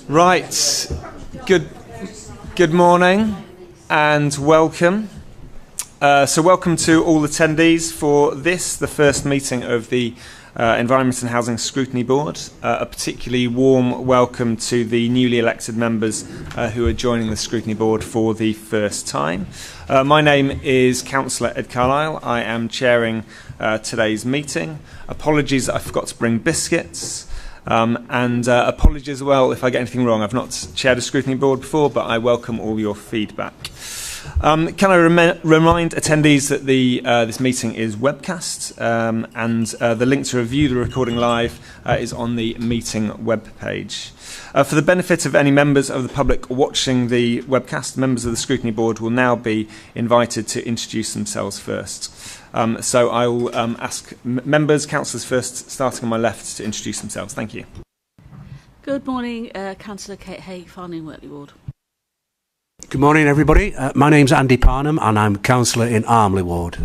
Right, good morning and welcome. So welcome to all attendees for this, the first meeting of the Environment and Housing Scrutiny Board. A particularly warm welcome to the newly elected members who are joining the Scrutiny Board for the first time. My name is Councillor Ed Carlyle. I am chairing today's meeting. Apologies that I forgot to bring biscuits. And apologies as well if I get anything wrong. I've not chaired a scrutiny board before, but I welcome all your feedback. Can I remind attendees that this meeting is webcast, and the link to review the recording live is on the meeting webpage. For the benefit of any members of the public watching the webcast, members of the scrutiny board will now be invited to introduce themselves first. So I will ask members, councillors first, starting on my left, to introduce themselves. Thank you. Good morning, Councillor Kate Hay, Farnham Wortley Ward. Good morning, everybody. My name's Andy Parnham, and I'm councillor in Armley Ward.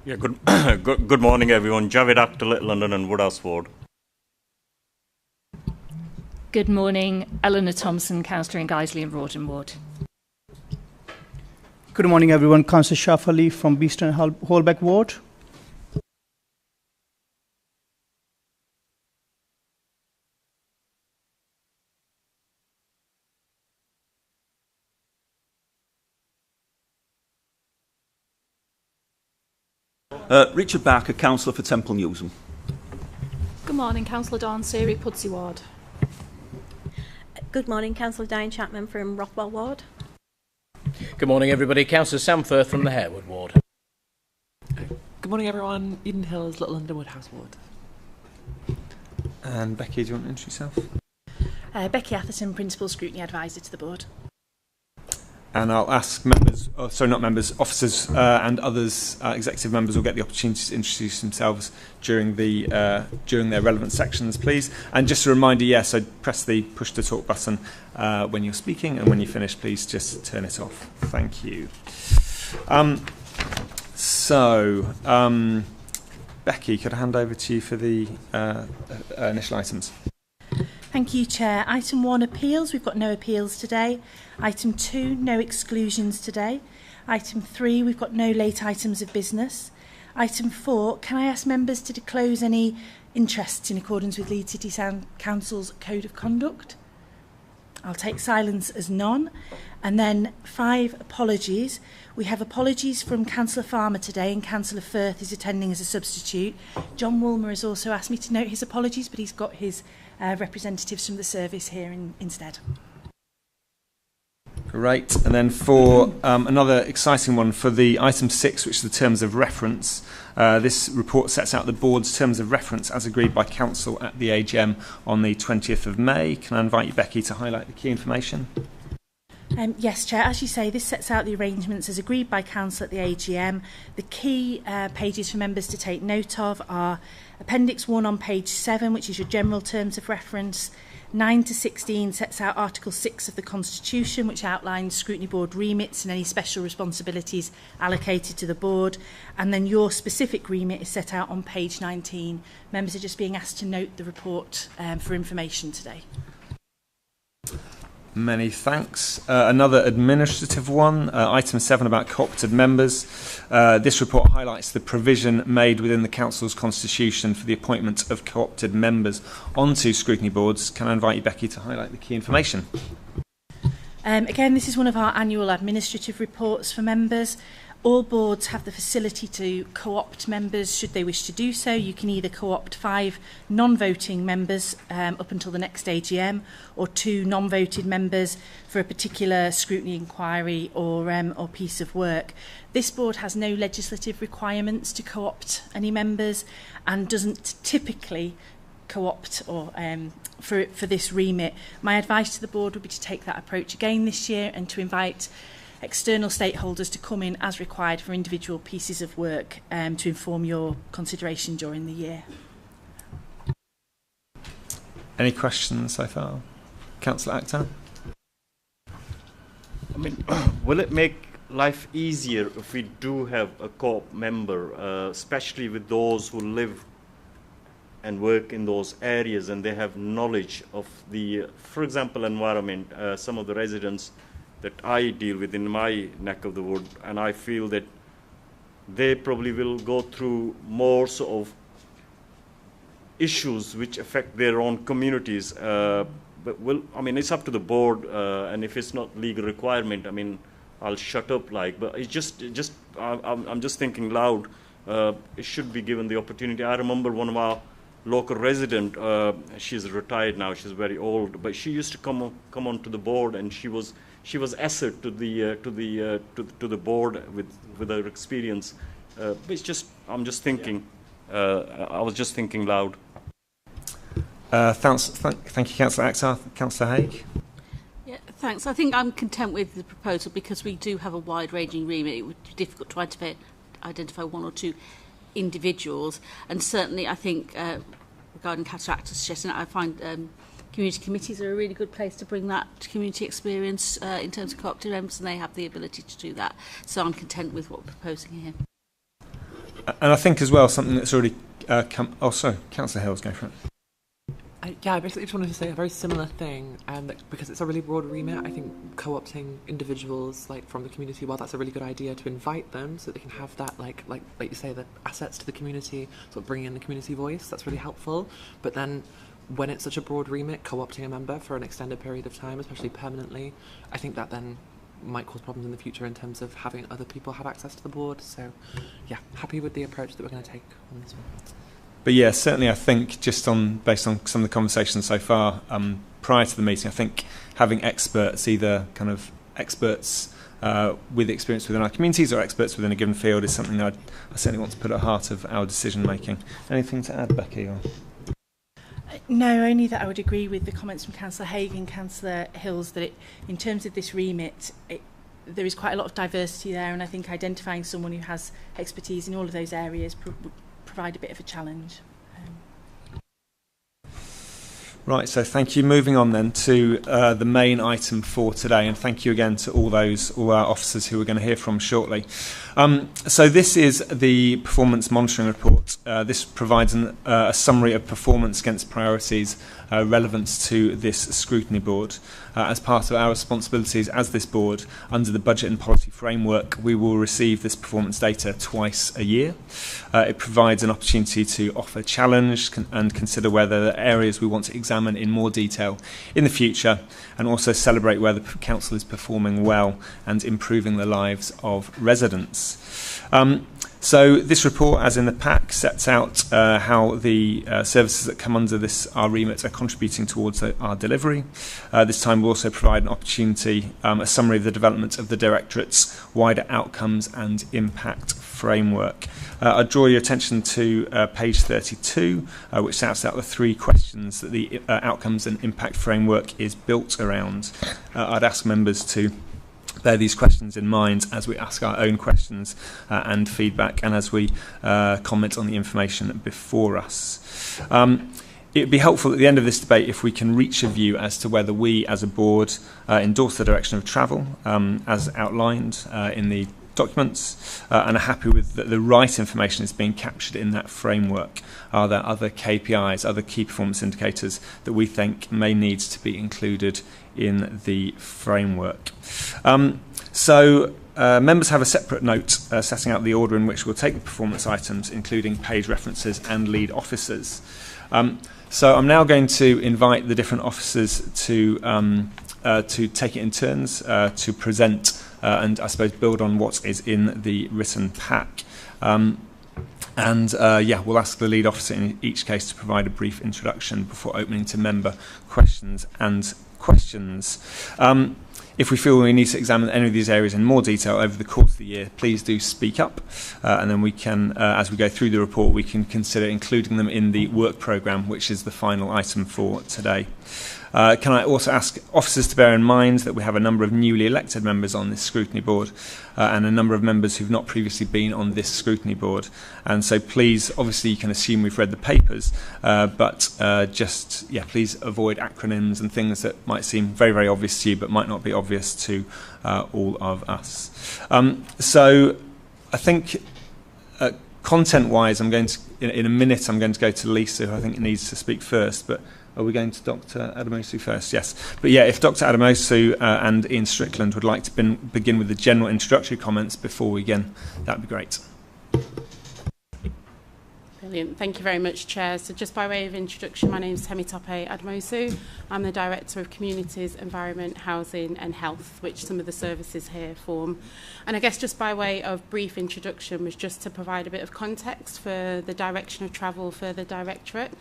Yeah, good morning, everyone. Javid Akhtar, Little London and Woodhouse Ward. Good morning, Eleanor Thompson, councillor in Guiseley and Rawdon Ward. Good morning, everyone. Councillor Shaf Ali from Beeston and Holbeck Ward. Richard Barker, councillor for Temple Newsham. Good morning, Councillor Dawn Seary, Pudsey Ward. Good morning, Councillor Diane Chapman from Rothwell Ward. Good morning, everybody. Councillor Sam Firth from the Harewood Ward. Good morning, everyone. Eden Hills, Little London Woodhouse Ward. And Becky, do you want to introduce yourself? Becky Atherton, Principal Scrutiny Advisor to the Board. And I'll ask members, officers and others, executive members will get the opportunity to introduce themselves during their relevant sections, please. And just a reminder, yes, so press the push to talk button when you're speaking, and when you finish, please just turn it off. Thank you. Becky, could I hand over to you for the initial items? Thank you, Chair. Item 1, appeals. We've got no appeals today. Item 2, no exclusions today. Item 3, we've got no late items of business. Item 4, can I ask members to disclose any interests in accordance with Leeds City Council's Code of Conduct? I'll take silence as none. And then 5, apologies. We have apologies from Councillor Farmer today, and Councillor Firth is attending as a substitute. John Woolmer has also asked me to note his apologies, but he's got his representatives from the service here instead. Great. And then for another exciting one, for the item 6, which is the terms of reference, this report sets out the board's terms of reference as agreed by council at the AGM on the 20th of May. Can I invite you, Becky, to highlight the key information? Yes, Chair. As you say, this sets out the arrangements as agreed by Council at the AGM. The key pages for members to take note of are Appendix 1 on page 7, which is your general terms of reference. 9 to 16 sets out Article 6 of the Constitution, which outlines Scrutiny Board remits and any special responsibilities allocated to the Board. And then your specific remit is set out on page 19. Members are just being asked to note the report for information today. Many thanks. Another administrative one, item 7 about co-opted members. This report highlights the provision made within the Council's constitution for the appointment of co-opted members onto scrutiny boards. Can I invite you, Becky, to highlight the key information? Again, this is one of our annual administrative reports for members. All boards have the facility to co-opt members should they wish to do so. You can either co-opt 5 non-voting members up until the next AGM, or 2 non-voted members for a particular scrutiny inquiry or piece of work. This board has no legislative requirements to co-opt any members and doesn't typically co-opt or for this remit. My advice to the board would be to take that approach again this year and to invite external stakeholders to come in as required for individual pieces of work to inform your consideration during the year. Any questions so far? Councillor Akhtar? I mean, will it make life easier if we do have a co-op member, especially with those who live and work in those areas, and they have knowledge of the, for example, environment. Some of the residents that I deal with in my neck of the wood, and I feel that they probably will go through more sort of issues which affect their own communities. But it's up to the board, and if it's not legal requirement, I'll shut up. But it's just I'm just thinking loud. It should be given the opportunity. I remember one of our local resident. She's retired now. She's very old, but she used to come onto the board, and she was asset to the board with her experience. But it's just I'm just thinking. I was just thinking loud. Thank you, Councillor Aqarn. Councillor Haigh. Yeah, thanks. I think I'm content with the proposal because we do have a wide-ranging remit. It would be difficult to identify one or two individuals, and certainly I think regarding Councillor Aqarn's suggestion, I find community committees are a really good place to bring that community experience in terms of cooperative members, and they have the ability to do that. So I'm content with what we're proposing here. And I think as well something that's already come. Oh, sorry, Councillor Hills, go for it. I basically just wanted to say a very similar thing, because it's a really broad remit. I think co-opting individuals from the community, well, that's a really good idea to invite them so they can have that, like you say, the assets to the community, sort of bringing in the community voice. That's really helpful. But then when it's such a broad remit, co-opting a member for an extended period of time, especially permanently, I think that then might cause problems in the future in terms of having other people have access to the board. So, yeah, happy with the approach that we're going to take on this one. But yeah, certainly I think just based on some of the conversations so far, prior to the meeting, I think having experts, either kind of experts with experience within our communities or experts within a given field, is something that I certainly want to put at the heart of our decision making. Anything to add, Becky? Or? No, only that I would agree with the comments from Councillor Haigh and Councillor Hills that in terms of this remit, there is quite a lot of diversity there, and I think identifying someone who has expertise in all of those areas provide a bit of a challenge. Right, so thank you. Moving on then to the main item for today, and thank you again to all our officers who we're going to hear from shortly. So this is the performance monitoring report. This provides a summary of performance against priorities relevant to this scrutiny board. As part of our responsibilities as this board, under the budget and policy framework, we will receive this performance data twice a year. It provides an opportunity to offer challenge and consider whether there are areas we want to examine in more detail in the future, and also celebrate where the council is performing well and improving the lives of residents. So this report, as in the pack, sets out how the services that come under our remit are contributing towards our delivery. This time we'll also provide an opportunity, a summary of the development of the Directorate's wider outcomes and impact framework. I draw your attention to page 32, which sets out the 3 questions that the outcomes and impact framework is built around. I'd ask members to bear these questions in mind as we ask our own questions and feedback, and as we comment on the information before us. It would be helpful at the end of this debate if we can reach a view as to whether we as a board endorse the direction of travel as outlined in the documents and are happy with the right information is being captured in that framework. Are there other KPIs, other key performance indicators that we think may need to be included in the framework? Members have a separate note setting out the order in which we'll take the performance items, including page references and lead officers. So I'm now going to invite the different officers to take it in turns to present and I suppose build on what is in the written pack. We'll ask the lead officer in each case to provide a brief introduction before opening to member questions. If we feel we need to examine any of these areas in more detail over the course of the year, please do speak up, and then we can, as we go through the report, we can consider including them in the work programme, which is the final item for today. Can I also ask officers to bear in mind that we have a number of newly elected members on this scrutiny board and a number of members who've not previously been on this scrutiny board. And so please, obviously you can assume we've read the papers, but please avoid acronyms and things that might seem very, very obvious to you but might not be obvious to all of us. So I think Content-wise, I'm going to, in a minute, I'm going to go to Lisa, who I think needs to speak first, but are we going to Dr. Ademosu first? Yes. But yeah, if Dr. Ademosu and Ian Strickland would like to begin with the general introductory comments before we begin, that would be great. Brilliant. Thank you very much, Chair. So just by way of introduction, my name is Temitope Ademosu. I'm the Director of Communities, Environment, Housing and Health, which some of the services here form. And I guess just by way of brief introduction was just to provide a bit of context for the direction of travel for the Directorate.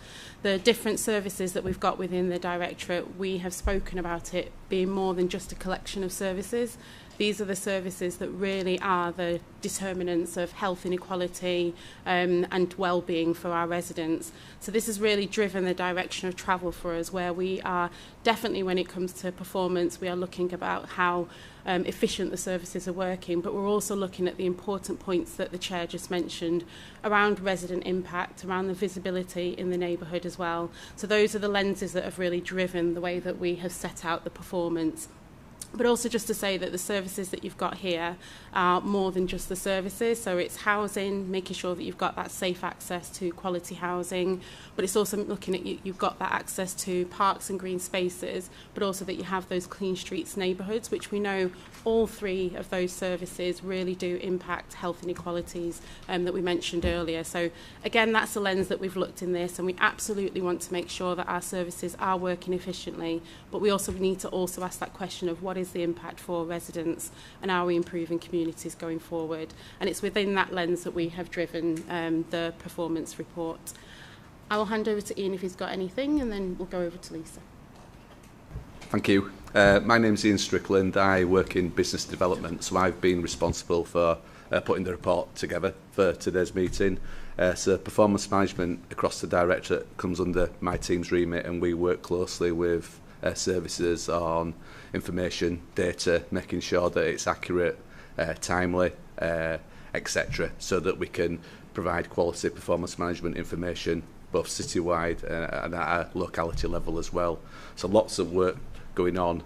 The different services that we've got within the Directorate, we have spoken about it being more than just a collection of services. These are the services that really are the determinants of health inequality and well-being for our residents. So this has really driven the direction of travel for us, where we are definitely, when it comes to performance, we are looking about how efficient the services are working, but we're also looking at the important points that the Chair just mentioned around resident impact, around the visibility in the neighbourhood as well. So those are the lenses that have really driven the way that we have set out the performance. But also just to say that the services that you've got here are more than just the services. So it's housing, making sure that you've got that safe access to quality housing, but it's also looking at you've got that access to parks and green spaces, but also that you have those clean streets neighbourhoods, which we know all three of those services really do impact health inequalities that we mentioned earlier. So again, that's the lens that we've looked in this, and we absolutely want to make sure that our services are working efficiently, but we also need to also ask that question of what is the impact for residents and are we improving communities going forward. And it's within that lens that we have driven the performance report. I will hand over to Ian if he's got anything, and then we'll go over to Lisa. Thank you. My name's Ian Strickland. I work in business development, so I've been responsible for putting the report together for today's meeting. So performance management across the Directorate comes under my team's remit, and we work closely with services on information, data, making sure that it's accurate, timely, etc., so that we can provide quality performance management information both citywide and at a locality level as well. So lots of work going on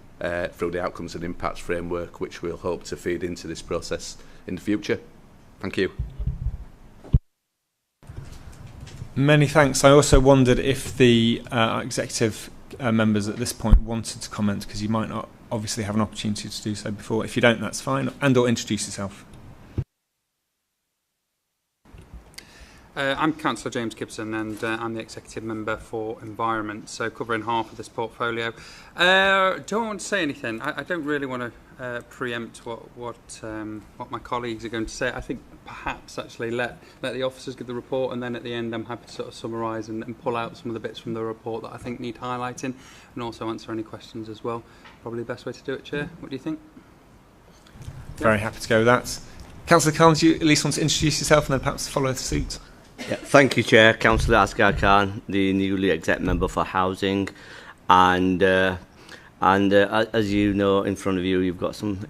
through the outcomes and impacts framework, which we'll hope to feed into this process in the future. Thank you. Many thanks. I also wondered if the executive members at this point wanted to comment, because you might not obviously have an opportunity to do so before. If you don't, that's fine. And or introduce yourself. I'm Councillor James Gibson, and I'm the Executive Member for Environment, so covering half of this portfolio. Don't want to say anything. I don't really want to preempt what my colleagues are going to say. I think perhaps actually let the officers give the report, and then at the end I'm happy to sort of summarise and pull out some of the bits from the report that I think need highlighting, and also answer any questions as well. Probably the best way to do it, Chair. What do you think? Very happy to go with that. Councillor Carlyle, do you at least want to introduce yourself and then perhaps follow suit? Yeah, thank you, Chair. Councillor Asker-Aqarn, the newly exec member for housing, and as you know, in front of you, you've got some,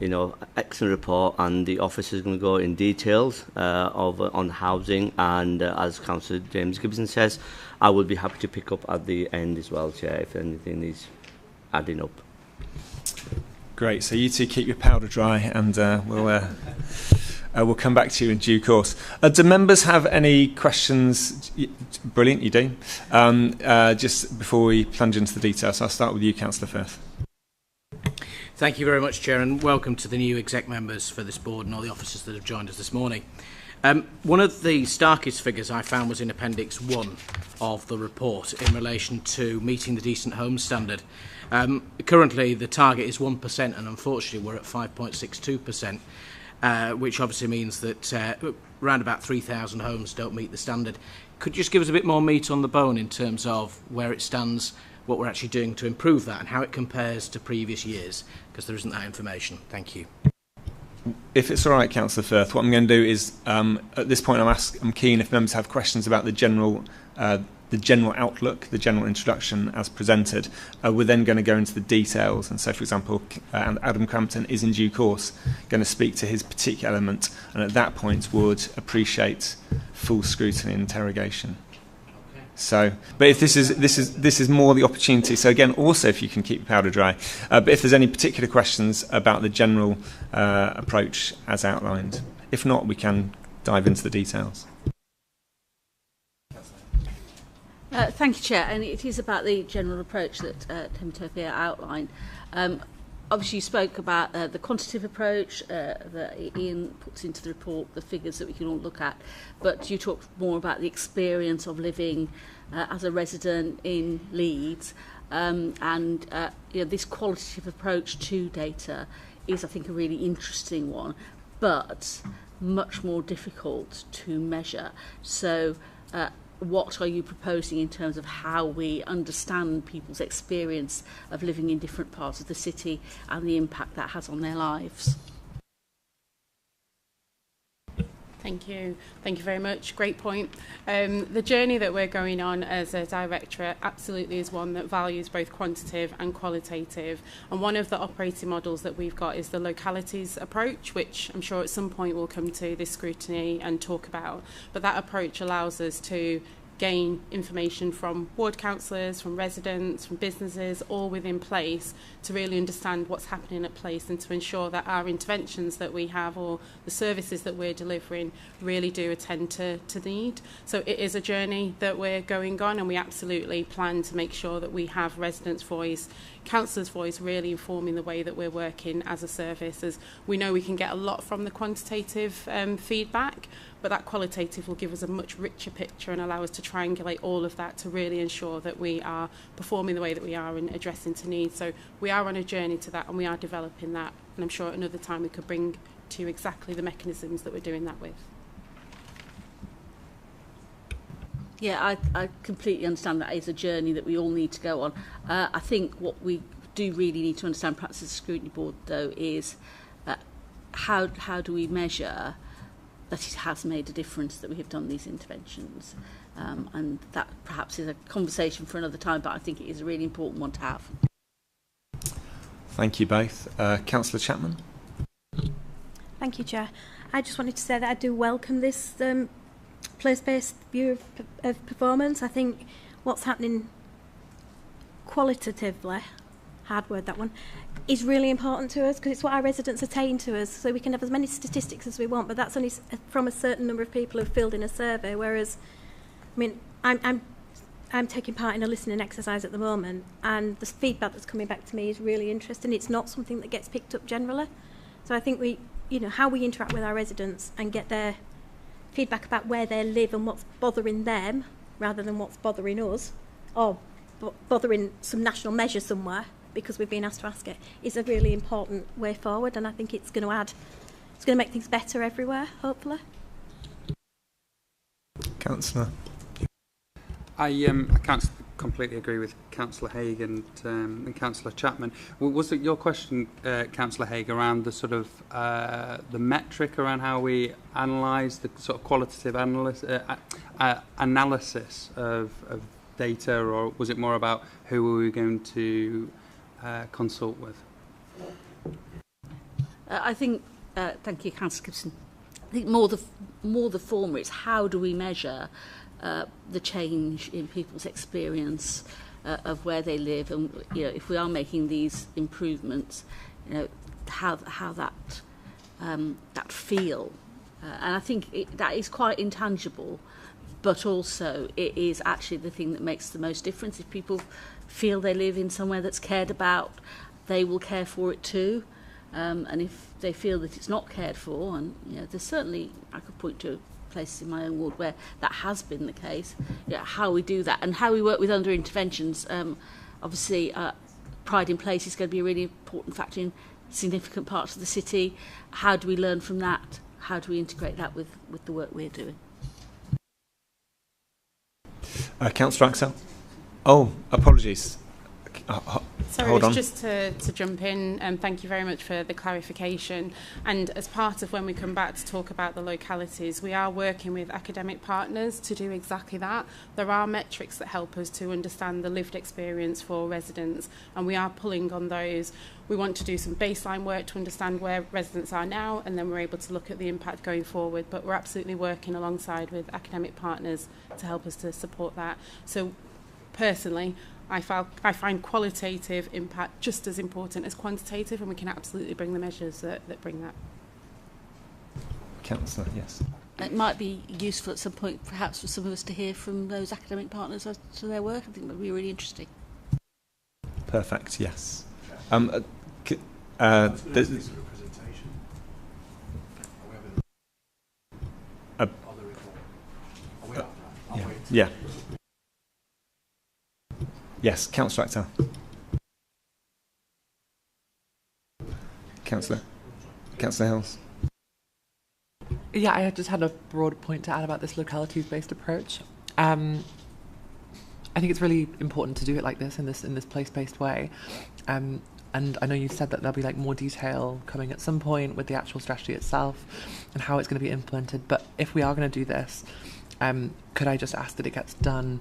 excellent report, and the office is going to go in details on housing, and as Councillor James Gibson says, I will be happy to pick up at the end as well, Chair, if anything is adding up. Great. So you two keep your powder dry, and we'll come back to you in due course. Do members have any questions? Brilliant, you do. Just before we plunge into the details, I'll start with you, Councillor Firth. Thank you very much, Chair, and welcome to the new exec members for this board and all the officers that have joined us this morning. One of the starkest figures I found was in Appendix 1 of the report in relation to meeting the Decent Homes Standard. Currently, the target is 1%, and unfortunately we're at 5.62%. Which obviously means that around about 3,000 homes don't meet the standard. Could you just give us a bit more meat on the bone in terms of where it stands, what we're actually doing to improve that, and how it compares to previous years, because there isn't that information. Thank you. If it's all right, Councillor Firth, what I'm going to do is, at this point, I'm keen if members have questions about the general outlook, the general introduction as presented. We're then going to go into the details, and so, for example, Adam Crampton is in due course going to speak to his particular element, and at that point would appreciate full scrutiny and interrogation. Okay. So, but if this is more the opportunity. So again, also if you can keep your powder dry, but if there's any particular questions about the general approach as outlined, if not, we can dive into the details. Thank you, Chair. And it is about the general approach that Temitope outlined. Obviously, you spoke about the quantitative approach that Ian puts into the report, the figures that we can all look at, but you talked more about the experience of living as a resident in Leeds, and this qualitative approach to data is, I think, a really interesting one, but much more difficult to measure. So what are you proposing in terms of how we understand people's experience of living in different parts of the city and the impact that has on their lives? Thank you. Thank you very much. Great point. The journey that we're going on as a directorate absolutely is one that values both quantitative and qualitative. And one of the operating models that we've got is the localities approach, which I'm sure at some point we'll come to this scrutiny and talk about. But that approach allows us to gain information from ward councillors, from residents, from businesses, all within place, to really understand what's happening at place and to ensure that our interventions that we have or the services that we're delivering really do attend to need. So it is a journey that we're going on, and we absolutely plan to make sure that we have residents' voice, councillors' voice really informing the way that we're working as a service, as we know we can get a lot from the quantitative feedback, but that qualitative will give us a much richer picture and allow us to triangulate all of that to really ensure that we are performing the way that we are and addressing to needs. So we are on a journey to that, and we are developing that, and I'm sure at another time we could bring to you exactly the mechanisms that we're doing that with. Yeah, I completely understand that is a journey that we all need to go on. I think what we do really need to understand, perhaps as a scrutiny board, though, is how do we measure that it has made a difference that we have done these interventions. And that perhaps is a conversation for another time, but I think it is a really important one to have. Thank you both. Councillor Chapman? Thank you, Chair. I just wanted to say that I do welcome this place-based view of performance. I think what's happening qualitatively, hard word that one, is really important to us because it's what our residents are saying to us. So we can have as many statistics as we want, but that's only from a certain number of people who've filled in a survey. Whereas, I mean, I'm taking part in a listening exercise at the moment, and the feedback that's coming back to me is really interesting. It's not something that gets picked up generally. So I think how we interact with our residents and get their feedback about where they live and what's bothering them rather than what's bothering us or bothering some national measure somewhere because we've been asked to ask it is a really important way forward, and I think it's going to make things better everywhere, hopefully. Councillor? I can't completely agree with Councillor Haig and Councillor Chapman. Was it your question, Councillor Haig, around the sort of the metric around how we analyse the sort of qualitative analysis of data, or was it more about who were we going to consult with? I think, thank you, Councillor Gibson. I think more the former. It's how do we measure the change in people's experience of where they live, and if we are making these improvements, how that feel, and I think that is quite intangible, but also it is actually the thing that makes the most difference. If people feel they live in somewhere that's cared about, they will care for it too, and if they feel that it's not cared for, and there's certainly, I could point to places in my own ward where that has been the case, how we do that and how we work with under interventions. Obviously, pride in place is going to be a really important factor in significant parts of the city. How do we learn from that? How do we integrate that with the work we're doing? Councillor Axel? Oh, apologies. Sorry, Hold on. Just to jump in, and thank you very much for the clarification. And as part of when we come back to talk about the localities, we are working with academic partners to do exactly that. There are metrics that help us to understand the lived experience for residents, and we are pulling on those. We want to do some baseline work to understand where residents are now, and then we're able to look at the impact going forward. But we're absolutely working alongside with academic partners to help us to support that. So personally, I find qualitative impact just as important as quantitative, and we can absolutely bring the measures that bring that. Councillor, yes. it might be useful at some point, perhaps, for some of us to hear from those academic partners as to their work. I think that would be really interesting. Perfect, yes. Yeah. Yes, Councillor Actor. Councillor Hills. Yeah, I just had a broad point to add about this localities-based approach. I think it's really important to do it like this in this place-based way. And I know you said that there'll be like more detail coming at some point with the actual strategy itself and how it's going to be implemented. But if we are going to do this, could I just ask that it gets done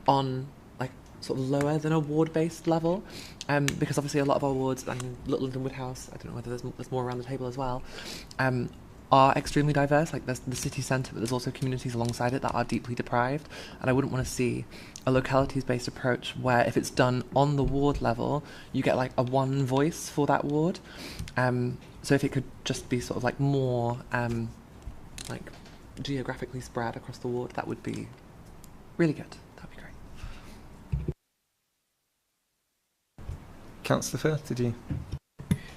on like sort of lower than a ward-based level? Because obviously a lot of our wards, I mean, Little London Woodhouse, I don't know whether there's more around the table as well, are extremely diverse. Like there's the city centre, but there's also communities alongside it that are deeply deprived. And I wouldn't want to see a localities-based approach where if it's done on the ward level, you get like a one voice for that ward. So if it could just be sort of like more like geographically spread across the ward, that would be really good. That'd be great. Councillor Firth, did you?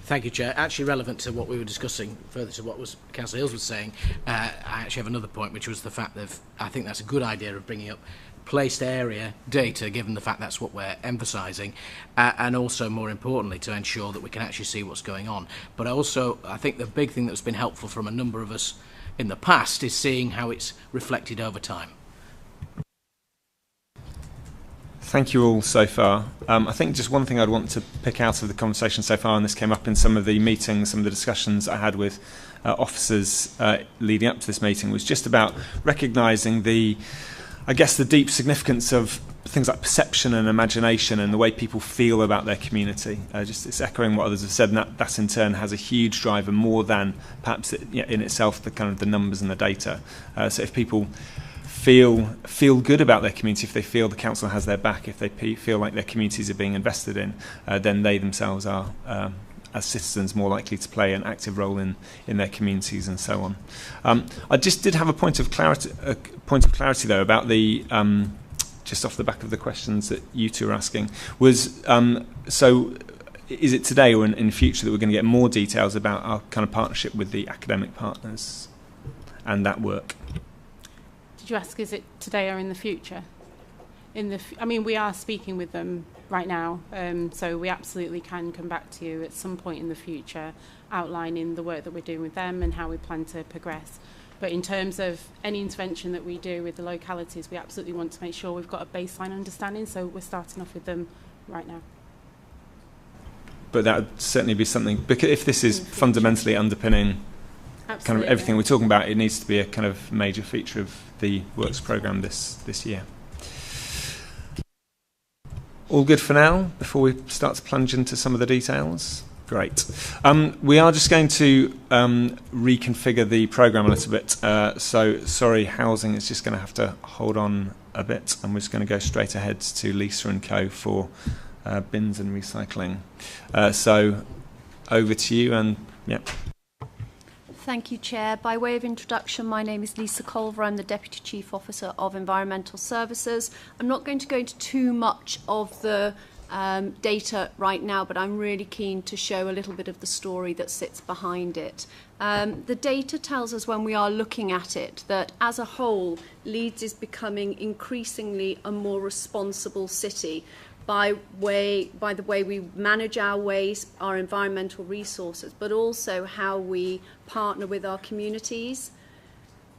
Thank you, Chair. Actually relevant to what we were discussing, further to what Councillor Hills was saying, I actually have another point, which was the fact that I think that's a good idea of bringing up placed area data, given the fact that's what we're emphasising, and also, more importantly, to ensure that we can actually see what's going on. But also, I think the big thing that's been helpful from a number of us in the past is seeing how it's reflected over time. Thank you all so far. I think just one thing I'd want to pick out of the conversation so far, and this came up in some of the meetings, some of the discussions I had with officers leading up to this meeting, was just about recognising the deep significance of things like perception and imagination and the way people feel about their community. It's echoing what others have said, and that in turn has a huge driver, more than perhaps in itself the kind of the numbers and the data. So if people feel good about their community, if they feel the council has their back, if they feel like their communities are being invested in, then they themselves are, as citizens, more likely to play an active role in their communities and so on. I just did have a point of clarity though about the just off the back of the questions that you two are asking, was so is it today or in future that we're going to get more details about our kind of partnership with the academic partners and that work? Did you ask, is it today or in the future? I mean, we are speaking with them right now, so we absolutely can come back to you at some point in the future outlining the work that we're doing with them and how we plan to progress. But in terms of any intervention that we do with the localities, we absolutely want to make sure we've got a baseline understanding, so we're starting off with them right now. But that would certainly be something, because if this is fundamentally underpinning kind of everything we're talking about, it needs to be a kind of major feature of the works programme this year. All good for now, before we start to plunge into some of the details? Great. We are just going to reconfigure the programme a little bit. So, sorry, housing is just going to have to hold on a bit, and we're just going to go straight ahead to Lisa and Co for bins and recycling. So, over to you, and yeah. Thank you, Chair. By way of introduction, my name is Lisa Culver. I'm the Deputy Chief Officer of Environmental Services. I'm not going to go into too much of the data right now, but I'm really keen to show a little bit of the story that sits behind it. The data tells us, when we are looking at it, that as a whole, Leeds is becoming increasingly a more responsible city by the way we manage our waste, our environmental resources, but also how we partner with our communities.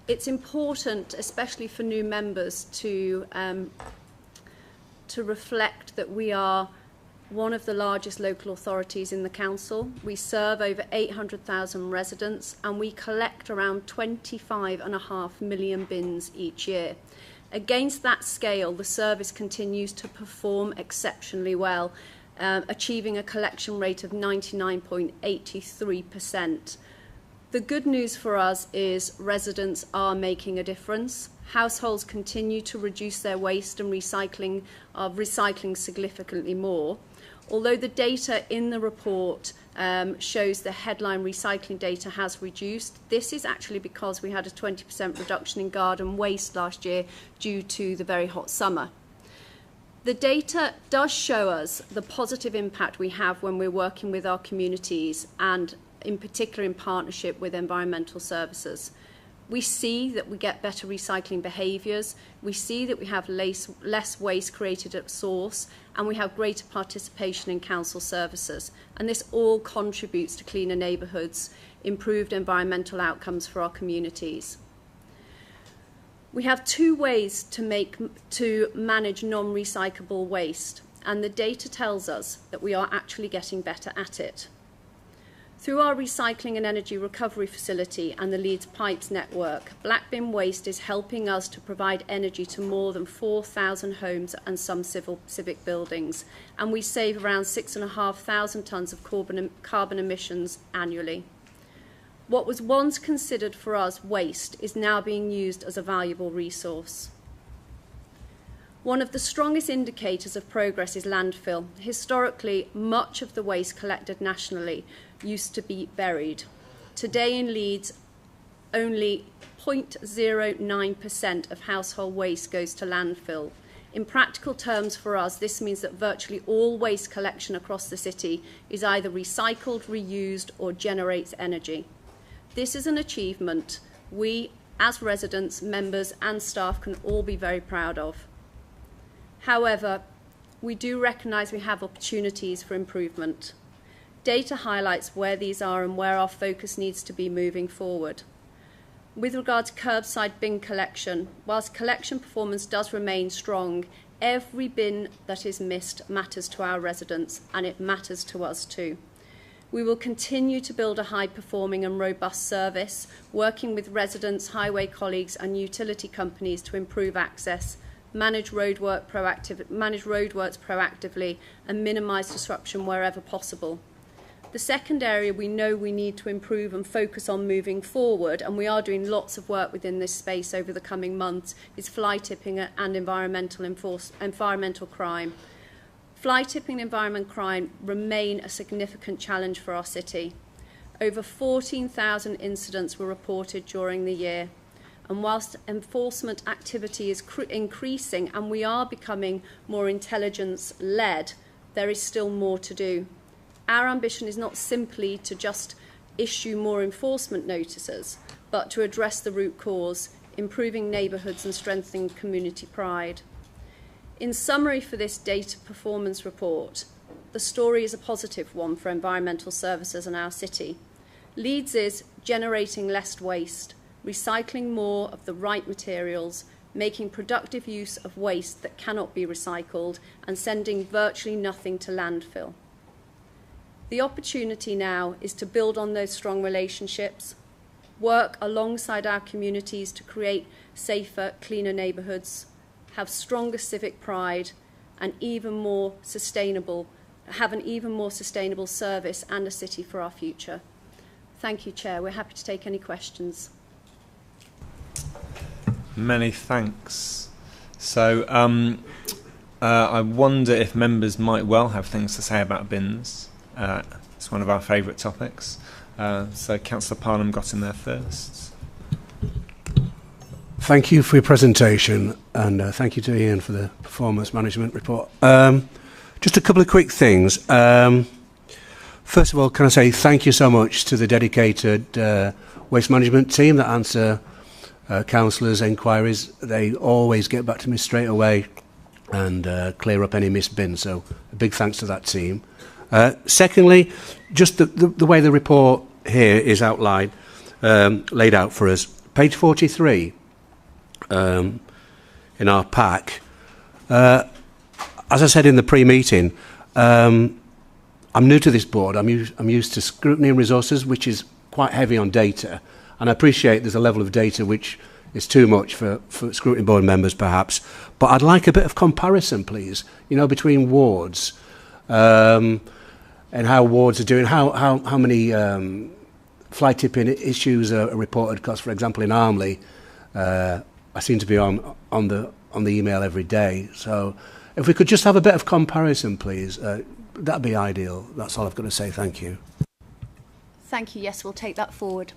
It's important, especially for new members, to reflect that we are one of the largest local authorities in the council. We serve over 800,000 residents, and we collect around 25.5 million bins each year. Against that scale, the service continues to perform exceptionally well, achieving a collection rate of 99.83%. The good news for us is residents are making a difference. Households continue to reduce their waste and recycling significantly more. Although the data in the report shows the headline recycling data has reduced, this is actually because we had a 20% reduction in garden waste last year due to the very hot summer. The data does show us the positive impact we have when we're working with our communities, and in particular in partnership with environmental services. We see that we get better recycling behaviours, we see that we have less waste created at source, and we have greater participation in council services. And this all contributes to cleaner neighbourhoods, improved environmental outcomes for our communities. We have two ways to manage non-recyclable waste, and the data tells us that we are actually getting better at it. Through our recycling and energy recovery facility and the Leeds Pipes network, black bin waste is helping us to provide energy to more than 4,000 homes and some civic buildings, and we save around 6,500 tonnes of carbon emissions annually. What was once considered for us waste is now being used as a valuable resource. One of the strongest indicators of progress is landfill. Historically, much of the waste collected nationally used to be buried. Today in Leeds, only 0.09% of household waste goes to landfill. In practical terms for us, this means that virtually all waste collection across the city is either recycled, reused, or generates energy. This is an achievement we, as residents, members, and staff, can all be very proud of. However, we do recognise we have opportunities for improvement. Data highlights where these are and where our focus needs to be moving forward. With regard to curbside bin collection, whilst collection performance does remain strong, every bin that is missed matters to our residents, and it matters to us too. We will continue to build a high-performing and robust service, working with residents, highway colleagues and utility companies to improve access, manage roadworks proactively and minimise disruption wherever possible. The second area we know we need to improve and focus on moving forward, and we are doing lots of work within this space over the coming months, is fly tipping and environmental crime. Fly tipping and environmental crime remain a significant challenge for our city. Over 14,000 incidents were reported during the year. And whilst enforcement activity is increasing and we are becoming more intelligence-led, there is still more to do. Our ambition is not simply to just issue more enforcement notices, but to address the root cause, improving neighbourhoods and strengthening community pride. In summary for this data performance report, the story is a positive one for environmental services in our city. Leeds is generating less waste, recycling more of the right materials, making productive use of waste that cannot be recycled, and sending virtually nothing to landfill. The opportunity now is to build on those strong relationships, work alongside our communities to create safer, cleaner neighbourhoods, have stronger civic pride, and have an even more sustainable service and a city for our future. Thank you, Chair. We're happy to take any questions. Many thanks. So I wonder if members might well have things to say about bins. It's one of our favourite topics. So Councillor Parnham got in there first. Thank you for your presentation, and thank you to Ian for the performance management report. Just a couple of quick things. First of all, can I say thank you so much to the dedicated waste management team that answer councillors' enquiries. They always get back to me straight away and clear up any missed bins, so a big thanks to that team. Secondly, just the way the report here is outlined, laid out for us. Page 43 in our pack. As I said in the pre-meeting, I'm new to this board. I'm used to scrutiny and resources, which is quite heavy on data, and I appreciate there's a level of data which is too much for scrutiny board members, perhaps. But I'd like a bit of comparison, please. Between wards. And how wards are doing, how many fly tipping issues are reported? Because, for example, in Armley, I seem to be on the email every day. So, if we could just have a bit of comparison, please, that'd be ideal. That's all I've got to say. Thank you. Thank you. Yes, we'll take that forward.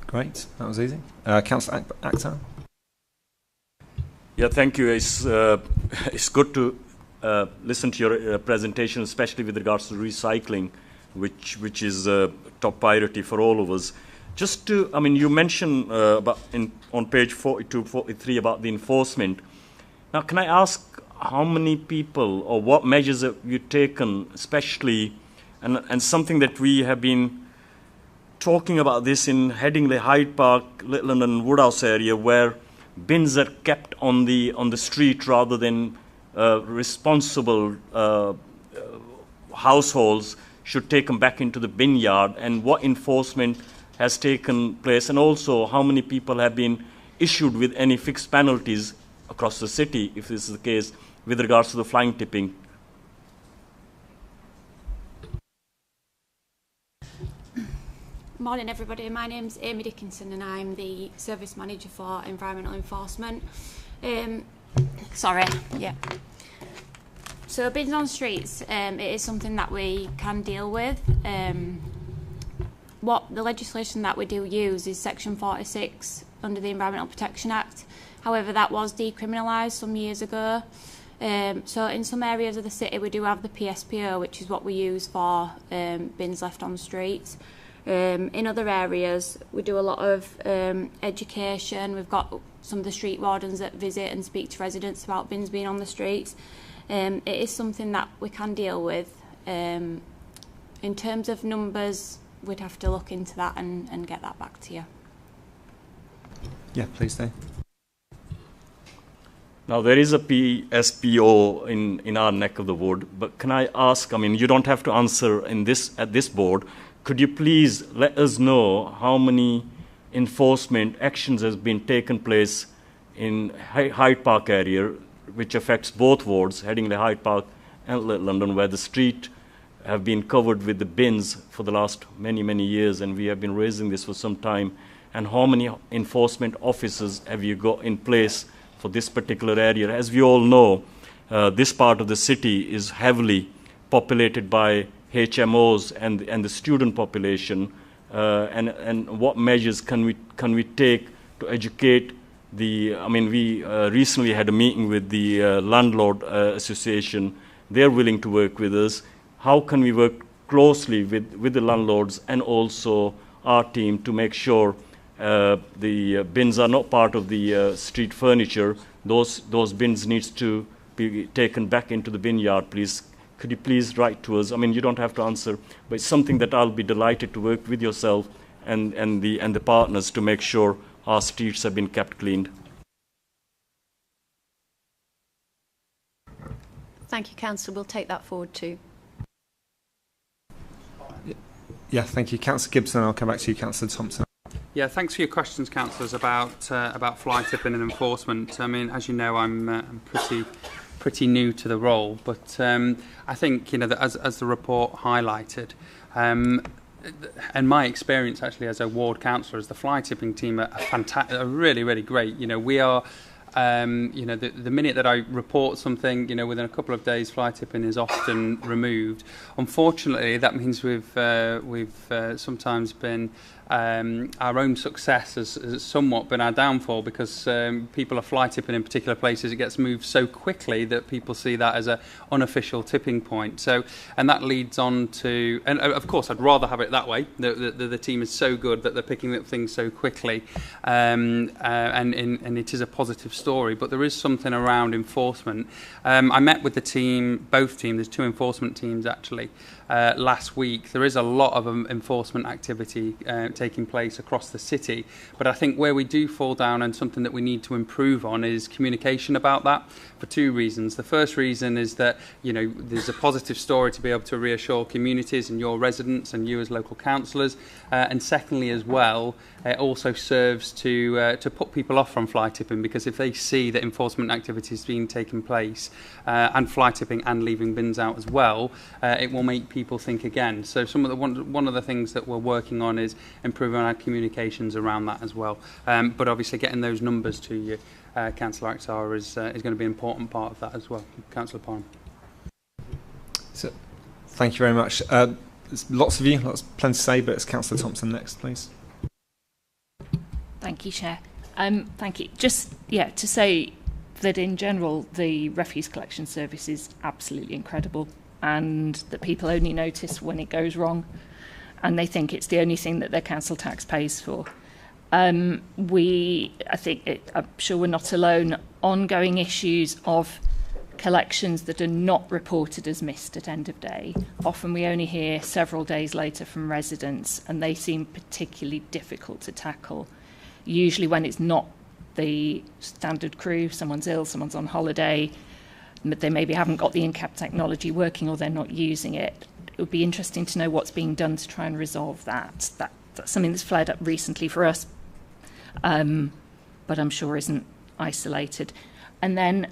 Great, that was easy. Councillor Aqarn. Yeah, thank you. It's good to listen to your presentation, especially with regards to recycling, which is top priority for all of us. Just to, I mean, you mentioned on page 42, 43 about the enforcement. Now, can I ask how many people or what measures have you taken, especially, and something that we have been talking about this in Headingley, Hyde Park, Little London, Woodhouse area, where bins are kept on the street rather than responsible households should take them back into the bin yard, and what enforcement has taken place, and also how many people have been issued with any fixed penalties across the city, if this is the case, with regards to the flying tipping. Morning everybody, my name's Amy Dickinson and I'm the Service Manager for Environmental Enforcement. So bins on streets, it is something that we can deal with. What the legislation that we do use is Section 46 under the Environmental Protection Act. However, that was decriminalised some years ago. So in some areas of the city we do have the PSPO, which is what we use for bins left on the streets. In other areas we do a lot of education. We've got some of the street wardens that visit and speak to residents about bins being on the streets. It is something that we can deal with. In terms of numbers, we'd have to look into that and get that back to you. Yeah, please do. Now, there is a PSPO in our neck of the wood, but can I ask, I mean, you don't have to answer at this board, could you please let us know how many enforcement actions has been taken place in Hyde Park area, which affects both wards, Headingley, Hyde Park and Little London, where the street have been covered with the bins for the last many years, and we have been raising this for some time. And how many enforcement officers have you got in place for this particular area? As we all know, this part of the city is heavily populated by HMOs and the student population, and what measures can we take to educate the? I mean, we recently had a meeting with the landlord association. They're willing to work with us. How can we work closely with the landlords and also our team to make sure the bins are not part of the street furniture? Those bins needs to be taken back into the bin yard, please. Could you please write to us? I mean, you don't have to answer, but it's something that I'll be delighted to work with yourself and the partners to make sure our streets have been kept cleaned. Thank you, Councillor. We'll take that forward too. Yeah, thank you. Councillor Gibson, I'll come back to you, Councillor Thompson. Yeah, thanks for your questions, councillors, about fly tipping and enforcement. I mean, as you know, I'm pretty new to the role, but I think, you know, that as the report highlighted, and my experience actually as a ward councillor, is the fly tipping team are fantastic, are really great. You know, we are. You know, the minute that I report something, you know, within a couple of days, fly tipping is often removed. Unfortunately, that means we've sometimes been our own success has somewhat been our downfall, because people are fly tipping in particular places. It gets moved so quickly that people see that as an unofficial tipping point. So, and that leads on to, and of course, I'd rather have it that way. The team is so good that they're picking up things so quickly, and it is a positive story. But there is something around enforcement. I met with the team, both teams. There's two enforcement teams actually. Last week, there is a lot of enforcement activity taking place across the city, but I think where we do fall down, and something that we need to improve on, is communication about that, for two reasons. The first reason is that, you know, there's a positive story to be able to reassure communities and your residents and you as local councillors, and secondly as well, it also serves to put people off from fly tipping, because if they see that enforcement activity is being taken place, and fly tipping and leaving bins out as well, it will make people think again. So one of the things that we're working on is improving our communications around that as well. But obviously getting those numbers to you, Councillor Aqarn, is going to be an important part of that as well. Councillor Parham. So, thank you very much. There's lots of you, plenty to say, but it's Councillor Thompson next, please. Thank you, Chair. Thank you. Just, to say that in general, the refuse collection service is absolutely incredible, and that people only notice when it goes wrong, and they think it's the only thing that their council tax pays for. I'm sure we're not alone. Ongoing issues of collections that are not reported as missed at end of day. Often we only hear several days later from residents, and they seem particularly difficult to tackle. Usually when it's not the standard crew, someone's ill, someone's on holiday, but they maybe haven't got the in-cab technology working or they're not using it. It would be interesting to know what's being done to try and resolve that. That's something that's flared up recently for us, but I'm sure isn't isolated. And then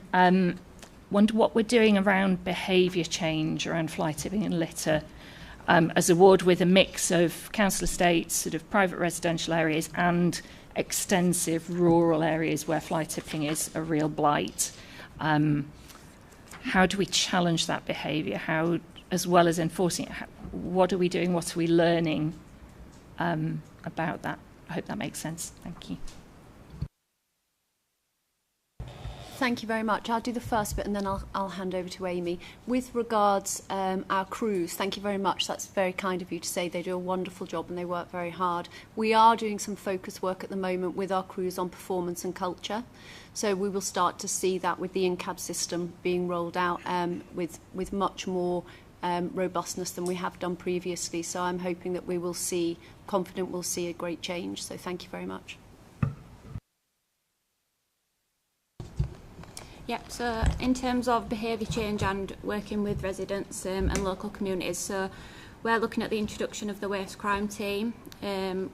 wonder what we're doing around behaviour change around fly tipping and litter as a ward with a mix of council estates, sort of private residential areas and extensive rural areas where fly tipping is a real blight. How do we challenge that behaviour? How, as well as enforcing it, what are we doing? What are we learning about that? I hope that makes sense. Thank you. Thank you very much. I'll do the first bit and then I'll hand over to Amy. With regards our crews, thank you very much. That's very kind of you to say. They do a wonderful job and they work very hard. We are doing some focus work at the moment with our crews on performance and culture. So we will start to see that with the in-cab system being rolled out with much more robustness than we have done previously. So I'm hoping that we will see, confident we'll see a great change. So thank you very much. Yep, so in terms of behaviour change and working with residents and local communities, so we're looking at the introduction of the waste crime team,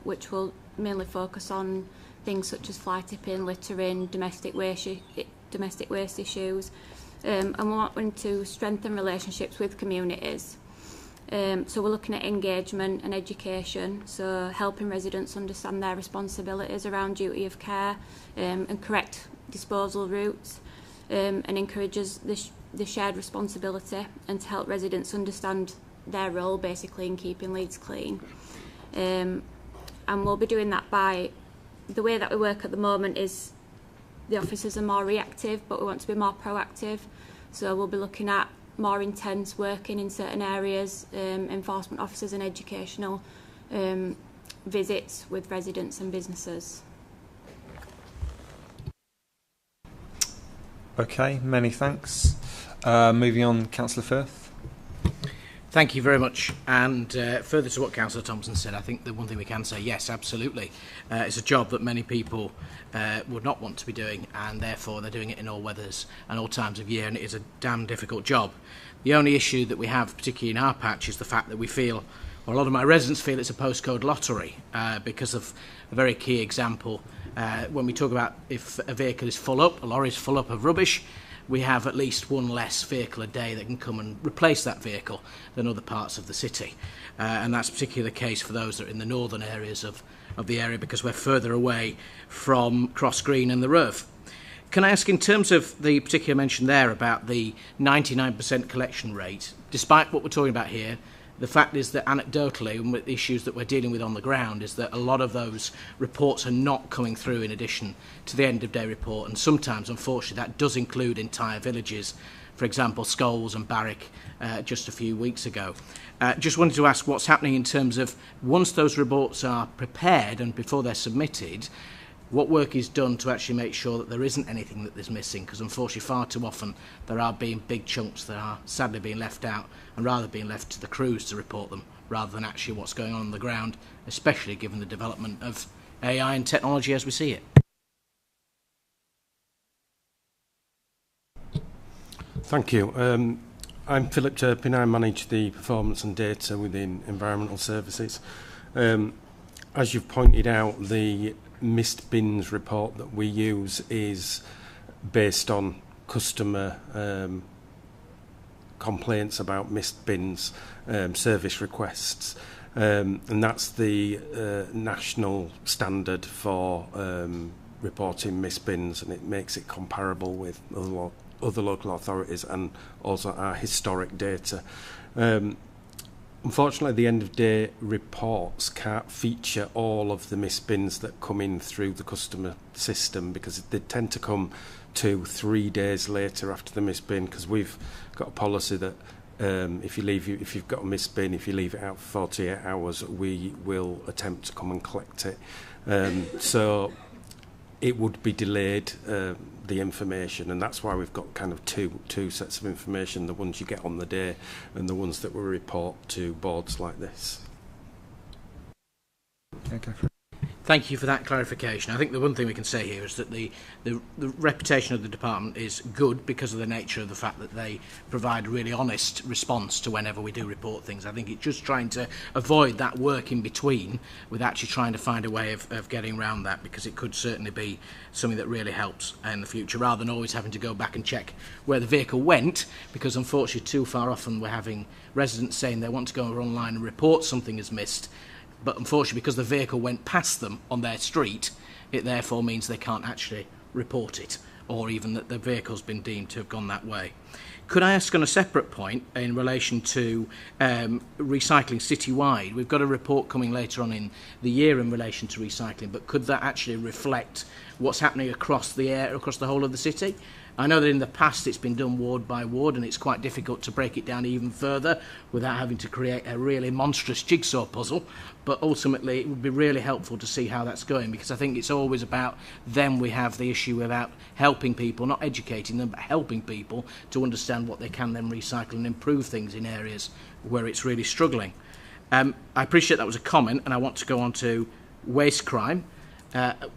which will mainly focus on things such as fly tipping, littering, domestic waste issues, and we're wanting to strengthen relationships with communities. So we're looking at engagement and education, so helping residents understand their responsibilities around duty of care and correct disposal routes. And encourages the shared responsibility and to help residents understand their role basically in keeping Leeds clean. And we'll be doing that by the way that we work at the moment is the officers are more reactive, but we want to be more proactive. So we'll be looking at more intense working in certain areas, enforcement officers and educational visits with residents and businesses. Okay, many thanks. Moving on, Councillor Firth. Thank you very much. And further to what Councillor Thompson said, I think the one thing we can say, yes, absolutely. It's a job that many people would not want to be doing, and therefore they're doing it in all weathers and all times of year, and it is a damn difficult job. The only issue that we have, particularly in our patch, is the fact that we feel, or a lot of my residents feel, it's a postcode lottery because of a very key example. When we talk about if a vehicle is full up, a lorry is full up of rubbish, we have at least one less vehicle a day that can come and replace that vehicle than other parts of the city. And that's particularly the case for those that are in the northern areas of the area because we're further away from Cross Green and the Rove. Can I ask, in terms of the particular mention there about the 99% collection rate, despite what we're talking about here, the fact is that anecdotally, and with the issues that we're dealing with on the ground, is that a lot of those reports are not coming through in addition to the end-of-day report. And sometimes, unfortunately, that does include entire villages. For example, Scholes and Barwick just a few weeks ago. Just wanted to ask what's happening in terms of once those reports are prepared and before they're submitted, what work is done to actually make sure that there isn't anything that is missing, because unfortunately far too often there are being big chunks that are sadly being left out and rather being left to the crews to report them rather than actually what's going on the ground, especially given the development of AI and technology as we see it. Thank you. I'm Philip Turpin. I manage the performance and data within environmental services. As you've pointed out, the missed bins report that we use is based on customer complaints about missed bins service requests. And that's the national standard for reporting missed bins, and it makes it comparable with other local authorities and also our historic data. Unfortunately, the end-of-day reports can't feature all of the missed bins that come in through the customer system, because they tend to come 2-3 days later after the missed bin, because we've got a policy that if you've got a missed bin, if you leave it out for 48 hours, we will attempt to come and collect it. So it would be delayed, the information, and that's why we've got kind of two sets of information, the ones you get on the day and the ones that we report to boards like this. Okay. Thank you for that clarification. I think the one thing we can say here is that the reputation of the department is good because of the nature of the fact that they provide a really honest response to whenever we do report things. I think it's just trying to avoid that work in between with actually trying to find a way of getting around that, because it could certainly be something that really helps in the future, rather than always having to go back and check where the vehicle went, because unfortunately too far often we're having residents saying they want to go online and report something as missed, but unfortunately, because the vehicle went past them on their street, it therefore means they can't actually report it, or even that the vehicle's been deemed to have gone that way. Could I ask on a separate point in relation to recycling citywide? We've got a report coming later on in the year in relation to recycling, but could that actually reflect what's happening across the whole of the city? I know that in the past it's been done ward by ward, and it's quite difficult to break it down even further without having to create a really monstrous jigsaw puzzle, but ultimately it would be really helpful to see how that's going, because I think it's always about then we have the issue about helping people, not educating them, but helping people to understand what they can then recycle and improve things in areas where it's really struggling. I appreciate that was a comment, and I want to go on to waste crime.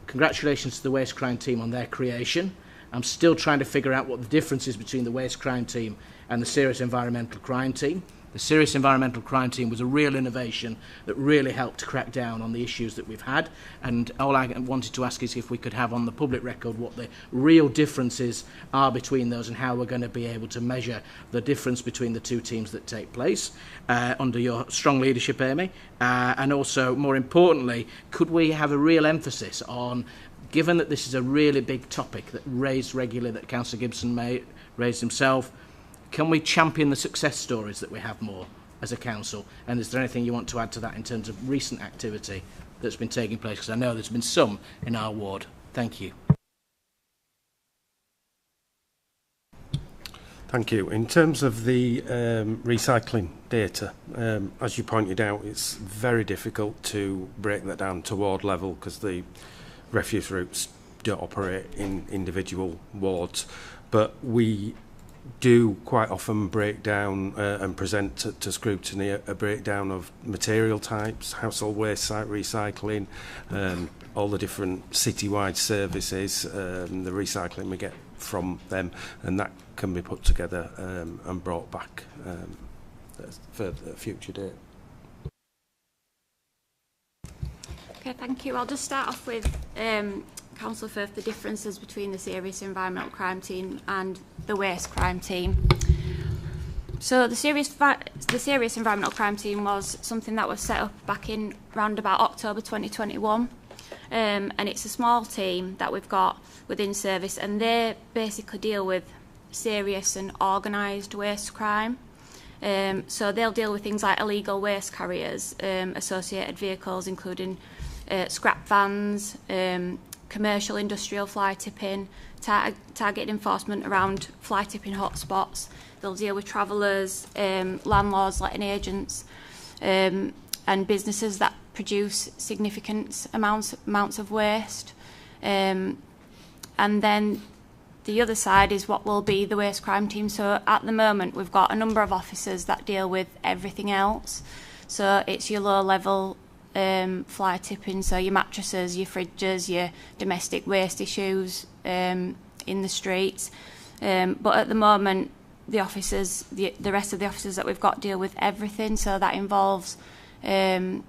Congratulations to the waste crime team on their creation. I'm still trying to figure out what the difference is between the waste crime team and the serious environmental crime team. The serious environmental crime team was a real innovation that really helped to crack down on the issues that we've had, and all I wanted to ask is if we could have on the public record what the real differences are between those and how we're going to be able to measure the difference between the two teams that take place under your strong leadership, Amy, and also, more importantly, could we have a real emphasis on, given that this is a really big topic that raised regularly, that Councillor Gibson raised himself, can we champion the success stories that we have more as a council? And is there anything you want to add to that in terms of recent activity that's been taking place? Because I know there's been some in our ward. Thank you. Thank you. In terms of the recycling data, as you pointed out, it's very difficult to break that down to ward level because the refuse routes don't operate in individual wards, but we do quite often break down and present to Scrutiny a breakdown of material types, household waste, site recycling, all the different citywide services, the recycling we get from them, and that can be put together and brought back for a future date. Okay, thank you. I'll just start off with Councillor Firth, the differences between the serious environmental crime team and the waste crime team. So the serious environmental crime team was something that was set up back in round about October 2021, and it's a small team that we've got within service, and they basically deal with serious and organised waste crime. So they'll deal with things like illegal waste carriers, associated vehicles including scrap vans, commercial industrial fly tipping, targeted enforcement around fly tipping hotspots. They'll deal with travellers, landlords, letting agents, and businesses that produce significant amounts of waste. And then the other side is what will be the waste crime team. So at the moment we've got a number of officers that deal with everything else. So it's your low level fly tipping, so your mattresses, your fridges, your domestic waste issues in the streets. But at the moment the officers, the rest of the officers that we've got deal with everything. So that involves some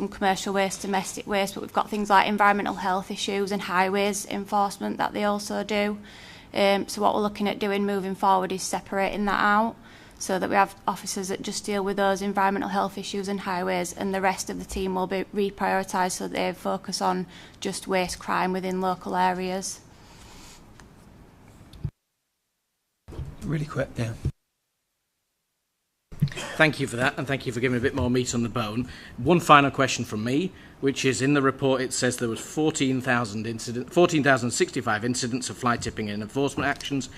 commercial waste, domestic waste, but we've got things like environmental health issues and highways enforcement that they also do. So what we're looking at doing moving forward is separating that out, so that we have officers that just deal with those environmental health issues and highways, and the rest of the team will be reprioritised so that they focus on just waste crime within local areas. Really quick, yeah. Thank you for that, and thank you for giving a bit more meat on the bone. One final question from me, which is in the report it says there was 14,065 incidents of fly tipping and enforcement actions.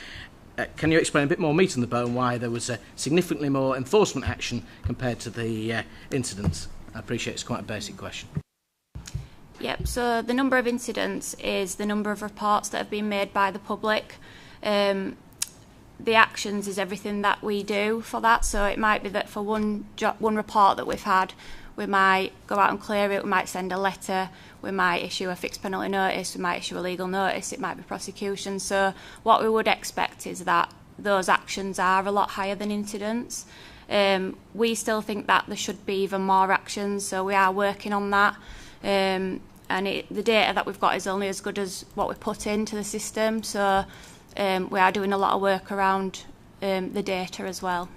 Can you explain a bit more meat on the bone why there was significantly more enforcement action compared to the incidents? I appreciate it's quite a basic question. Yep, so the number of incidents is the number of reports that have been made by the public. The actions is everything that we do for that, so it might be that for one report that we've had, we might go out and clear it, we might send a letter, we might issue a fixed penalty notice, we might issue a legal notice, it might be prosecution. So what we would expect is that those actions are a lot higher than incidents. We still think that there should be even more actions, so we are working on that. And the data that we've got is only as good as what we put into the system, so we are doing a lot of work around the data as well.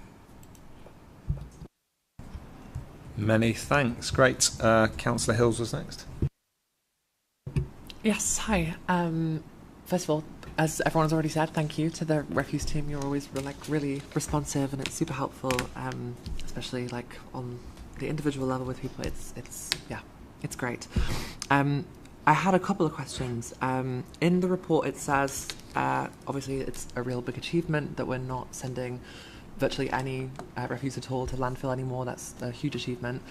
Many thanks. Great. Councillor Hills was next. Yes, hi. First of all, as everyone's already said, thank you to the refuse team. You're always really responsive, and it's super helpful, especially on the individual level with people. It's great. I had a couple of questions. In the report, it says obviously it's a real big achievement that we're not sending virtually any refuse at all to landfill anymore. That's a huge achievement.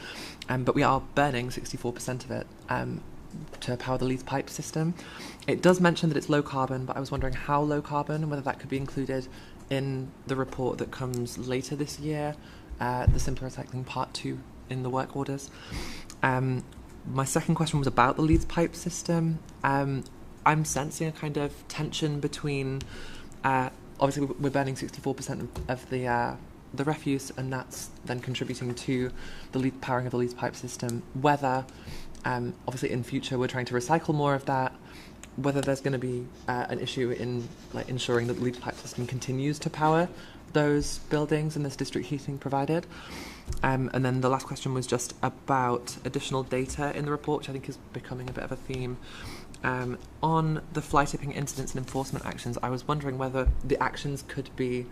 But we are burning 64% of it to power the Leeds pipe system. It does mention that it's low carbon, but I was wondering how low carbon and whether that could be included in the report that comes later this year, the Simpler Recycling Part 2 in the work orders. My second question was about the Leeds pipe system. I'm sensing a kind of tension between obviously we're burning 64% of the refuse, and that's then contributing to the powering of the Leeds pipe system. Whether obviously in future we're trying to recycle more of that, whether there's going to be an issue in ensuring that the Leeds pipe system continues to power those buildings and this district heating provided. And then the last question was just about additional data in the report, which I think is becoming a bit of a theme. On the fly tipping incidents and enforcement actions, I was wondering whether the actions could be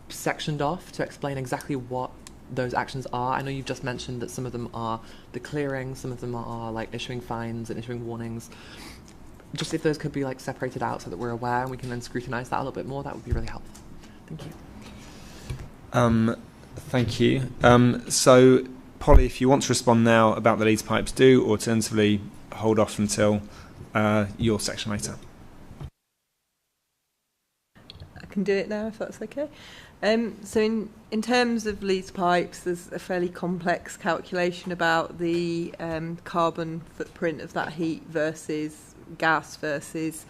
sectioned off to explain exactly what those actions are. I know you've just mentioned that some of them are the clearing, some of them are issuing fines and issuing warnings. Just if those could be separated out so that we're aware and we can then scrutinise that a little bit more, that would be really helpful. Thank you. Thank you. So, Polly, if you want to respond now about the Leeds pipes, do. Alternatively, hold off until your section later. I can do it now if that's okay. So in terms of Leeds pipes, there's a fairly complex calculation about the carbon footprint of that heat versus gas versus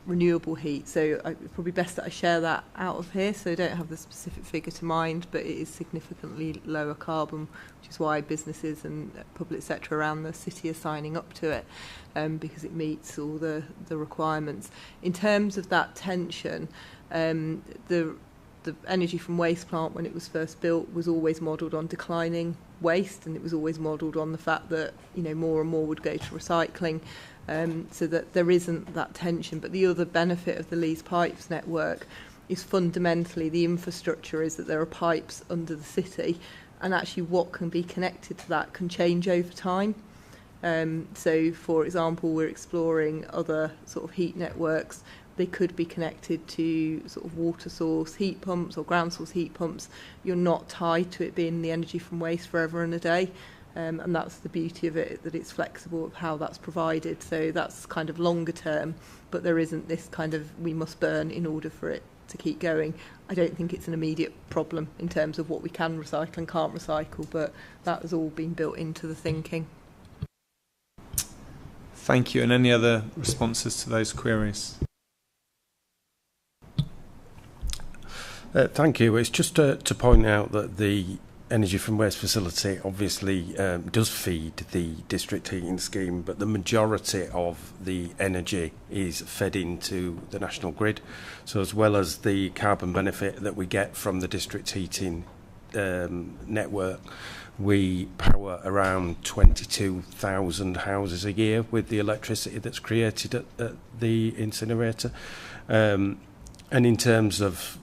renewable heat. So it's probably best that I share that out of here, so I don't have the specific figure to mind, but it is significantly lower carbon, which is why businesses and public sector around the city are signing up to it, because it meets all the requirements. In terms of that tension, the energy from waste plant, when it was first built, was always modelled on declining waste, and it was always modelled on the fact that more and more would go to recycling, so that there isn't that tension. But the other benefit of the Leeds pipes network is fundamentally the infrastructure is that there are pipes under the city, and actually what can be connected to that can change over time. So for example, we're exploring other sort of heat networks. They could be connected to sort of water source heat pumps or ground source heat pumps. You're not tied to it being the energy from waste forever and a day. And that's the beauty of it, that it's flexible of how that's provided. So that's kind of longer term, but there isn't this kind of we must burn in order for it to keep going. I don't think it's an immediate problem in terms of what we can recycle and can't recycle, but that has all been built into the thinking. Thank you. And any other responses to those queries? Thank you. It's just to point out that the energy from waste facility obviously does feed the district heating scheme, but the majority of the energy is fed into the national grid. So as well as the carbon benefit that we get from the district heating network, we power around 22,000 houses a year with the electricity that's created at the incinerator. And in terms of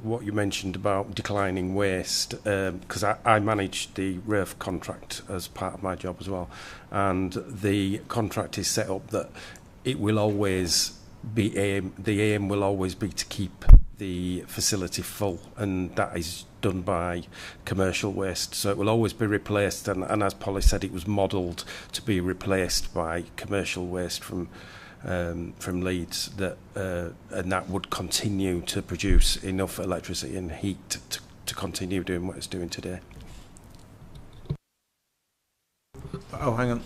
what you mentioned about declining waste, because I manage the RERF contract as part of my job as well, and the contract is set up that it will always be the aim will always be to keep the facility full, and that is done by commercial waste. So it will always be replaced, and as Polly said, it was modelled to be replaced by commercial waste from Leeds, and that would continue to produce enough electricity and heat to continue doing what it's doing today. Oh, hang on.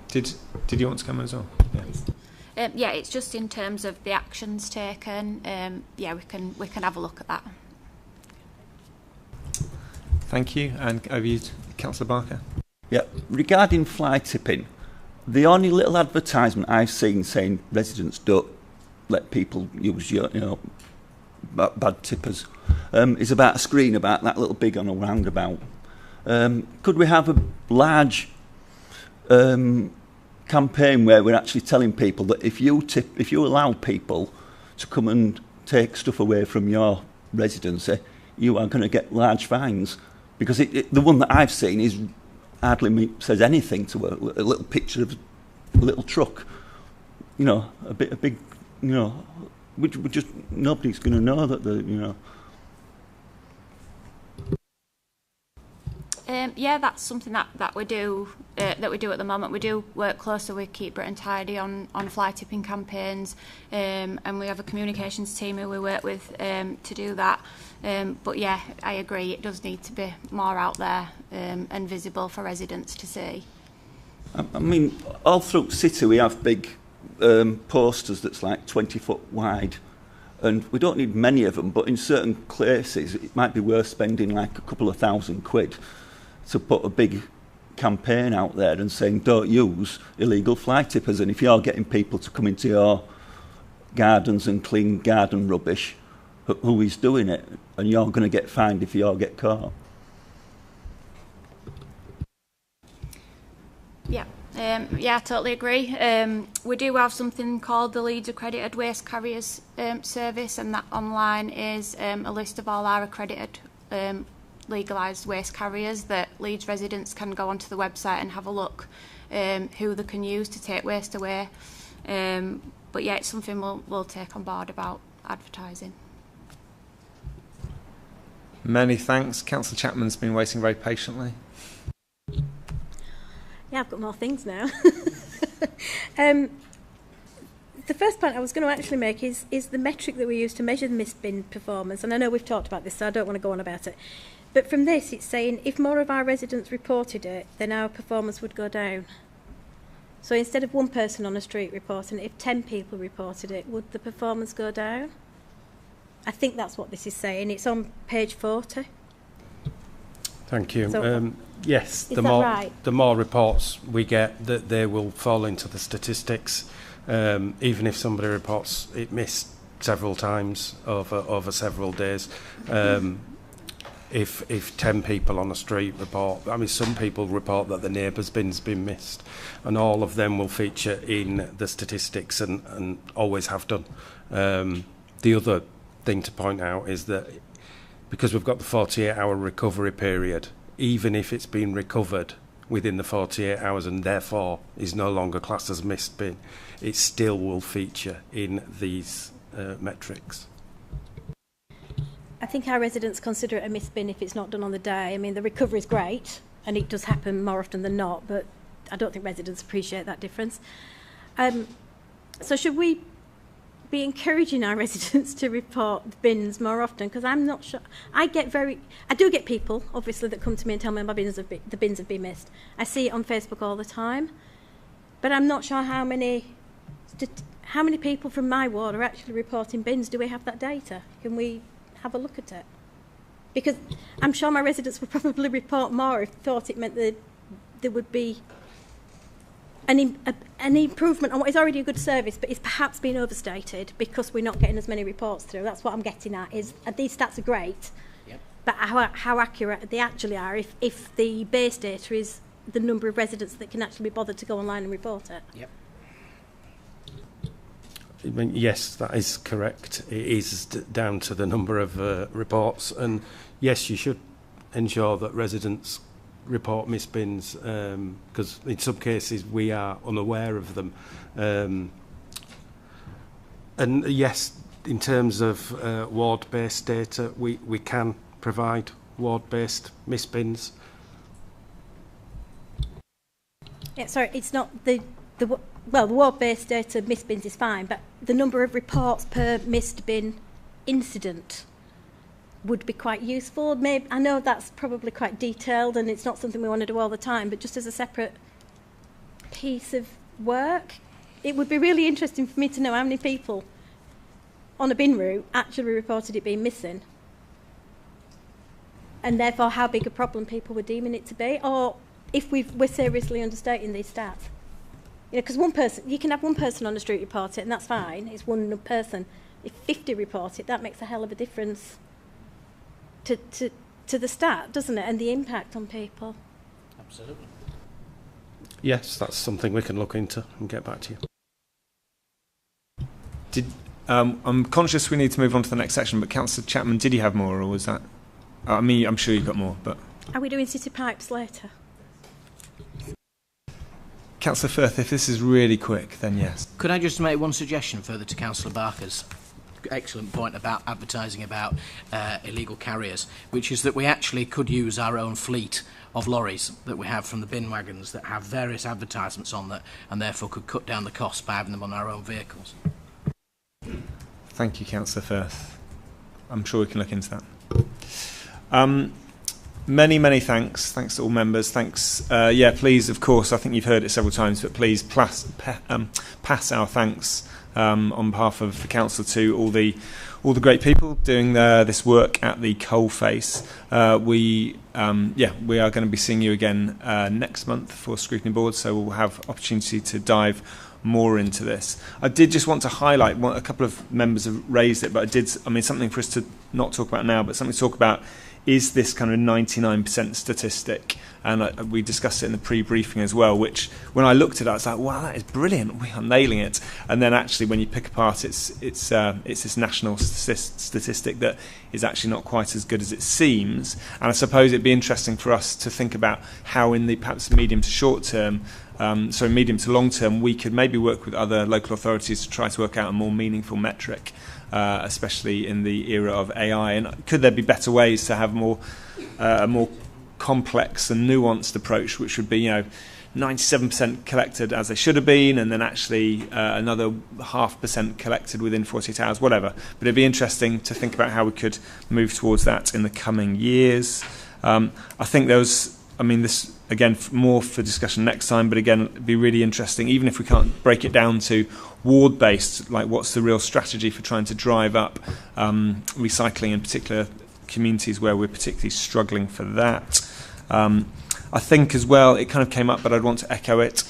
Did you want to come as well? Yeah. Yeah, it's just in terms of the actions taken. Yeah, we can have a look at that. Thank you, and over you, Councillor Barker. Yeah, regarding fly tipping, the only little advertisement I've seen saying residents don't let people use your, bad tippers, is about a screen about that little big on a roundabout. Could we have a large campaign where we're actually telling people that if you allow people to come and take stuff away from your residency, you are going to get large fines? Because the one that I've seen is hardly says anything to a little picture of a little truck, a big, we just, nobody's going to know that Yeah, that's something that we do at the moment. We do work closely with Keep Britain Tidy on fly tipping campaigns, and we have a communications team who we work with to do that. But yeah, I agree, it does need to be more out there and visible for residents to see. I mean, all through the city we have big posters that's like 20 foot wide, and we don't need many of them, but in certain places it might be worth spending like a couple of £1,000 to put a big campaign out there and saying don't use illegal fly tippers, and if you're getting people to come into your gardens and clean garden rubbish, who is doing it? And you're going to get fined if you all get caught. Yeah, I totally agree. We do have something called the Leeds Accredited Waste Carriers Service, and that online is a list of all our accredited legalised waste carriers that Leeds residents can go onto the website and have a look who they can use to take waste away. But yeah, it's something we'll take on board about advertising. Many thanks. Councillor Chapman's been waiting very patiently. Yeah, I've got more things now. The first point I was going to actually make is the metric that we use to measure the missed bin performance. And I know we've talked about this, so I don't want to go on about it. But from this, it's saying if more of our residents reported it, then our performance would go down. So instead of one person on the street reporting it, if 10 people reported it, would the performance go down? I think that's what this is saying. It's on page 40. Thank you. So, yes, the more reports we get, that they will fall into the statistics. Even if somebody reports it missed several times over several days. If 10 people on the street report, I mean, some people report that the neighbour's bin's been missed, and all of them will feature in the statistics and always have done. The other thing to point out is that because we've got the 48-hour recovery period, even if it's been recovered within the 48 hours and therefore is no longer classed as missed bin, it still will feature in these metrics. I think our residents consider it a missed bin if it's not done on the day. I mean, the recovery is great, and it does happen more often than not, but I don't think residents appreciate that difference. So should we be encouraging our residents to report the bins more often? Because I'm not sure. I do get people, obviously, that come to me and tell me the bins have been missed. I see it on Facebook all the time, but I'm not sure how many people from my ward are actually reporting bins. Do we have that data? Can we have a look at it? Because I'm sure my residents would probably report more if they thought it meant that there would be an improvement on what is already a good service, but is perhaps being overstated because we're not getting as many reports through. That's what I'm getting at, is these stats are great, but how accurate they actually are if the base data is the number of residents that can actually be bothered to go online and report it. Yep. I mean, yes, that is correct. It is down to the number of reports, and yes, you should ensure that residents report missed bins, because in some cases we are unaware of them. And yes, in terms of ward-based data, we can provide ward-based missed bins. Yeah, sorry, it's not the ward-based data missed bins is fine, but the number of reports per missed bin incident would be quite useful. Maybe, I know that's probably quite detailed and it's not something we want to do all the time, but just as a separate piece of work, it would be really interesting for me to know how many people on a bin route actually reported it being missing, and therefore how big a problem people were deeming it to be, or if we're seriously understating these stats. You know, because one person, you can have one person on the street report it, and that's fine. It's one person. If 50 report it, that makes a hell of a difference to the stat, doesn't it, and the impact on people. Absolutely. Yes, that's something we can look into and get back to you. I'm conscious we need to move on to the next section, but Councillor Chapman, did you have more, or was that? I mean, I'm sure you've got more, but. Are we doing city pipes later? Councillor Firth, if this is really quick, then yes. Could I just make one suggestion further to Councillor Barker's excellent point about advertising about illegal carriers, which is that we actually could use our own fleet of lorries that we have from the bin wagons that have various advertisements on that, and therefore could cut down the cost by having them on our own vehicles. Thank you, Councillor Firth. I'm sure we can look into that. Many thanks. Thanks to all members. Thanks. Please, of course, I think you've heard it several times, but please pass our thanks on behalf of the council to all the great people doing this work at the coalface. We are going to be seeing you again next month for Scrutiny Board, so we'll have opportunity to dive more into this. I did just want to highlight a couple of members have raised it, but something for us to not talk about now, but something to talk about is this kind of 99% statistic, and we discussed it in the pre-briefing as well, which when I looked at it I was like, wow, that is brilliant, we are nailing it. And then actually when you pick apart it's this national statistic that is actually not quite as good as it seems. And I suppose it'd be interesting for us to think about how in the perhaps medium to short term, medium to long term, we could maybe work with other local authorities to try to work out a more meaningful metric, especially in the era of AI. And could there be better ways to have a more complex and nuanced approach, which would be, 97% collected as they should have been, and then actually another 0.5% collected within 48 hours, whatever. But it'd be interesting to think about how we could move towards that in the coming years. I think this, again, more for discussion next time, but again, it'd be really interesting, even if we can't break it down to ward-based, like what's the real strategy for trying to drive up recycling in particular communities where we're particularly struggling for that. I think as well, it kind of came up, but I'd want to echo it.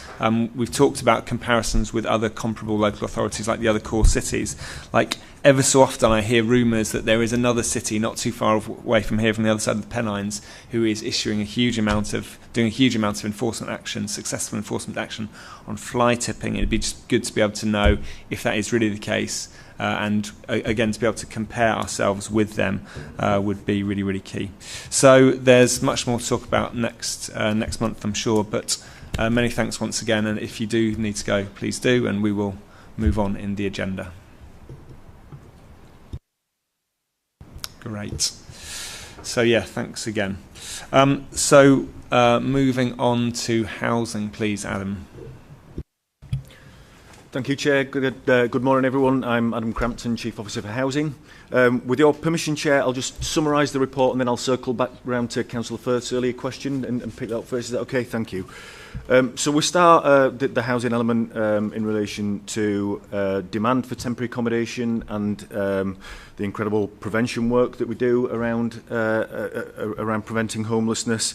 We've talked about comparisons with other comparable local authorities like the other core cities. Like ever so often I hear rumours that there is another city not too far away from here, from the other side of the Pennines, who is doing a huge amount of enforcement action, successful enforcement action on fly tipping. It'd be just good to be able to know if that is really the case. And again, to be able to compare ourselves with them would be really, really key. So there's much more to talk about next month, I'm sure. But many thanks once again. And if you do need to go, please do, and we will move on in the agenda. Great. So thanks again. Moving on to housing, please, Adam. Thank you, Chair. Good morning, everyone. I'm Adam Crampton, Chief Officer for Housing. With your permission, Chair, I'll just summarise the report and then I'll circle back round to Councillor Firth's earlier question and pick that up first. Is that okay? Thank you. So we start the housing element in relation to demand for temporary accommodation and the incredible prevention work that we do around preventing homelessness.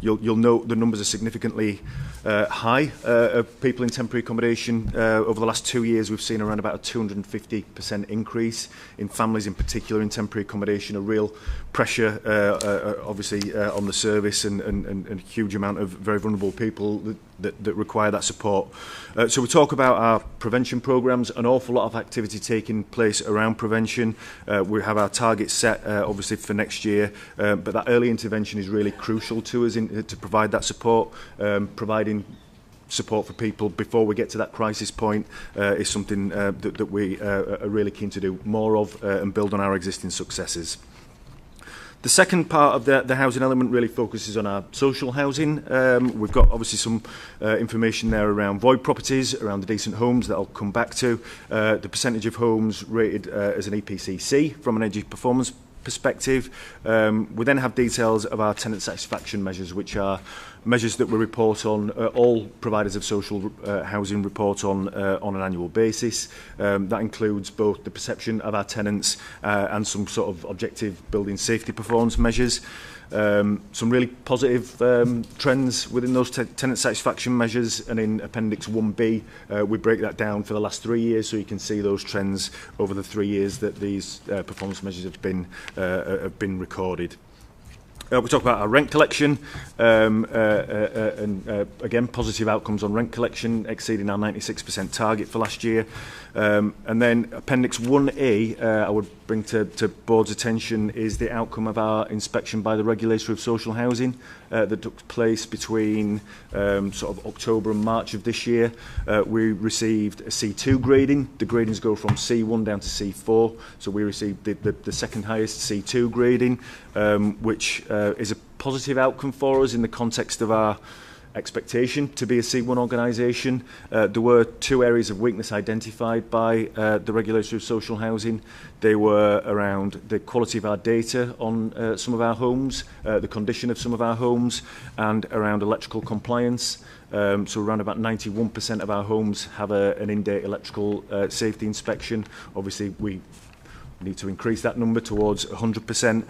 You'll note the numbers are significantly high of people in temporary accommodation. Over the last 2 years, we've seen around about a 250% increase in families, in particular in temporary accommodation. A real pressure, obviously, on the service and a huge amount of very vulnerable people that require that support. So we talk about our prevention programmes, an awful lot of activity taking place around prevention. We have our targets set, obviously, for next year, but that early intervention is really crucial to us to provide that support. Providing support for people before we get to that crisis point is something that we are really keen to do more of and build on our existing successes. The second part of the housing element really focuses on our social housing. We've got obviously some information there around void properties, around the decent homes that I'll come back to. The percentage of homes rated as an EPCC from an energy performance perspective. We then have details of our tenant satisfaction measures, which are measures that we report on, all providers of social housing report on an annual basis. That includes both the perception of our tenants and some sort of objective building safety performance measures. Some really positive trends within those tenant satisfaction measures, and in Appendix 1B we break that down for the last 3 years, so you can see those trends over the 3 years that these performance measures have been recorded. We talk about our rent collection, and again, positive outcomes on rent collection, exceeding our 96% target for last year. And then Appendix 1A, I would bring to Board's attention, is the outcome of our inspection by the Regulator of Social Housing that took place between sort of October and March of this year. We received a C2 grading. The gradings go from C1 down to C4, so we received the second highest C2 grading, which is a positive outcome for us in the context of our expectation to be a C1 organisation. There were 2 areas of weakness identified by the Regulator of Social Housing. They were around the quality of our data on some of our homes, the condition of some of our homes, and around electrical compliance. So around about 91% of our homes have an in-date electrical safety inspection. Obviously, we need to increase that number towards 100%.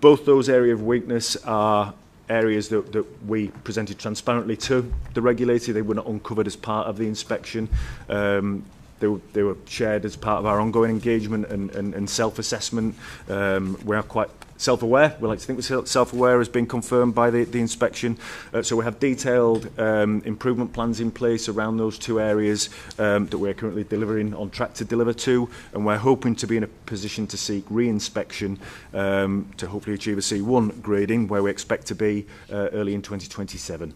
Both those areas of weakness are areas that we presented transparently to the regulator. They were not uncovered as part of the inspection. They were shared as part of our ongoing engagement and self-assessment. We are quite self-aware. We like to think we're self-aware, has been confirmed by the inspection. So we have detailed improvement plans in place around those 2 areas that we're currently delivering, on track to deliver to, and we're hoping to be in a position to seek re-inspection to hopefully achieve a C1 grading, where we expect to be early in 2027.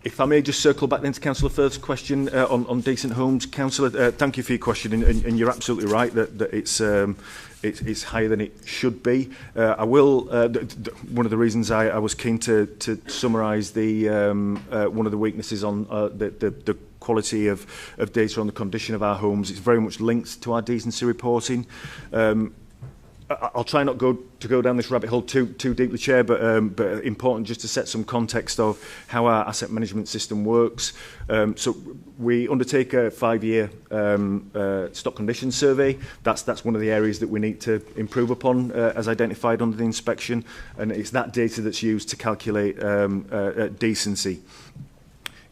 If I may just circle back then to Councillor Firth's question on decent homes. Councillor, thank you for your question, and you're absolutely right that it's higher than it should be. I will. One of the reasons I was keen to summarise one of the weaknesses on the quality of data on the condition of our homes. It's very much linked to our decency reporting. I'll try not to go down this rabbit hole too deeply, Chair, but important just to set some context of how our asset management system works. So we undertake a 5-year stock condition survey. That's one of the areas that we need to improve upon, as identified under the inspection, and it's that data that's used to calculate decency.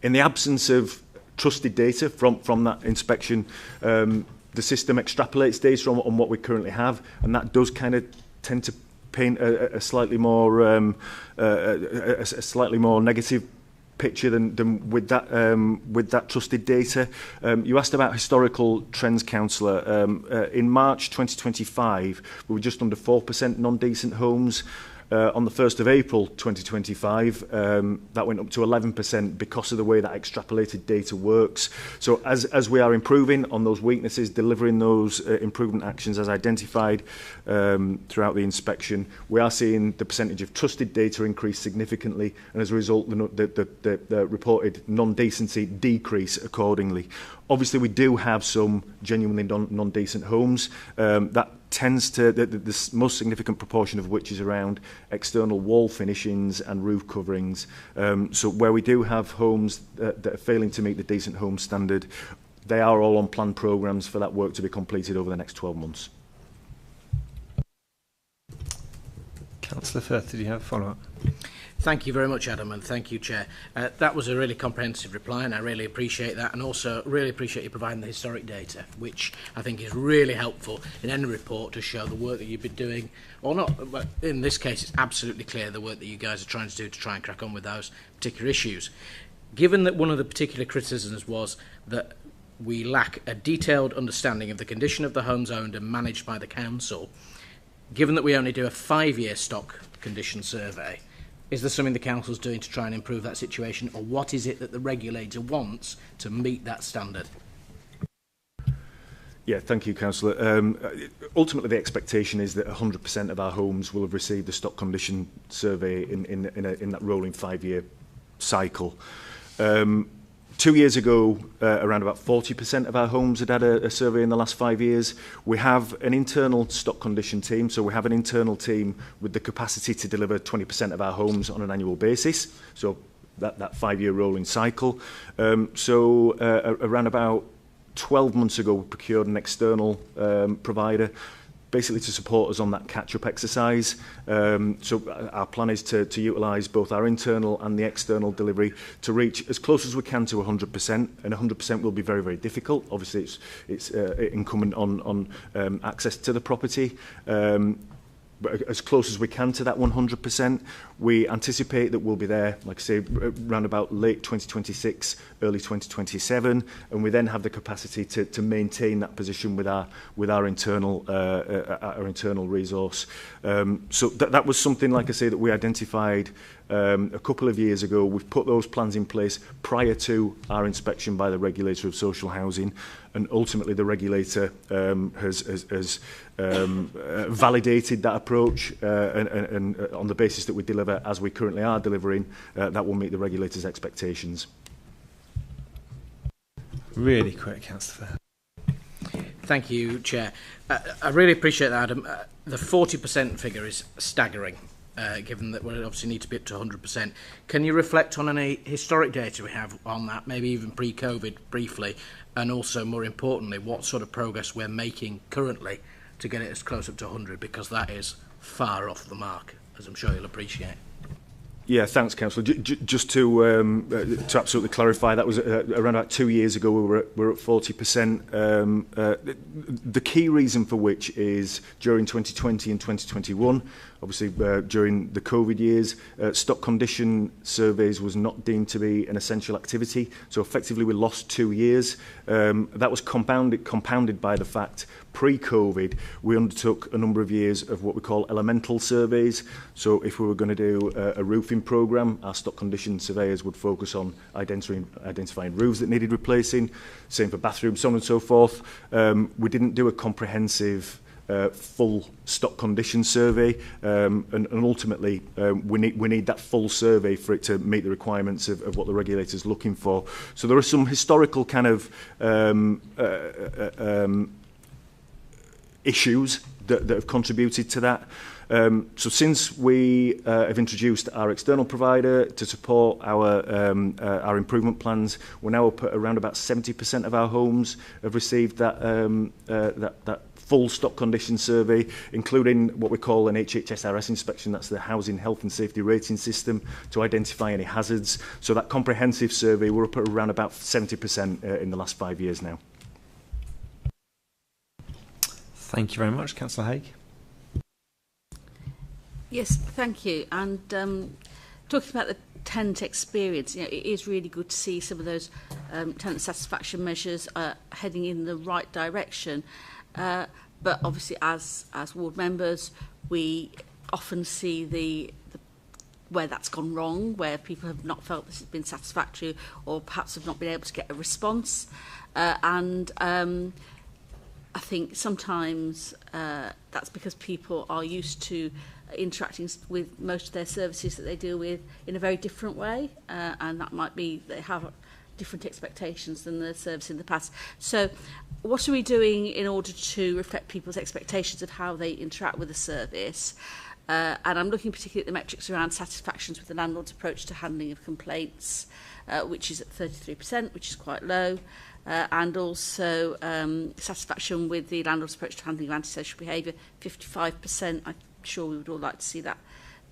In the absence of trusted data from that inspection, the system extrapolates data on what we currently have, and that does kind of tend to paint a slightly more negative picture than with that trusted data. You asked about historical trends, Councillor. In March 2025, we were just under 4% non-decent homes. On the 1st of April 2025, that went up to 11% because of the way that extrapolated data works. So as we are improving on those weaknesses, delivering those improvement actions as identified throughout the inspection, we are seeing the percentage of trusted data increase significantly, and as a result, the reported non-decency decrease accordingly. Obviously, we do have some genuinely non-decent homes. That tends to, the most significant proportion of which is around external wall finishings and roof coverings. So where we do have homes that are failing to meet the decent home standard, they are all on planned programmes for that work to be completed over the next 12 months. Councillor Firth, did you have a follow-up? Thank you very much, Adam, and thank you, Chair. That was a really comprehensive reply, and I really appreciate that, and also really appreciate you providing the historic data, which I think is really helpful in any report to show the work that you've been doing, or not, but in this case, it's absolutely clear the work that you guys are trying to do to try and crack on with those particular issues. Given that one of the particular criticisms was that we lack a detailed understanding of the condition of the homes owned and managed by the council, given that we only do a 5-year stock condition survey, is there something the council's doing to try and improve that situation, or what is it that the regulator wants to meet that standard? Yeah, thank you, Councillor. Ultimately, the expectation is that 100% of our homes will have received the stock condition survey in that rolling 5-year cycle. 2 years ago, around about 40% of our homes had had a survey in the last 5 years. We have an internal stock condition team, so we have an internal team with the capacity to deliver 20% of our homes on an annual basis, so that 5-year rolling cycle. Around about 12 months ago, we procured an external provider, basically to support us on that catch-up exercise. So our plan is to utilise both our internal and the external delivery to reach as close as we can to 100%, and 100% will be very, very difficult. Obviously, it's incumbent on access to the property. But as close as we can to that 100%, we anticipate that we'll be there, like I say, around about late 2026, early 2027, and we then have the capacity to maintain that position with our internal resource. So that was something, like I say, that we identified a couple of years ago. We've put those plans in place prior to our inspection by the regulator of social housing, and ultimately the regulator has validated that approach, and on the basis that we deliver as we currently are delivering, that will meet the regulator's expectations. Really quick, Councillor. Thank you, Chair. I really appreciate that, Adam. The 40% figure is staggering, given that we obviously need to be up to 100%. Can you reflect on any historic data we have on that, maybe even pre-COVID briefly, and also, more importantly, what sort of progress we're making currently to get it as close up to 100, because that is far off the mark, as I'm sure you'll appreciate. Yeah, thanks, Councillor. Just to absolutely clarify, that was around about 2 years ago. We were at 40%. The key reason for which is during 2020 and 2021, obviously during the COVID years, stock condition surveys was not deemed to be an essential activity. So effectively, we lost 2 years. That was compounded by the fact pre-COVID, we undertook a number of years of what we call elemental surveys. So if we were going to do a roofing programme, our stock condition surveyors would focus on identifying roofs that needed replacing, same for bathrooms, so on and so forth. We didn't do a comprehensive full stock condition survey, and ultimately we need that full survey for it to meet the requirements of what the regulator is looking for. So there are some historical kind of issues that have contributed to that. So since we have introduced our external provider to support our improvement plans, we're now up at around about 70% of our homes have received that full stock condition survey, including what we call an HHSRS inspection. That's the Housing Health and Safety Rating System, to identify any hazards. So that comprehensive survey, we're up at around about 70% in the last 5 years now. Thank you very much. Councillor Haigh. Yes, thank you. And talking about the tenant experience, it is really good to see some of those tenant satisfaction measures heading in the right direction. But obviously, as ward members, we often see the where that's gone wrong, where people have not felt this has been satisfactory, or perhaps have not been able to get a response. I think sometimes that's because people are used to interacting with most of their services that they deal with in a very different way, and that might be they have different expectations than the service in the past. So what are we doing in order to reflect people's expectations of how they interact with the service? And I'm looking particularly at the metrics around satisfactions with the landlord's approach to handling of complaints, which is at 33%, which is quite low. And also satisfaction with the landlord's approach to handling of antisocial behaviour, 55%. I'm sure we would all like to see that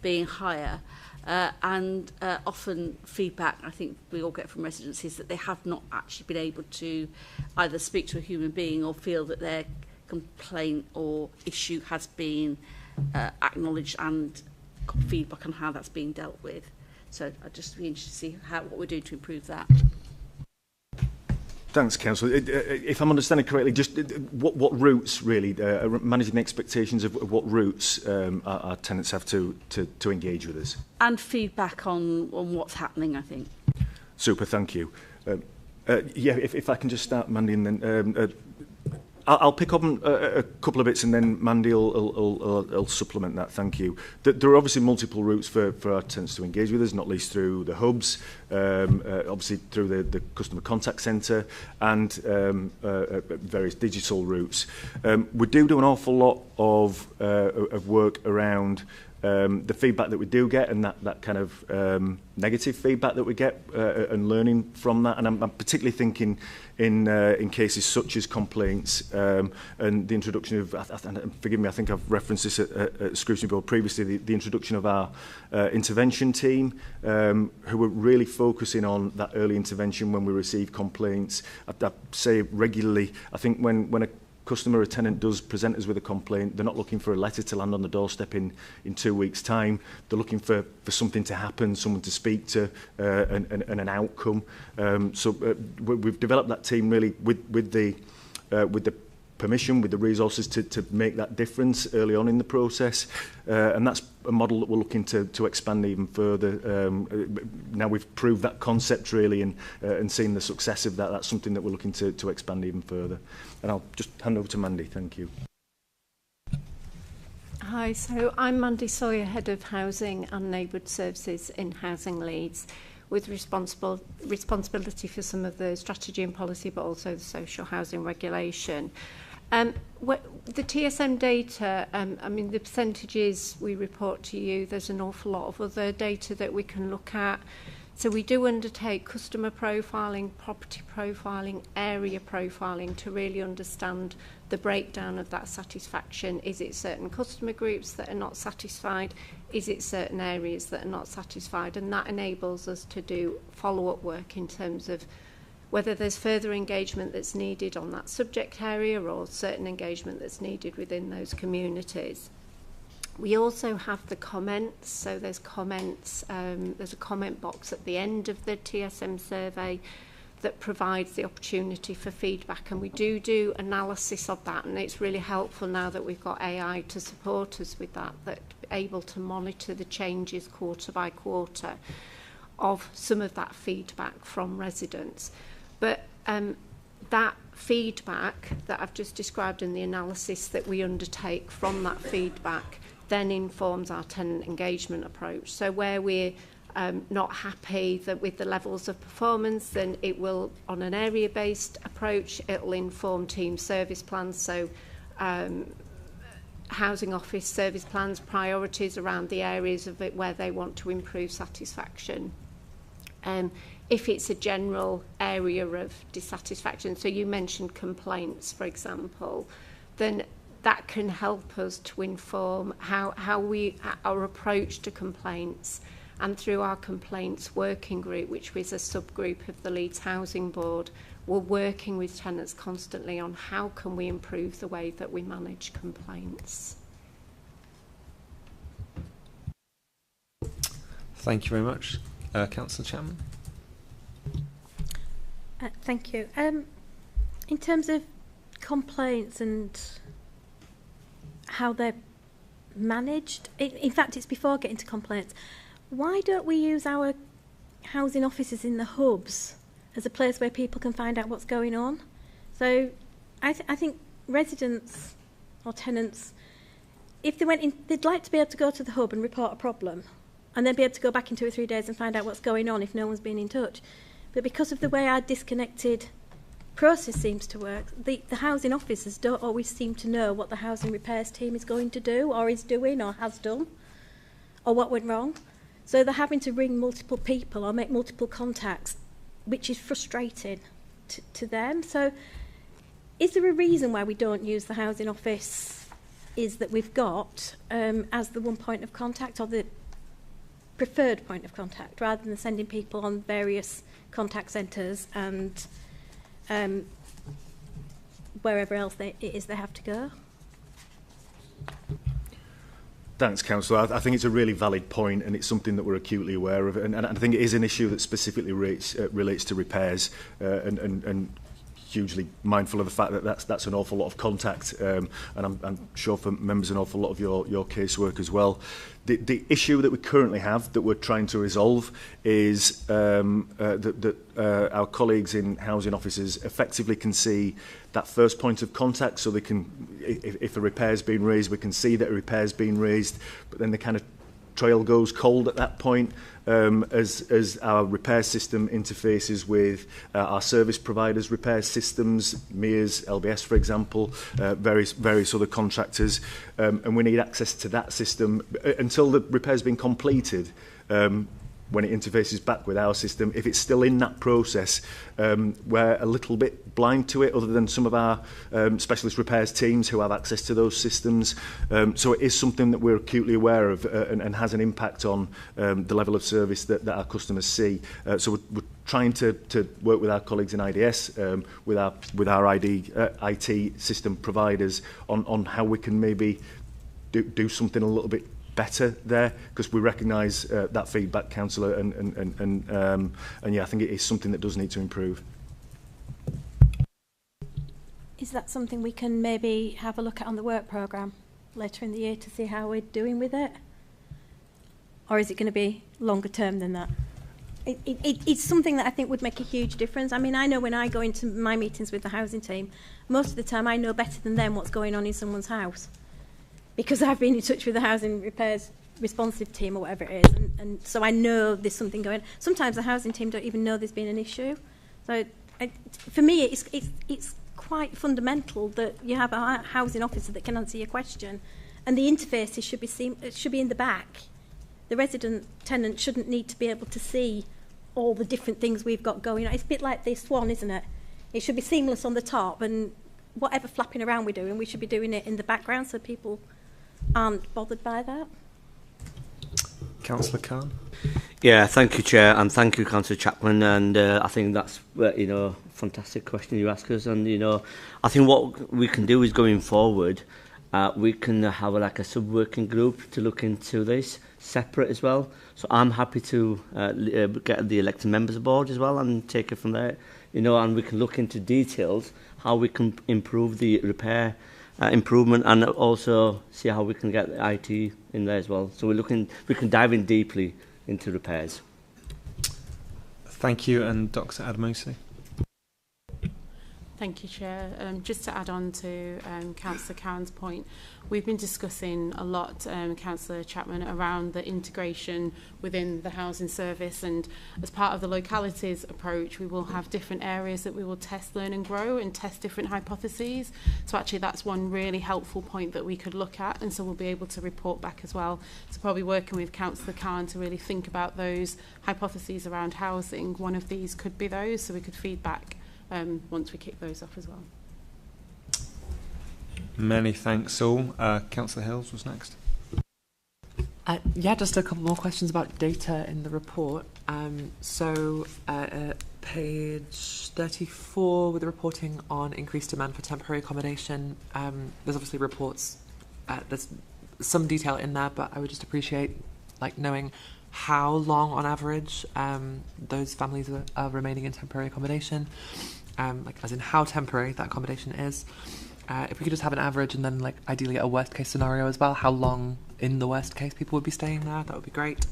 being higher. And often feedback, I think we all get from residents, is that they have not actually been able to either speak to a human being or feel that their complaint or issue has been acknowledged and got feedback on how that's being dealt with. So I'd just be interested to see what we're doing to improve that. Thanks, Councillor. If I'm understanding correctly, just what routes really, managing the expectations of what routes our tenants have to engage with us? And feedback on what's happening, I think. Super, thank you. Yeah, if I can just start, Mandy, and then I'll pick up on a couple of bits, and then Mandy will supplement that. Thank you. There are obviously multiple routes for our tenants to engage with us, not least through the hubs, obviously through the customer contact centre, and various digital routes. We do an awful lot of work around the feedback that we do get, and that kind of negative feedback that we get, and learning from that. And I'm particularly thinking in cases such as complaints, and the introduction of, forgive me, I think I've referenced this at Scrutiny Board previously, the introduction of our intervention team, who are really focusing on that early intervention when we receive complaints. I say regularly, I think when a customer or tenant does present us with a complaint, they're not looking for a letter to land on the doorstep in 2 weeks' time. They're looking for something to happen, someone to speak to, and an outcome. So we've developed that team really with the permission, with the resources to make that difference early on in the process. And that's a model that we're looking to expand even further. Now we've proved that concept really, and seen the success of that. That's something that we're looking to expand even further. And I'll just hand over to Mandy. Thank you. Hi, so I'm Mandy Sawyer, Head of Housing and Neighbourhood Services in Housing Leeds, with responsibility for some of the strategy and policy, but also the social housing regulation. The TSM data, I mean, the percentages we report to you, there's an awful lot of other data that we can look at. So we do undertake customer profiling, property profiling, area profiling to really understand the breakdown of that satisfaction. Is it certain customer groups that are not satisfied? Is it certain areas that are not satisfied? And that enables us to do follow-up work in terms of whether there's further engagement that's needed on that subject area or certain engagement that's needed within those communities. We also have the comments, so there's comments, there's a comment box at the end of the TSM survey that provides the opportunity for feedback, and we do analysis of that, and it's really helpful now that we've got AI to support us with that able to monitor the changes quarter by quarter of some of that feedback from residents. But that feedback that I've just described and the analysis that we undertake from that feedback then informs our tenant engagement approach. So where we're not happy with the levels of performance, then it will, on an area-based approach, it will inform team service plans, so housing office service plans, priorities around the areas of it where they want to improve satisfaction. If it's a general area of dissatisfaction, so you mentioned complaints, for example, then that can help us to inform our approach to complaints. And through our complaints working group, which was a subgroup of the Leeds Housing Board, we're working with tenants constantly on how can we improve the way that we manage complaints. Thank you very much. Councillor Chapman. Thank you. In terms of complaints and how they're managed. In fact, it's before getting to complaints. Why don't we use our housing offices in the hubs as a place where people can find out what's going on? So I think residents or tenants, if they went in, they'd like to be able to go to the hub and report a problem and then be able to go back in 2 or 3 days and find out what's going on if no one's been in touch. But because of the way our disconnected process seems to work, the housing officers don't always seem to know what the housing repairs team is going to do or is doing or has done or what went wrong. So they're having to ring multiple people or make multiple contacts, which is frustrating to them. So is there a reason why we don't use the housing office is that we've got as the one point of contact or the preferred point of contact rather than sending people on various contact centres and wherever else it is they have to go? Thanks, Councillor. I think it's a really valid point, and it's something that we're acutely aware of. And I think it is an issue that specifically relates to repairs, and hugely mindful of the fact that that's an awful lot of contact, and I'm sure for members an awful lot of your casework as well. The issue that we currently have that we're trying to resolve is that our colleagues in housing offices effectively can see that first point of contact, so they can, if a repair's been raised, we can see that a repair's been raised, but then the kind of trail goes cold at that point as our repair system interfaces with our service providers' repair systems, MERS, LBS, for example, various other contractors, and we need access to that system until the repair's been completed. When it interfaces back with our system, if it's still in that process, we're a little bit blind to it, other than some of our specialist repairs teams who have access to those systems. So it is something that we're acutely aware of and has an impact on the level of service that our customers see. So we're trying to work with our colleagues in IDS, with our IT system providers on how we can maybe do something a little bit better there, because we recognise that feedback, Councillor, and yeah, I think it is something that does need to improve. Is that something we can maybe have a look at on the work programme later in the year to see how we're doing with it? Or is it going to be longer term than that? It's something that I think would make a huge difference. I mean, I know when I go into my meetings with the housing team, most of the time I know better than them what's going on in someone's house, because I've been in touch with the housing repairs responsive team or whatever it is, and so I know there's something going on. Sometimes the housing team don't even know there's been an issue. So for me, it's quite fundamental that you have a housing officer that can answer your question, and the interfaces should be in the back. The resident tenant shouldn't need to be able to see all the different things we've got going on. It's a bit like the Swan, isn't it? It should be seamless on the top, and whatever flapping around we're doing, we should be doing it in the background so people aren't bothered by that. Councillor Khan. Yeah, thank you, Chair, and thank you, Councillor Chapman. And I think that's fantastic question you ask us. And I think what we can do is going forward, we can have like a sub-working group to look into this separate as well. So I'm happy to get the elected members aboard as well and take it from there. And we can look into details how we can improve the repair improvement, and also see how we can get the IT in there as well. So we can dive in deeply into repairs. Thank you, and Dr. Ademosu. Thank you, Chair. Just to add on to Councillor Cowan's point, we've been discussing a lot, Councillor Chapman, around the integration within the housing service, and as part of the localities approach, we will have different areas that we will test, learn and grow, and test different hypotheses. So actually that's one really helpful point that we could look at, and so we'll be able to report back as well. So probably working with Councillor Khan to really think about those hypotheses around housing. One of these could be those, so we could feed back once we kick those off as well. Many thanks all. Councillor Hills was next. Yeah, just a couple more questions about data in the report. So page 34, with the reporting on increased demand for temporary accommodation, there's obviously reports, there's some detail in there, but I would just appreciate knowing how long on average those families are remaining in temporary accommodation, as in how temporary that accommodation is. if we could just have an average and then like ideally a worst case scenario as well, how long in the worst case people would be staying there, that would be great.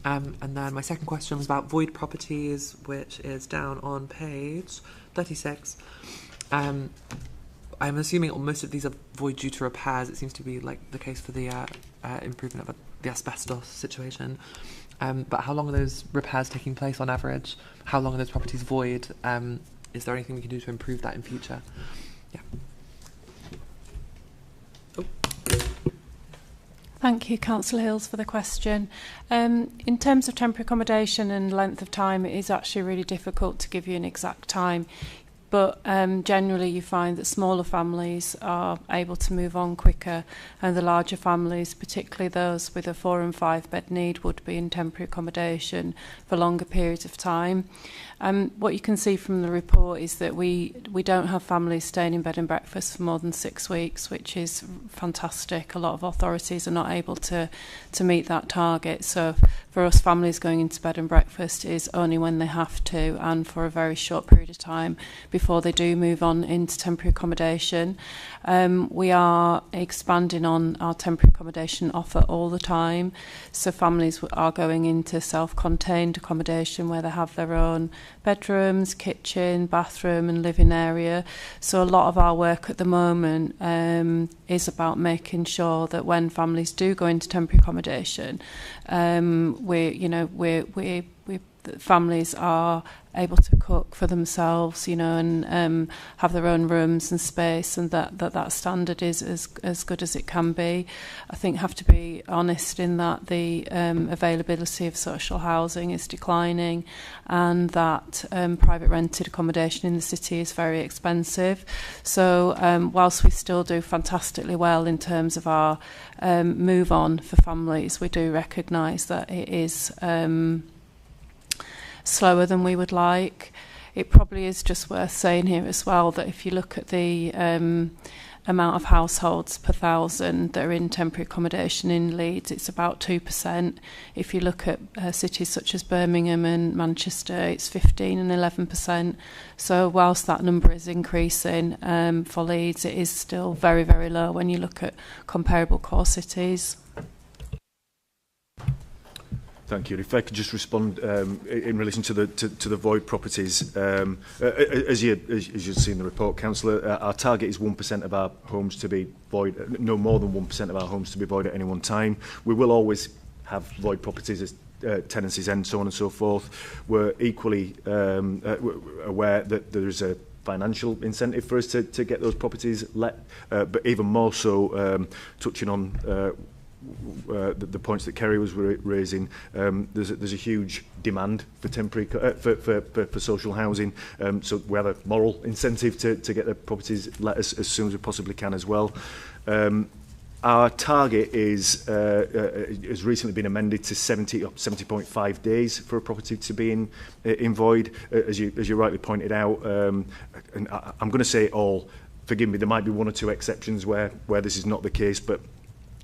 And then my second question was about void properties, which is down on page 36. I'm assuming most of these are void due to repairs. It seems to be like the case for the improvement of the asbestos situation. But how long are those repairs taking place on average? How long are those properties void? Is there anything we can do to improve that in future? Yeah. Thank you, Councillor Hills, for the question. In terms of temporary accommodation and length of time, it is actually really difficult to give you an exact time. But generally you find that smaller families are able to move on quicker, and the larger families, particularly those with a 4 and 5 bed need, would be in temporary accommodation for longer periods of time. What you can see from the report is that we don't have families staying in bed and breakfast for more than 6 weeks, which is fantastic. A lot of authorities are not able to meet that target. So for us, families going into bed and breakfast is only when they have to, and for a very short period of time before they do move on into temporary accommodation. We are expanding on our temporary accommodation offer all the time. So families are going into self-contained accommodation where they have their own bedrooms, kitchen, bathroom and living area. So a lot of our work at the moment is about making sure that when families do go into temporary accommodation, families are able to cook for themselves, and have their own rooms and space, and that standard is as good as it can be. I think have to be honest in that the availability of social housing is declining, and that private rented accommodation in the city is very expensive. So whilst we still do fantastically well in terms of our move on for families, we do recognise that it is slower than we would like. It probably is just worth saying here as well that if you look at the amount of households per thousand that are in temporary accommodation in Leeds, it's about 2%. If you look at cities such as Birmingham and Manchester, it's 15 and 11%. So whilst that number is increasing for Leeds, it is still very, very low when you look at comparable core cities. Thank you. If I could just respond in relation to the void properties, as you'll see in the report, Councillor, our target is 1% of our homes to be void, no more than 1% of our homes to be void at any one time. We will always have void properties as tenancies end, so on and so forth. We're equally aware that there is a financial incentive for us to get those properties let, but even more so, touching on the points that Kerry was raising, there's a huge demand for temporary for social housing, so we have a moral incentive to get the properties let as soon as we possibly can as well. Our target is has recently been amended to 70.5 days for a property to be in void, as you rightly pointed out, and I'm going to say all. Forgive me, there might be 1 or 2 exceptions where this is not the case, but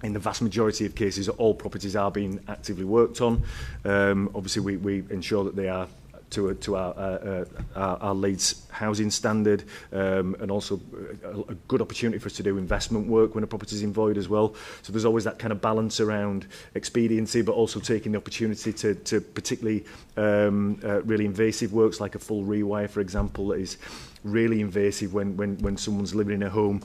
in the vast majority of cases, all properties are being actively worked on. Obviously, we ensure that they are to our Leeds housing standard, and also a good opportunity for us to do investment work when a property is in void as well. So there's always that kind of balance around expediency, but also taking the opportunity to particularly really invasive works like a full rewire, for example, that is really invasive when someone's living in a home,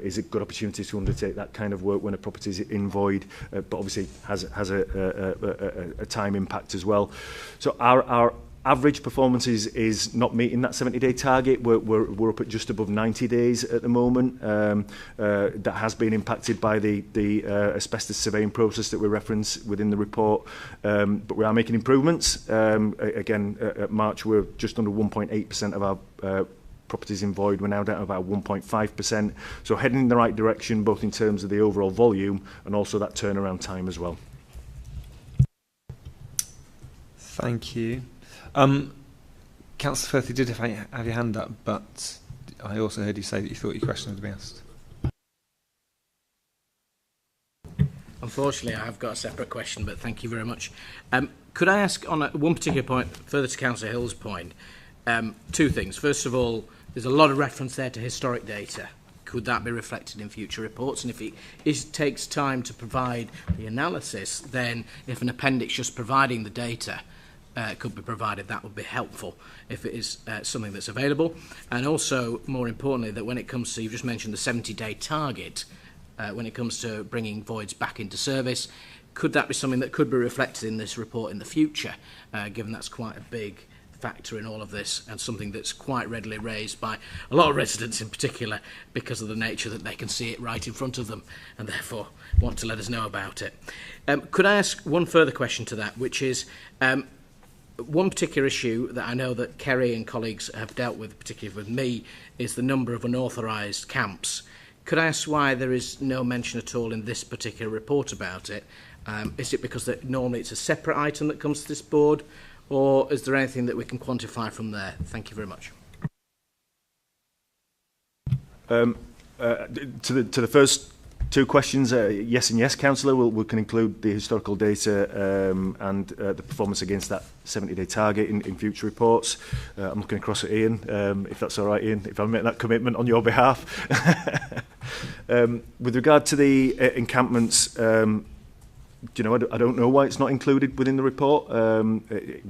is a good opportunity to undertake that kind of work when a property is in void, but obviously has a time impact as well. So our average performance is not meeting that 70-day target. We're up at just above 90 days at the moment. That has been impacted by the asbestos surveying process that we reference within the report, but we are making improvements. Again, at March we're just under 1.8% of our properties in void. We're now down to about 1.5%. So heading in the right direction, both in terms of the overall volume and also that turnaround time as well. Thank you. Councillor Firth, you did have your hand up, but I also heard you say that you thought your question would be asked. Unfortunately, I have got a separate question, but thank you very much. Could I ask on one particular point, further to Councillor Hill's point, 2 things. First of all, there's a lot of reference there to historic data. could that be reflected in future reports? And if it takes time to provide the analysis, then if an appendix just providing the data could be provided, that would be helpful if it is something that's available. And also, more importantly, that when it comes to, you've just mentioned the 70-day target, when it comes to bringing voids back into service, could that be something that could be reflected in this report in the future, given that's quite a big factor in all of this and something that's quite readily raised by a lot of residents in particular because of the nature that they can see it right in front of them and therefore want to let us know about it. Could I ask one further question to that, which is one particular issue that I know that Kerry and colleagues have dealt with, particularly with me, is the number of unauthorised camps. Could I ask why there is no mention at all in this particular report about it? Is it because that normally it's a separate item that comes to this board, or is there anything that we can quantify from there? Thank you very much. To the first two questions, yes and yes, Councillor. We can include the historical data and the performance against that 70-day target in future reports. I'm looking across at Ian, if that's all right, Ian, if I make that commitment on your behalf. With regard to the encampments, you know, I don't know why it's not included within the report.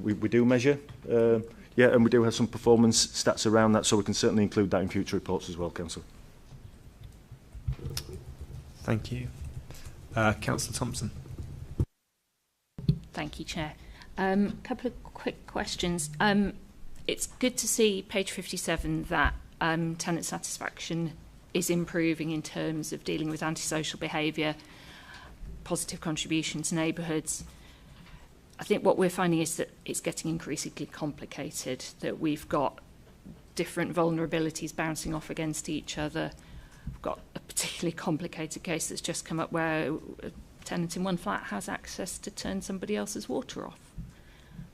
We do measure, yeah, and we do have some performance stats around that, so we can certainly include that in future reports as well, Councillor. Thank you. Councillor Thompson. Thank you, Chair. Couple of quick questions. It's good to see page 57 that tenant satisfaction is improving in terms of dealing with antisocial behaviour, positive contribution to neighbourhoods. I think what we're finding is that it's getting increasingly complicated, that we've got different vulnerabilities bouncing off against each other. We've got a particularly complicated case that's just come up where a tenant in one flat has access to turn somebody else's water off,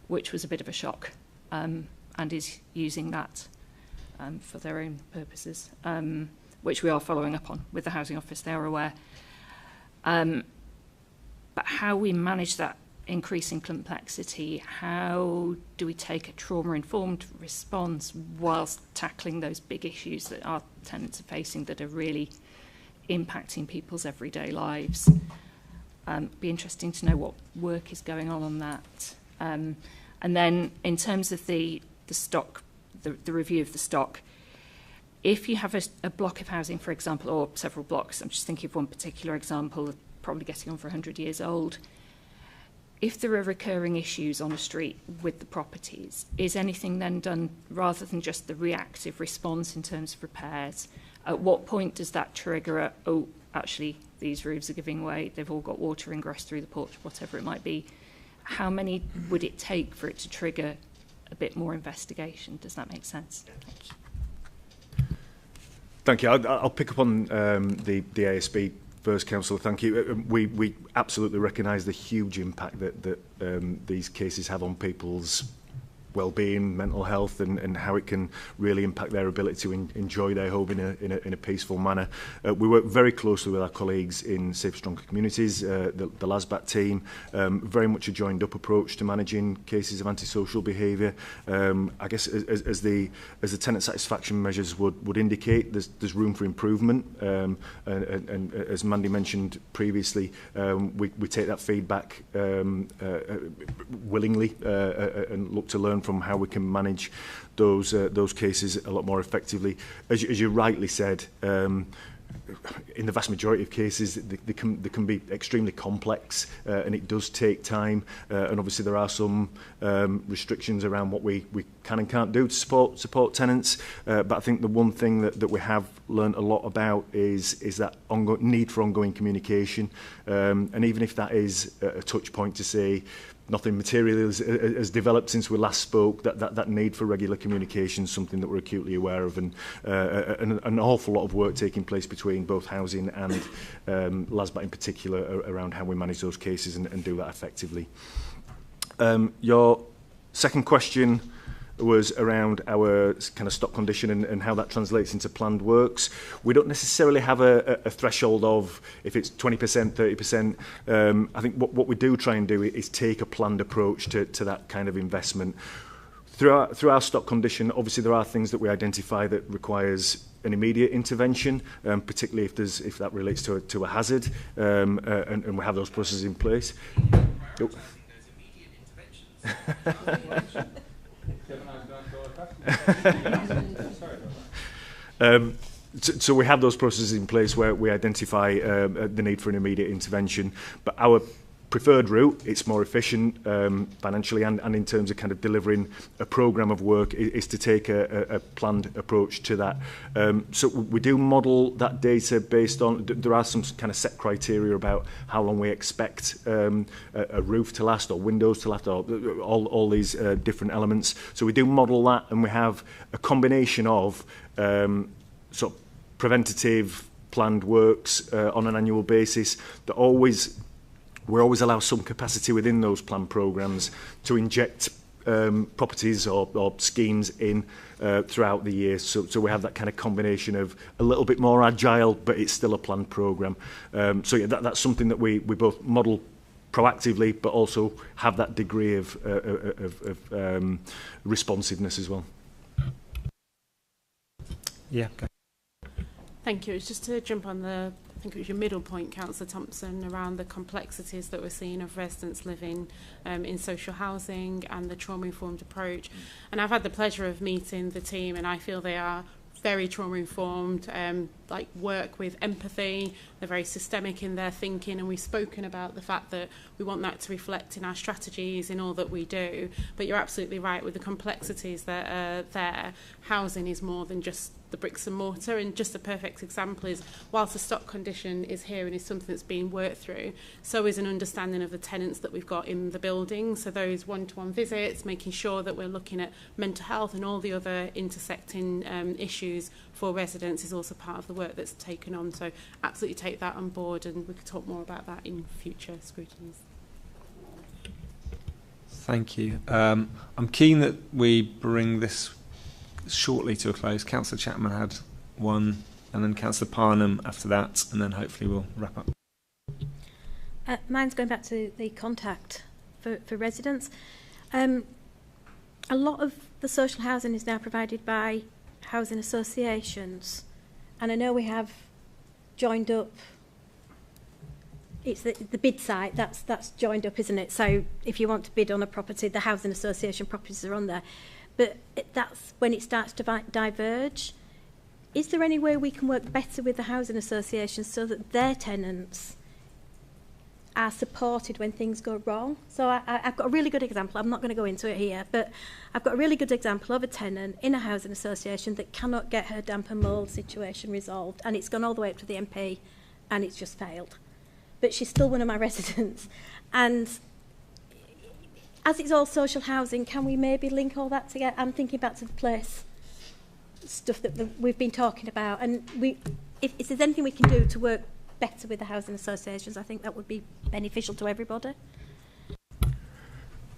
which was a bit of a shock, and is using that for their own purposes, which we are following up on with the Housing Office. They are aware. But how we manage that increasing complexity, how do we take a trauma-informed response whilst tackling those big issues that our tenants are facing that are really impacting people's everyday lives? Be interesting to know what work is going on that. And then in terms of the stock, the review of the stock, if you have a block of housing, for example, or several blocks, I'm just thinking of one particular example, probably getting on for 100 years old, if there are recurring issues on a street with the properties, is anything then done rather than just the reactive response in terms of repairs? At what point does that trigger oh, actually, these roofs are giving way, they've all got water ingress through the porch, whatever it might be? How many would it take for it to trigger a bit more investigation? Does that make sense? Thank you. Thank you. I'll pick up on the ASB first, Councillor. Thank you. We absolutely recognise the huge impact that these cases have on people's well-being, mental health, and how it can really impact their ability to enjoy their home in a peaceful manner. We work very closely with our colleagues in Safe Stronger Communities, the LASBAT team, very much a joined-up approach to managing cases of antisocial behaviour. I guess as the tenant satisfaction measures would indicate, there's room for improvement, and as Mandy mentioned previously, we take that feedback willingly and look to learn from how we can manage those cases a lot more effectively. As you rightly said, in the vast majority of cases, they can be extremely complex, and it does take time. And obviously, there are some restrictions around what we can and can't do to support tenants. But I think the one thing that we have learned a lot about is that need for ongoing communication. And even if that is a touch point to say, nothing material has developed since we last spoke, that need for regular communication is something that we're acutely aware of, and an awful lot of work taking place between both housing and LASBAT in particular around how we manage those cases and do that effectively. Your second question was around our kind of stock condition and how that translates into planned works. We don't necessarily have a threshold of if it's 20%, 30%. I think what we do try and do is take a planned approach to that kind of investment through our stock condition, obviously there are things that we identify that requires an immediate intervention, particularly if that relates to a hazard, and we have those processes in place. So we have those processes in place where we identify the need for an immediate intervention, but our preferred route, it's more efficient financially and in terms of kind of delivering a programme of work, is to take a planned approach to that. So we do model that data based on, there are some kind of set criteria about how long we expect a roof to last or windows to last, or all these different elements. So we do model that, and we have a combination of sort of preventative planned works on an annual basis that we always allow some capacity within those planned programmes to inject properties or schemes in throughout the year. So we have that kind of combination of a little bit more agile, but it's still a planned programme. So yeah, that's something that we both model proactively, but also have that degree of responsiveness as well. Yeah. Okay. Thank you. It's just to jump on I think it was your middle point, Councillor Thompson, around the complexities that we're seeing of residents living in social housing and the trauma-informed approach. And I've had the pleasure of meeting the team, and I feel they are very trauma-informed, like work with empathy. They're very systemic in their thinking, and we've spoken about the fact that we want that to reflect in our strategies, in all that we do. But you're absolutely right with the complexities that are there. Housing is more than just the bricks and mortar, and just a perfect example is, whilst the stock condition is here and is something that's being worked through, so is an understanding of the tenants that we've got in the building. So those one-to-one visits, making sure that we're looking at mental health and all the other intersecting issues for residents is also part of the work that's taken on. So absolutely take that on board, and we could talk more about that in future scrutinies. Thank you. I'm keen that we bring this shortly to a close. Councillor Chapman had one, and then Councillor Parnham after that, and then hopefully we'll wrap up. Mine's going back to the contact for residents. A lot of the social housing is now provided by housing associations, and I know we have joined up. It's the bid site that's joined up, isn't it? So if you want to bid on a property, the housing association properties are on there. But that's when it starts to diverge. Is there any way we can work better with the housing associations so that their tenants are supported when things go wrong? So I've got a really good example. I'm not going to go into it here, but I've got a really good example of a tenant in a housing association that cannot get her damp and mould situation resolved, and it's gone all the way up to the MP, and it's just failed. But she's still one of my residents, and as it's all social housing, can we maybe link all that together? I'm thinking back to the place stuff that we've been talking about, and if there's anything we can do to work better with the housing associations, I think that would be beneficial to everybody.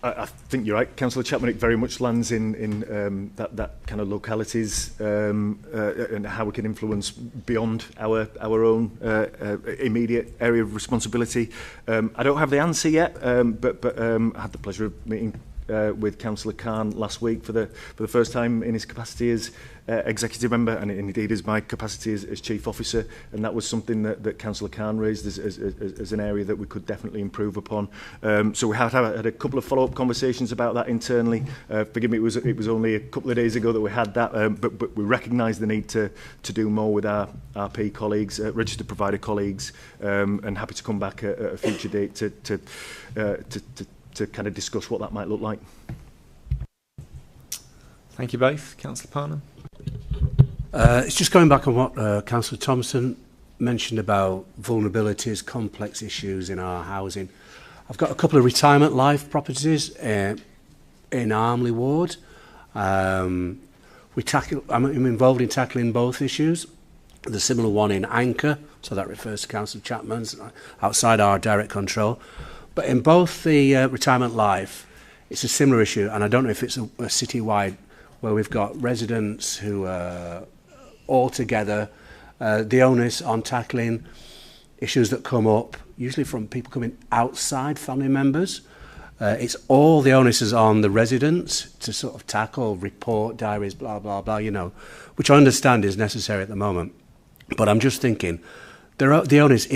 I think you're right, Councillor Chapman. It very much lands in that kind of localities and how we can influence beyond our own immediate area of responsibility. I don't have the answer yet, but I had the pleasure of meeting with Councillor Aqarn last week for the first time in his capacity as executive member, and indeed as my capacity as chief officer, and that was something that Councillor Aqarn raised as an area that we could definitely improve upon. So we had a couple of follow-up conversations about that internally. Forgive me, it was only a couple of days ago that we had that, but we recognise the need to do more with our RP colleagues, registered provider colleagues, and happy to come back at a future date to kind of discuss what that might look like. Thank you both. Councillor Parnham. It's just going back on what Councillor Thompson mentioned about vulnerabilities, complex issues in our housing. I've got a couple of retirement life properties in Armley Ward. I'm involved in tackling both issues. There's a similar one in Anchor, so that refers to Councillor Chapman's, outside our direct control. But in both the retirement life, it's a similar issue, and I don't know if it's a city-wide, where we've got residents who are all together, the onus on tackling issues that come up, usually from people coming outside family members, It's all the onus is on the residents to sort of tackle, report, diaries, blah, blah, blah, you know, which I understand is necessary at the moment. But I'm just thinking, the onus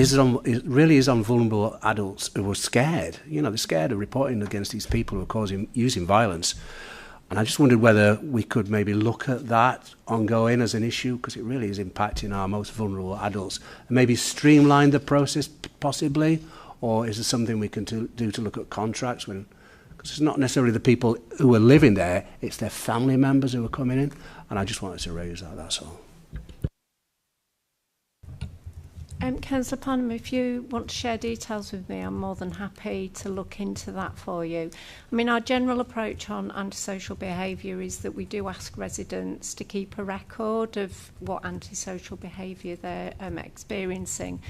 really is on vulnerable adults who are scared. You know, they're scared of reporting against these people who are using violence. And I just wondered whether we could maybe look at that ongoing as an issue, because it really is impacting our most vulnerable adults. And maybe streamline the process, possibly, or is there something we can do to look at contracts? Because it's not necessarily the people who are living there, it's their family members who are coming in. And I just wanted to raise that, that's all. Councillor Panham, if you want to share details with me, I'm more than happy to look into that for you. I mean, our general approach on antisocial behaviour is that we do ask residents to keep a record of what antisocial behaviour they're experiencing,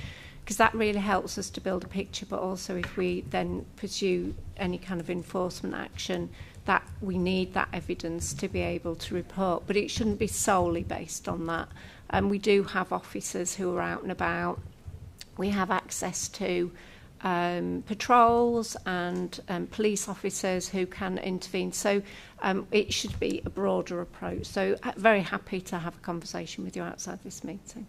because that really helps us to build a picture, but also if we then pursue any kind of enforcement action, that we need that evidence to be able to report. But it shouldn't be solely based on that. We do have officers who are out and about. We have access to patrols and police officers who can intervene. So it should be a broader approach. So very happy to have a conversation with you outside this meeting.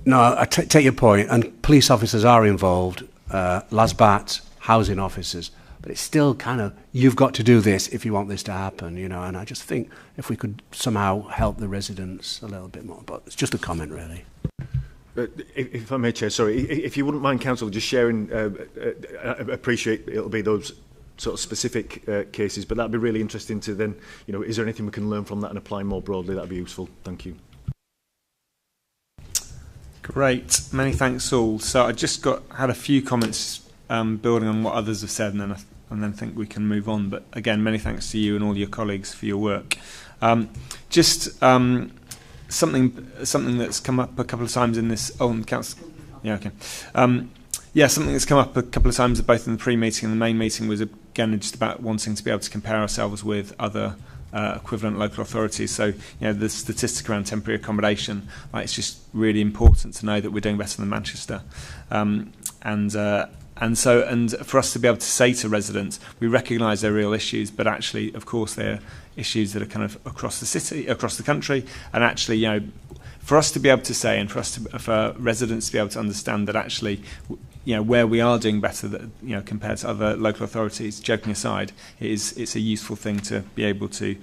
No, I take your point, and police officers are involved, LASBAT, housing officers, but it's still kind of, you've got to do this if you want this to happen, you know, and I just think if we could somehow help the residents a little bit more, but it's just a comment, really. If I may, Chair, sorry, if you wouldn't mind, Council, just sharing, I appreciate it'll be those sort of specific cases, but that'd be really interesting to then, you know, is there anything we can learn from that and apply more broadly? That'd be useful. Thank you. Great, many thanks all. So I just had a few comments building on what others have said, and then think we can move on. But again, many thanks to you and all your colleagues for your work. Something that's come up a couple of times in this. Oh, Council. Yeah, okay. Something that's come up a couple of times both in the pre-meeting and the main meeting was again just about wanting to be able to compare ourselves with other equivalent local authorities. So, you know, the statistic around temporary accommodation, like, it's just really important to know that we're doing better than Manchester. And for us to be able to say to residents, we recognise they're real issues, but actually, of course, they're issues that are kind of across the city, across the country, and actually, you know, for us to be able to say, and for residents to be able to understand that actually, you know, where we are doing better, that, you know, compared to other local authorities, joking aside, it's a useful thing to be able to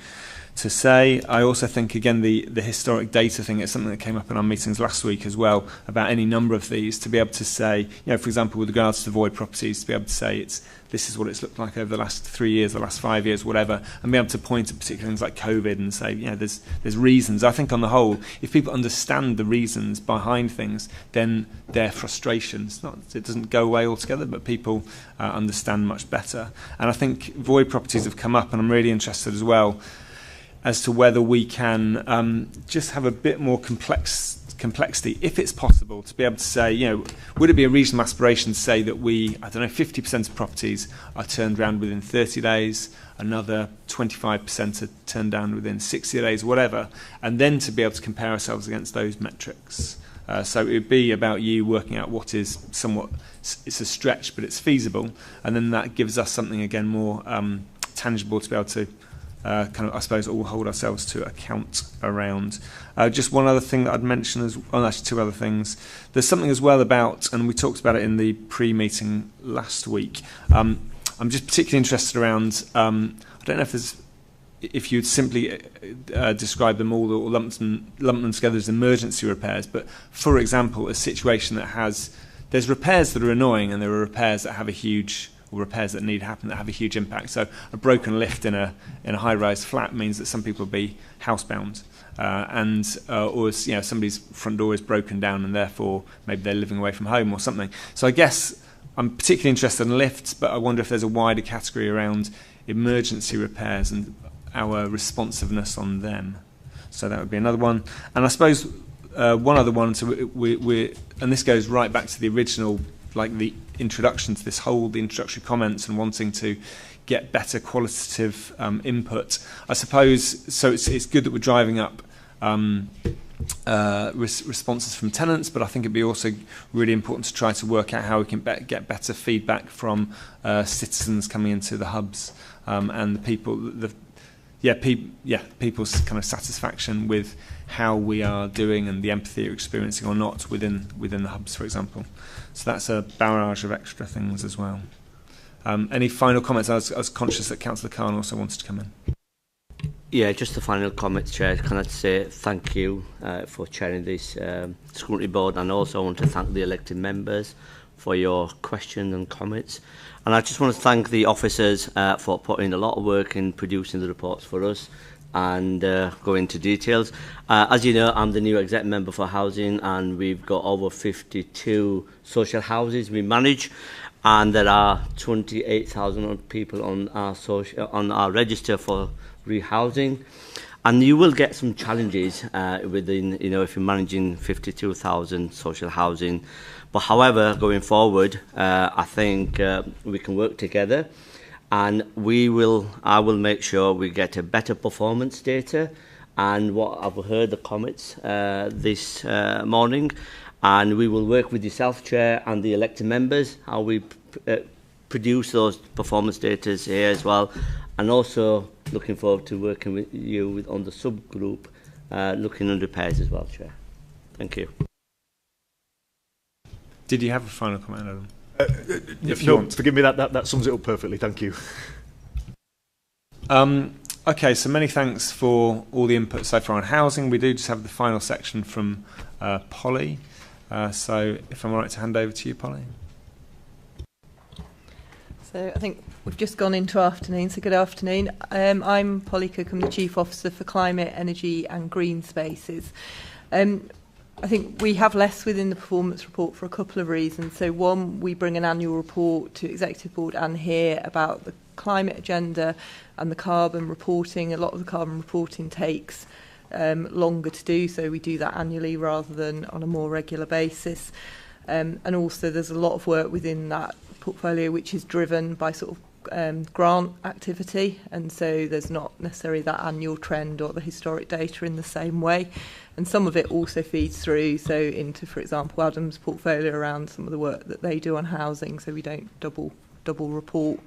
say. I also think, again, the historic data thing is something that came up in our meetings last week as well, about any number of these, to be able to say, you know, for example, with regards to void properties, to be able to say this is what it's looked like over the last 3 years, the last 5 years, whatever, and be able to point to particular things like COVID and say, you know, there's reasons. I think on the whole, if people understand the reasons behind things, then their frustrations, it doesn't go away altogether, but people understand much better. And I think void properties have come up, and I'm really interested as well as to whether we can just have a bit more complexity, if it's possible, to be able to say, you know, would it be a reasonable aspiration to say that 50% of properties are turned around within 30 days, another 25% are turned down within 60 days, whatever, and then to be able to compare ourselves against those metrics. So it would be about you working out what is somewhat, it's a stretch, but it's feasible, and then that gives us something, again, more tangible to be able to kind of, I suppose, all hold ourselves to account around. Just one other thing that I'd mention actually two other things. There's something as well about, and we talked about it in the pre-meeting last week. I'm just particularly interested around, I don't know if you'd simply describe them all or lump them together as emergency repairs, but for example, a situation that there's repairs that are annoying and there are repairs that have a huge, or repairs that need to happen that have a huge impact. So a broken lift in a high-rise flat means that some people will be housebound, or you know, somebody's front door is broken down and therefore maybe they're living away from home or something. So I guess I'm particularly interested in lifts, but I wonder if there's a wider category around emergency repairs and our responsiveness on them. So that would be another one. And I suppose one other one. So and this goes right back to the original, like the introduction to this whole, the introductory comments and wanting to get better qualitative input. I suppose, so it's good that we're driving up responses from tenants, but I think it'd be also really important to try to work out how we can get better feedback from citizens coming into the hubs and the people, people's kind of satisfaction with how we are doing and the empathy you're experiencing or not within the hubs, for example. So that's a barrage of extra things as well. Any final comments? I was conscious that Councillor Aqarn also wanted to come in. Yeah, just the final comment, Chair. Can I say thank you for chairing this scrutiny board, and also I want to thank the elected members for your questions and comments. And I just want to thank the officers for putting a lot of work in producing the reports for us and go into details. As you know, I'm the new exec member for housing, and we've got over 52 social houses we manage, and there are 28,000 people on our register for rehousing, and you will get some challenges within, if you're managing 52,000 social housing. But however, going forward, I think we can work together, and I will make sure we get a better performance data. And what I've heard the comments this morning, and we will work with yourself, Chair, and the elected members, how we produce those performance data here as well. And also looking forward to working with you on the subgroup, looking on repairs as well, Chair. Thank you. Did you have a final comment, Adam? If you want. Forgive me, that sums it up perfectly. Thank you. Okay, so many thanks for all the input so far on housing. We do just have the final section from Polly. So if I'm all right to hand over to you, Polly. So I think we've just gone into afternoon, so good afternoon. I'm Polly Cook, I'm the Chief Officer for Climate, Energy and Green Spaces. I think we have less within the performance report for a couple of reasons. So one, we bring an annual report to Executive Board and here about the climate agenda and the carbon reporting. A lot of the carbon reporting takes longer to do, so we do that annually rather than on a more regular basis. And also there's a lot of work within that portfolio which is driven by sort of grant activity, and so there's not necessarily that annual trend or the historic data in the same way. And some of it also feeds through into, for example, Adam's portfolio around some of the work that they do on housing, so we don't double report.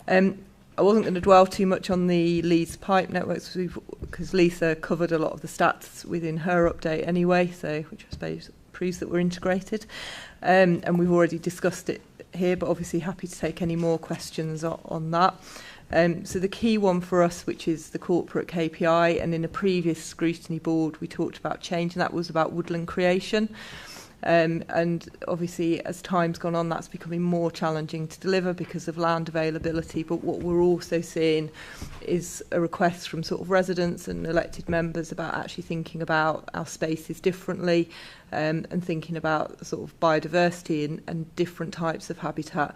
I wasn't going to dwell too much on the Leeds pipe networks because Lisa covered a lot of the stats within her update anyway, which I suppose proves that we're integrated. And we've already discussed it here, but obviously happy to take any more questions on that. So the key one for us, which is the corporate KPI, and in a previous scrutiny board we talked about change, and that was about woodland creation. And obviously as time's gone on, that's becoming more challenging to deliver because of land availability. But what we're also seeing is a request from sort of residents and elected members about actually thinking about our spaces differently, and thinking about sort of biodiversity and different types of habitat.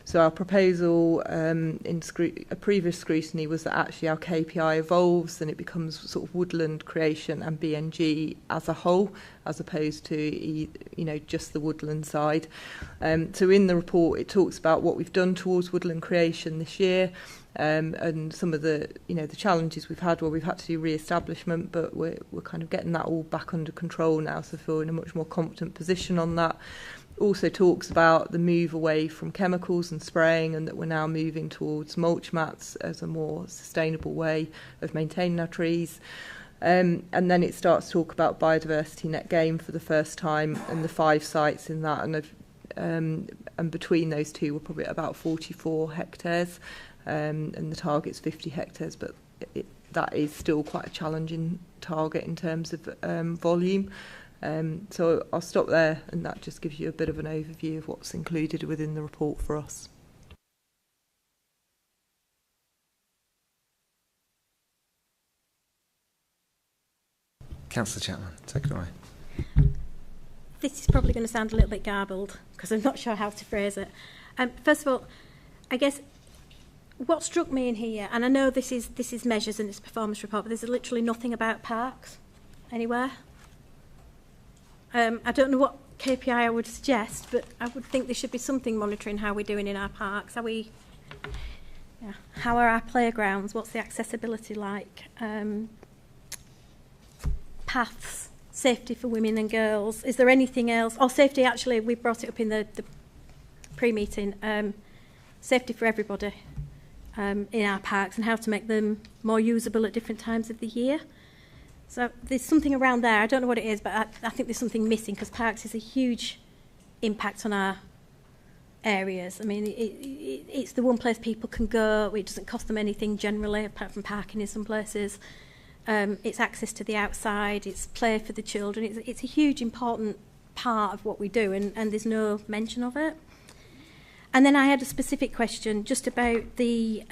So our proposal in a previous scrutiny was that actually our KPI evolves and it becomes sort of woodland creation and BNG as a whole, as opposed to just the woodland side. So in the report it talks about what we've done towards woodland creation this year, and some of the the challenges we've had where we've had to do re-establishment, but we're kind of getting that all back under control now, so I feel in a much more competent position on that. Also talks about the move away from chemicals and spraying, and that we're now moving towards mulch mats as a more sustainable way of maintaining our trees. And then it starts to talk about biodiversity net gain for the first time, and the 5 sites in that, and between those two we're probably at about 44 hectares, and the target's 50 hectares, but that is still quite a challenging target in terms of volume. So I'll stop there, and that just gives you a bit of an overview of what's included within the report for us. Councillor Chapman, take it away. This is probably going to sound a little bit garbled because I'm not sure how to phrase it. First of all, I guess what struck me in here, and I know this is measures and it's a performance report, but there's literally nothing about parks anywhere. I don't know what KPI I would suggest, but I would think there should be something monitoring how we're doing in our parks. How are our playgrounds? What's the accessibility like? Paths, safety for women and girls. Is there anything else? Oh, safety, actually, we brought it up in the pre-meeting. Safety for everybody in our parks and how to make them more usable at different times of the year. So there's something around there. I don't know what it is, but I think there's something missing because parks is a huge impact on our areas. I mean, it's the one place people can go. It doesn't cost them anything generally, apart from parking in some places. It's access to the outside. It's play for the children. It's a huge, important part of what we do, and there's no mention of it. And then I had a specific question just about the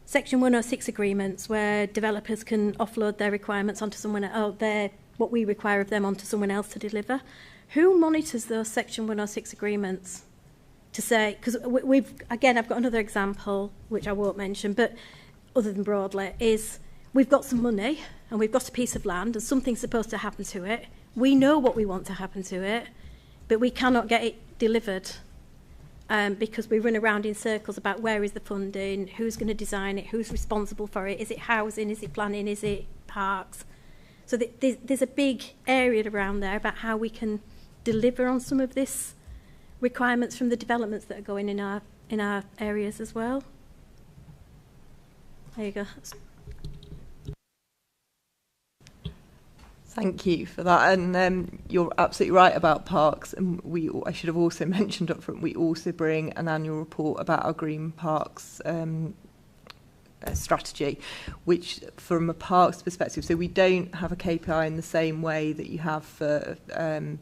Section 106 agreements where developers can offload their requirements onto someone else, what we require of them onto someone else to deliver. Who monitors those Section 106 agreements to say, because I've got another example, which I won't mention, but other than broadly, is we've got some money and we've got a piece of land and something's supposed to happen to it. We know what we want to happen to it, but we cannot get it delivered because we run around in circles about where is the funding, who's going to design it, who's responsible for it, is it housing, is it planning, is it parks? So there's a big area around there about how we can deliver on some of this requirements from the developments that are going in our areas as well. There you go. Thank you for that. And you're absolutely right about parks. And I should have also mentioned up front, we also bring an annual report about our green parks strategy, which from a parks perspective, so we don't have a KPI in the same way that you have for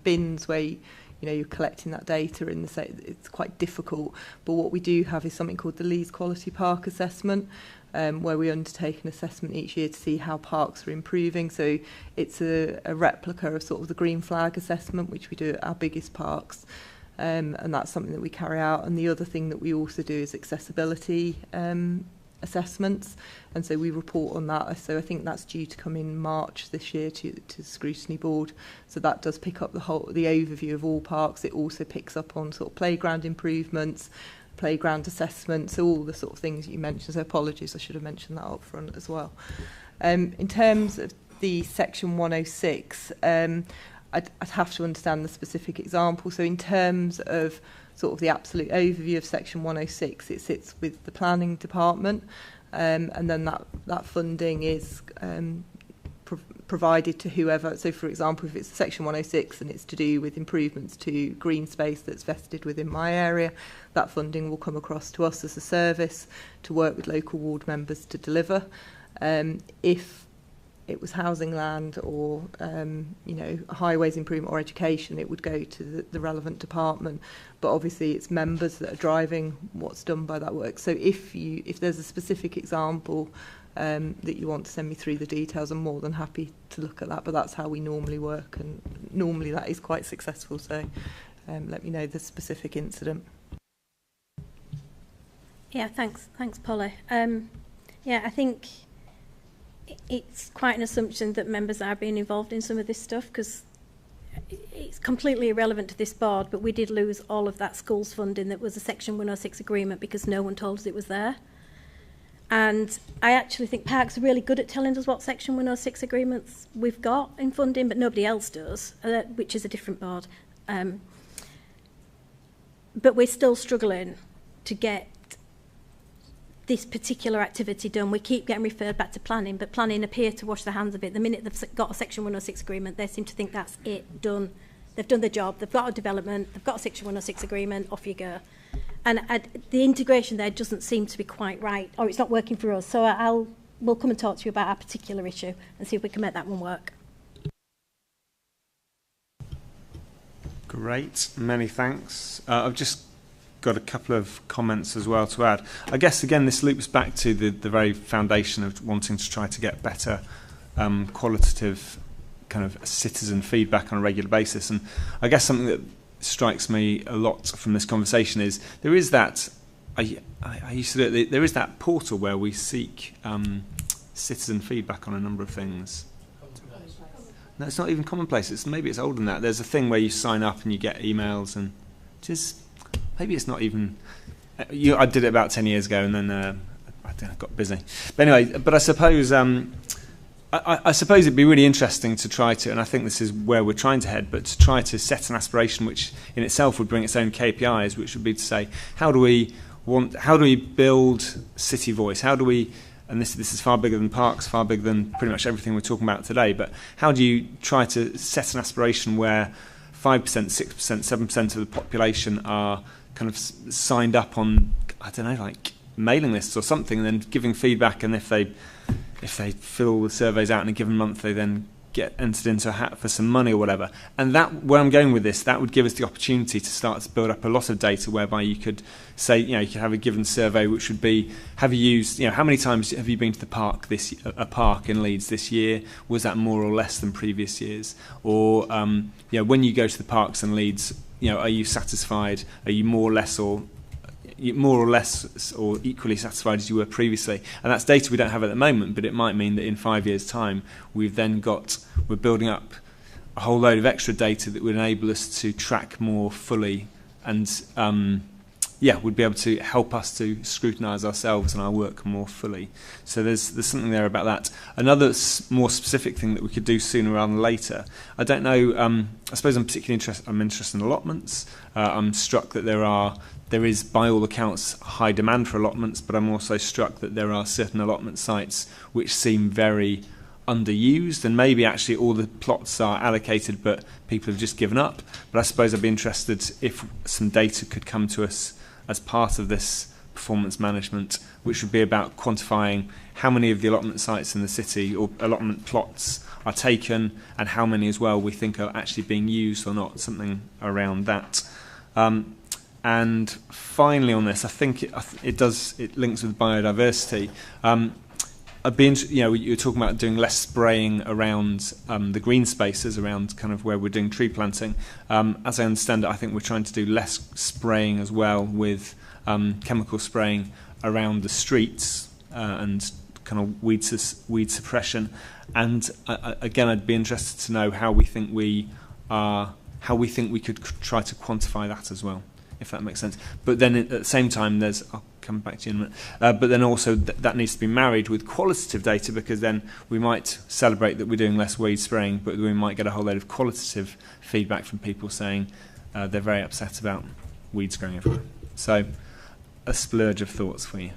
bins where you're collecting that data in it's quite difficult. But what we do have is something called the Leeds Quality Park Assessment, where we undertake an assessment each year to see how parks are improving. So it's a replica of sort of the Green Flag assessment, which we do at our biggest parks. And that's something that we carry out. And the other thing that we also do is accessibility assessments. And so we report on that. So I think that's due to come in March this year to the Scrutiny Board. So that does pick up the overview of all parks. It also picks up on sort of playground improvements, playground assessments, all the sort of things you mentioned. So apologies, I should have mentioned that up front as well. In terms of the Section 106, I'd have to understand the specific example. So in terms of sort of the absolute overview of Section 106, it sits with the planning department, and then that funding is provided to whoever. So for example, if it's Section 106 and it's to do with improvements to green space that's vested within my area, that funding will come across to us as a service to work with local ward members to deliver. If it was housing land or highways improvement or education, it would go to the relevant department. But obviously it's members that are driving what's done by that work. So if there's a specific example that you want to send me through the details, I'm more than happy to look at that. But that's how we normally work, and normally that is quite successful. So let me know the specific incident. Yeah, thanks, Polly. I think it's quite an assumption that members are being involved in some of this stuff, because it's completely irrelevant to this board, but we did lose all of that schools funding that was a Section 106 agreement because no one told us it was there. And I actually think parks are really good at telling us what Section 106 agreements we've got in funding, but nobody else does, which is a different board. But we're still struggling to get this particular activity done. We keep getting referred back to planning, but planning appear to wash their hands of it. The minute they've got a Section 106 agreement, they seem to think that's it, done. They've done their job, they've got a development, they've got a Section 106 agreement, off you go. And the integration there doesn't seem to be quite right, or it's not working for us. So we'll come and talk to you about our particular issue and see if we can make that one work. Great, many thanks. I've just got a couple of comments as well to add. I guess, again, this loops back to the very foundation of wanting to try to get better qualitative kind of citizen feedback on a regular basis. And I guess something that strikes me a lot from this conversation is there is that, I used to do it, there is that portal where we seek citizen feedback on a number of things. No, it's not even commonplace. Maybe it's older than that. There's a thing where you sign up and you get emails, and just maybe it's not even. I did it about 10 years ago, and then I got busy. But anyway, I suppose I I suppose it'd be really interesting to try to, and I think this is where we're trying to head, but to try to set an aspiration which in itself would bring its own KPIs, which would be to say, how do we build city voice? How do we, and this is far bigger than parks, far bigger than pretty much everything we're talking about today, but how do you try to set an aspiration where 5%, 6%, 7% of the population are kind of signed up on, I don't know, like mailing lists or something, and then giving feedback, and if they fill the surveys out in a given month, they then get entered into a hat for some money or whatever. And that, where I'm going with this, that would give us the opportunity to start to build up a lot of data whereby you could say, you could have a given survey which would be, have you used, how many times have you been to the park a park in Leeds this year? Was that more or less than previous years? Or, when you go to the parks in Leeds, are you satisfied? Are you more or less or equally satisfied as you were previously? And that's data we don't have at the moment, but it might mean that in 5 years' time we're building up a whole load of extra data that would enable us to track more fully and would be able to help us to scrutinise ourselves and our work more fully. So there's something there about that. Another more specific thing that we could do sooner rather than later, I don't know, I suppose I'm interested in allotments. I'm struck that there is, by all accounts, high demand for allotments, but I'm also struck that there are certain allotment sites which seem very underused, and maybe actually all the plots are allocated but people have just given up. But I suppose I'd be interested if some data could come to us as part of this performance management, which would be about quantifying how many of the allotment sites in the city or allotment plots are taken, and how many as well we think are actually being used or not, something around that. And finally on this, I think it links with biodiversity. You're talking about doing less spraying around the green spaces, around kind of where we're doing tree planting. As I understand it, I think we're trying to do less spraying as well, with chemical spraying around the streets and kind of weed suppression. And again, I'd be interested to know how we think we could try to quantify that as well, if that makes sense. But then at the same time, I'll come back to you in a minute, but then also that needs to be married with qualitative data, because then we might celebrate that we're doing less weed spraying, but we might get a whole load of qualitative feedback from people saying they're very upset about weeds growing everywhere. So a splurge of thoughts for you.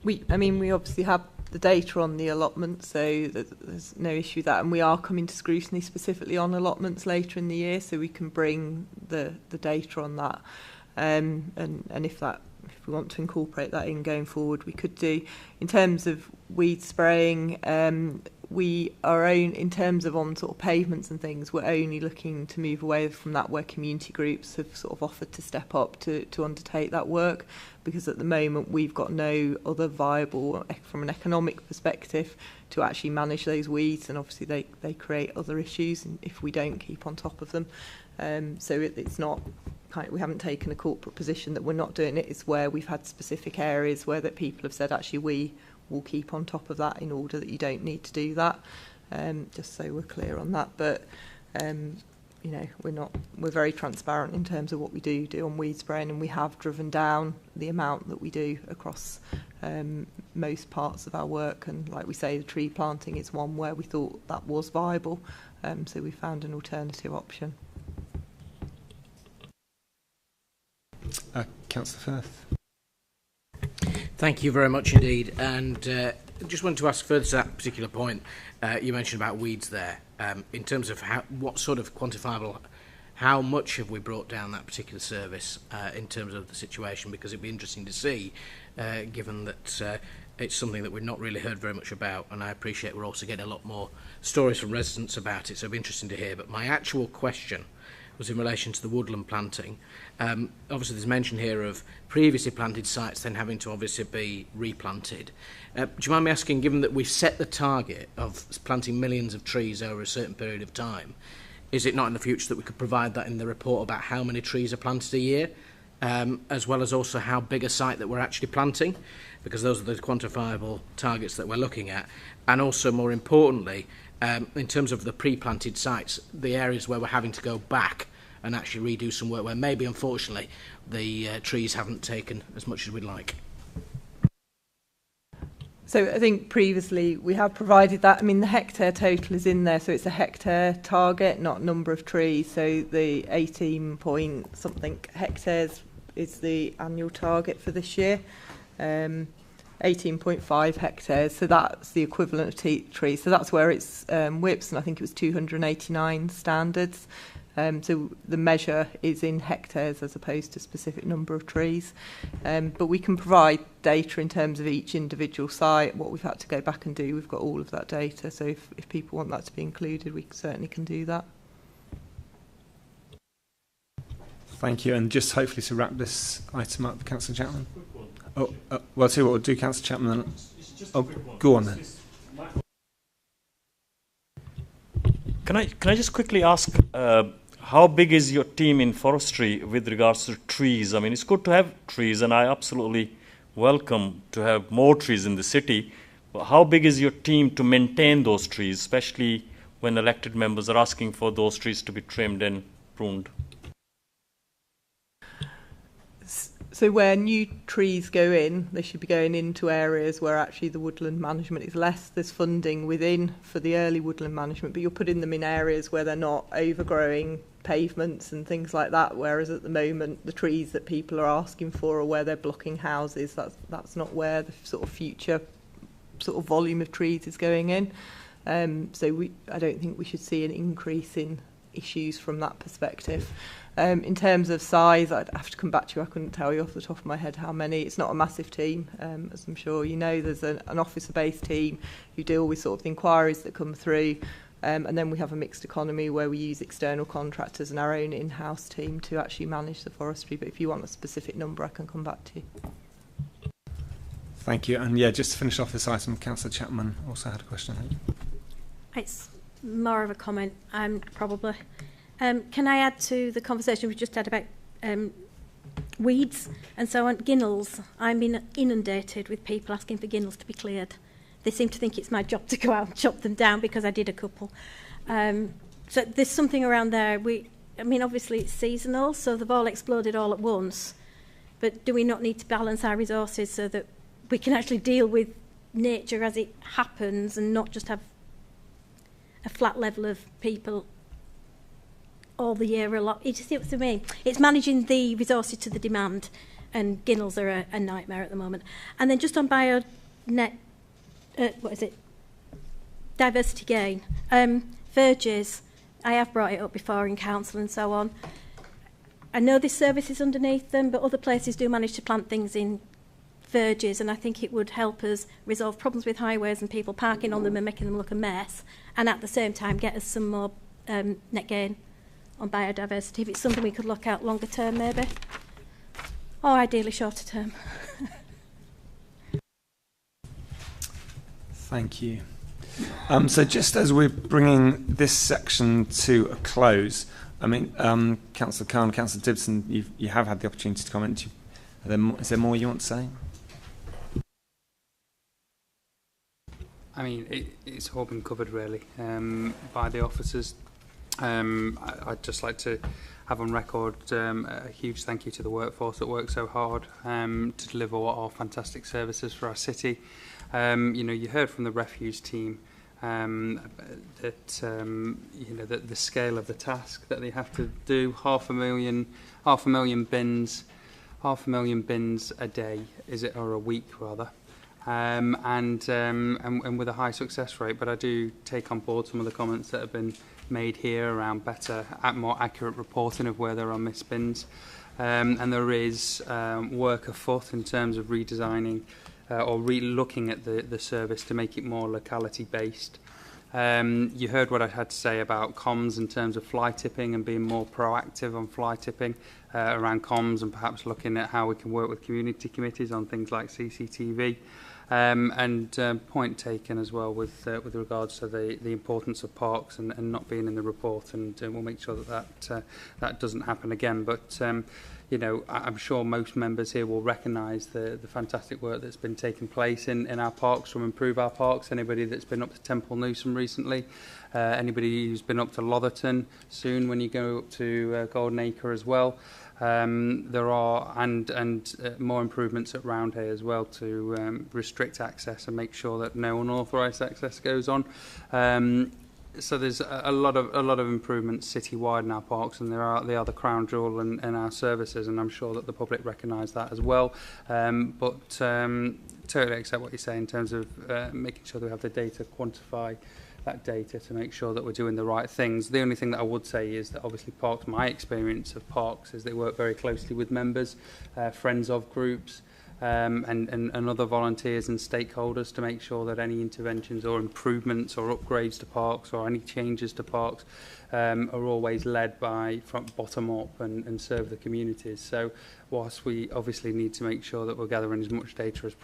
We obviously have the data on the allotments, so there's no issue with that, and we are coming to scrutiny specifically on allotments later in the year, so we can bring the data on that, and if we want to incorporate that in going forward, we could do. In terms of weed spraying, we are in terms of on sort of pavements and things, we're only looking to move away from that where community groups have sort of offered to step up to undertake that work, because at the moment we've got no other viable, from an economic perspective, to actually manage those weeds, and obviously they create other issues if we don't keep on top of them. So it's not, we haven't taken a corporate position that we're not doing it. It's where we've had specific areas where that people have said, actually we will keep on top of that in order that you don't need to do that, just so we're clear on that. But we're very transparent in terms of what we do on weed spraying, and we have driven down the amount that we do across most parts of our work. And like we say, the tree planting is one where we thought that was viable, so we found an alternative option. Councillor Firth. Thank you very much indeed. And just wanted to ask further to that particular point. You mentioned about weeds there. In terms of what sort of quantifiable, how much have we brought down that particular service in terms of the situation? Because it'd be interesting to see, given that it's something that we've not really heard very much about, and I appreciate we're also getting a lot more stories from residents about it, so it'd be interesting to hear. But my actual question was in relation to the woodland planting. Obviously there's mention here of previously planted sites then having to obviously be replanted. Do you mind me asking, given that we've set the target of planting millions of trees over a certain period of time, is it not in the future that we could provide that in the report about how many trees are planted a year, as well as also how big a site that we're actually planting? Because those are the quantifiable targets that we're looking at. And also, more importantly, in terms of the pre-planted sites, the areas where we're having to go back and actually redo some work where maybe, unfortunately, the trees haven't taken as much as we'd like. So I think previously we have provided that. I mean, the hectare total is in there, so it's a hectare target, not number of trees. So the 18 point something hectares is the annual target for this year. 18.5 hectares, so that's the equivalent of trees. So that's where it's WIPs, and I think it was 289 standards. So the measure is in hectares as opposed to specific number of trees. But we can provide data in terms of each individual site, what we've had to go back and do. We've got all of that data, so if people want that to be included, we certainly can do that. Thank you, and just hopefully to wrap this item up, Councillor Chapman. Oh, well, I'll tell you what, we'll do Councillor Chapman then. Oh, go on then. Can I just quickly ask, how big is your team in forestry with regards to trees? I mean, it's good to have trees, and I absolutely welcome to have more trees in the city. But how big is your team to maintain those trees, especially when elected members are asking for those trees to be trimmed and pruned? So where new trees go in, they should be going into areas where actually the woodland management is less. There's funding within for the early woodland management, but you're putting them in areas where they're not overgrowing pavements and things like that, whereas at the moment the trees that people are asking for are where they're blocking houses. That's not where the sort of future sort of volume of trees is going in. So I don't think we should see an increase in issues from that perspective. In terms of size, I'd have to come back to you. I couldn't tell you off the top of my head how many. It's not a massive team, as I'm sure you know. There's an officer-based team who deal with sort of the inquiries that come through, and then we have a mixed economy where we use external contractors and our own in-house team to actually manage the forestry. But if you want a specific number, I can come back to you. Thank you. And yeah, just to finish off this item, Councillor Chapman also had a question. It's more of a comment, probably. Can I add to the conversation we just had about weeds and so on? Ginnels. I'm being inundated with people asking for ginnels to be cleared. They seem to think it's my job to go out and chop them down because I did a couple. So there's something around there. I mean, obviously it's seasonal, so they've all exploded all at once. But do we not need to balance our resources so that we can actually deal with nature as it happens and not just have a flat level of people all the year a lot? You see what I mean? It's managing the resources to the demand, and ginnels are a nightmare at the moment. And then just on diversity gain. Verges, I have brought it up before in council and so on. I know this service is underneath them, but other places do manage to plant things in verges, and I think it would help us resolve problems with highways and people parking on them and making them look a mess, and at the same time get us some more net gain on biodiversity. If it's something we could look at longer term maybe, or ideally shorter term. Thank you. So just as we're bringing this section to a close, I mean, Councillor Aqarn, Councillor Gibson, you have had the opportunity to comment. Is there more you want to say? I mean, it's all been covered really by the officers. I'd just like to have on record a huge thank you to the workforce that worked so hard to deliver what are fantastic services for our city. You know, you heard from the refuse team that the scale of the task that they have to do. 500,000 bins a day, or a week rather. And with a high success rate. But I do take on board some of the comments that have been made here around better, more accurate reporting of where there are missed bins. And there is work afoot in terms of redesigning or re-looking at the service to make it more locality-based. You heard what I had to say about comms in terms of fly tipping and being more proactive on fly tipping around comms, and perhaps looking at how we can work with community committees on things like CCTV. And point taken as well with regards to the importance of parks and not being in the report, and we'll make sure that doesn't happen again. But you know, I'm sure most members here will recognise the fantastic work that's been taking place in our parks from Improve Our Parks. Anybody that's been up to Temple Newsome recently, anybody who's been up to Lotherton soon when you go up to Golden Acre as well. There are more improvements at round here as well to restrict access and make sure that no unauthorised access goes on. So there's a lot of improvements citywide in our parks, and they are the crown jewel in our services, and I'm sure that the public recognise that as well. But totally accept what you say in terms of making sure that we have the data, quantify that data to make sure that we're doing the right things. The only thing that I would say is that obviously parks, my experience of parks is they work very closely with members, friends of groups, and other volunteers and stakeholders to make sure that any interventions or improvements or upgrades to parks or any changes to parks are always led from bottom up and serve the communities. So whilst we obviously need to make sure that we're gathering as much data as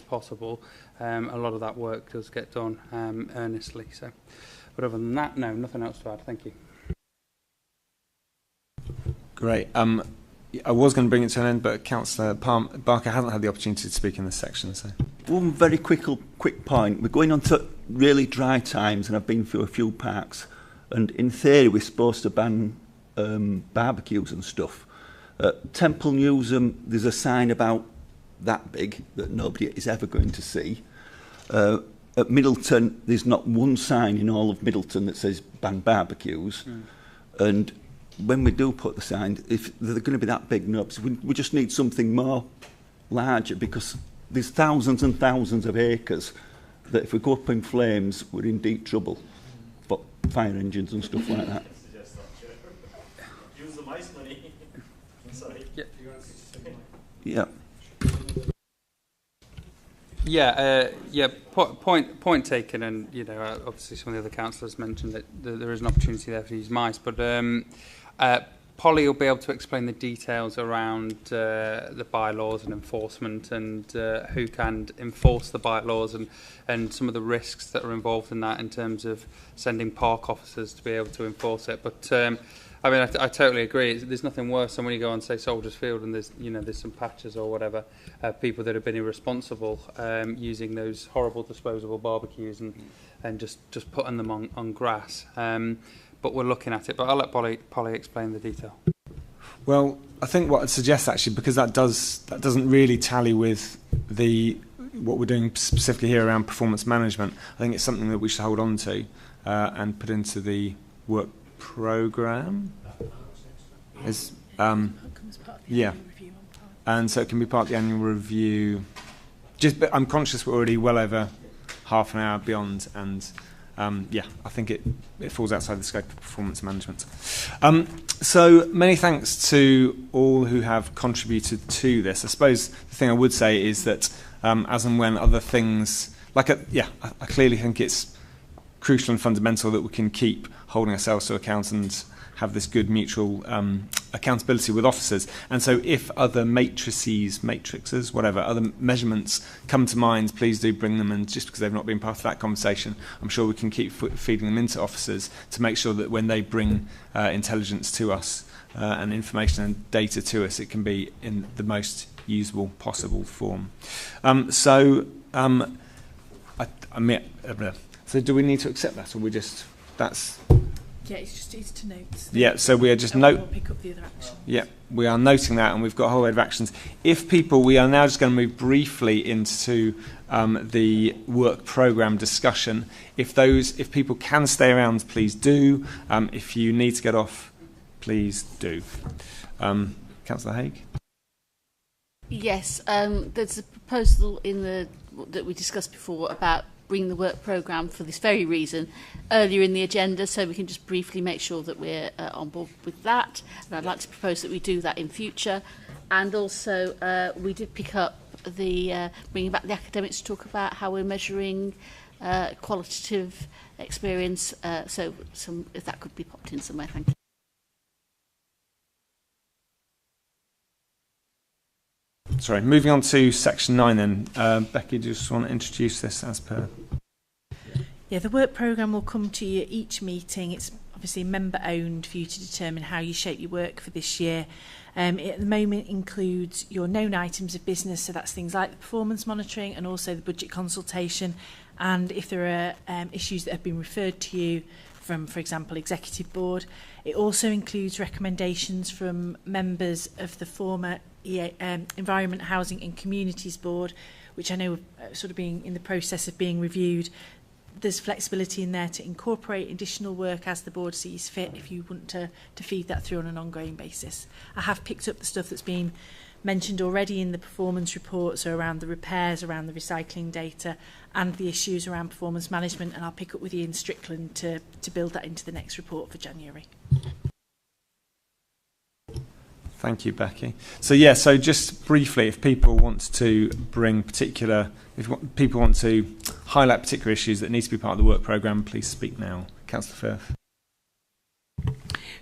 possible, a lot of that work does get done earnestly. So, but other than that, no, nothing else to add. Thank you. Great. I was going to bring it to an end, but Councillor Barker hasn't had the opportunity to speak in this section. So, one very quick point. We're going on to really dry times, and I've been through a few parks. And in theory, we're supposed to ban barbecues and stuff. Temple Newsham, there's a sign about that big that nobody is ever going to see. At Middleton, there's not one sign in all of Middleton that says ban barbecues. And when we do put the sign, if they're going to be that big, no, we just need something more larger, because there's thousands and thousands of acres that if we go up in flames, we're in deep trouble. But fire engines and stuff like that. Use the mice money. Sorry. Yeah. Yeah. Point taken, and obviously some of the other councillors mentioned that there is an opportunity there to use mice, but Polly will be able to explain the details around the bylaws and enforcement, and who can enforce the bylaws, and some of the risks that are involved in that in terms of sending park officers to be able to enforce it. But I totally agree. There's nothing worse than when you go on, say, Soldiers Field, and there's some patches or whatever, people that have been irresponsible using those horrible disposable barbecues and just putting them on grass. But we're looking at it. But I'll let Polly explain the detail. Well, I think what I'd suggest, actually, because that doesn't really tally with what we're doing specifically here around performance management, I think it's something that we should hold on to and put into the work programme. Yeah, and so it can be part of the annual review. But I'm conscious we're already well over half an hour beyond, and I think it falls outside the scope of performance management. So many thanks to all who have contributed to this. I suppose the thing I would say is that as and when other things, I clearly think it's crucial and fundamental that we can keep holding ourselves to account and have this good mutual accountability with officers. And so if other matrices, whatever, other measurements come to mind, please do bring them, and just because they've not been part of that conversation, I'm sure we can keep feeding them into officers to make sure that when they bring intelligence to us and information and data to us, it can be in the most usable possible form. So do we need to accept that, or we just, that's... Yeah, it's to note. Yeah, so we are just we'll pick up the other actions. Yeah, we are noting that, and we've got a whole load of actions. We are now just going to move briefly into the work programme discussion. If people can stay around, please do. If you need to get off, please do. Councillor Haigh? Yes, there's a proposal that we discussed before about bring the work programme for this very reason earlier in the agenda, so we can just briefly make sure that we're on board with that. And I'd like to propose that we do that in future. And also we did pick up bringing back the academics to talk about how we're measuring qualitative experience, so if that could be popped in somewhere. Thank you. Sorry, moving on to section 9 then. Becky, do you just want to introduce this as per? Yeah, the work programme will come to you at each meeting. It's obviously member-owned for you to determine how you shape your work for this year. It at the moment includes your known items of business, so that's things like the performance monitoring and also the budget consultation. And if there are issues that have been referred to you from, for example, Executive Board. It also includes recommendations from members of the former Environment, Housing and Communities Board, which I know sort of being in the process of being reviewed. There's flexibility in there to incorporate additional work as the board sees fit if you want to feed that through on an ongoing basis. I have picked up the stuff that's been mentioned already in the performance report, so around the repairs, around the recycling data and the issues around performance management, and I'll pick up with Ian Strickland to build that into the next report for January. Thank you, Becky. So yeah, so just briefly, if people want to bring particular, people want to highlight particular issues that need to be part of the work programme, please speak now. Councillor Firth.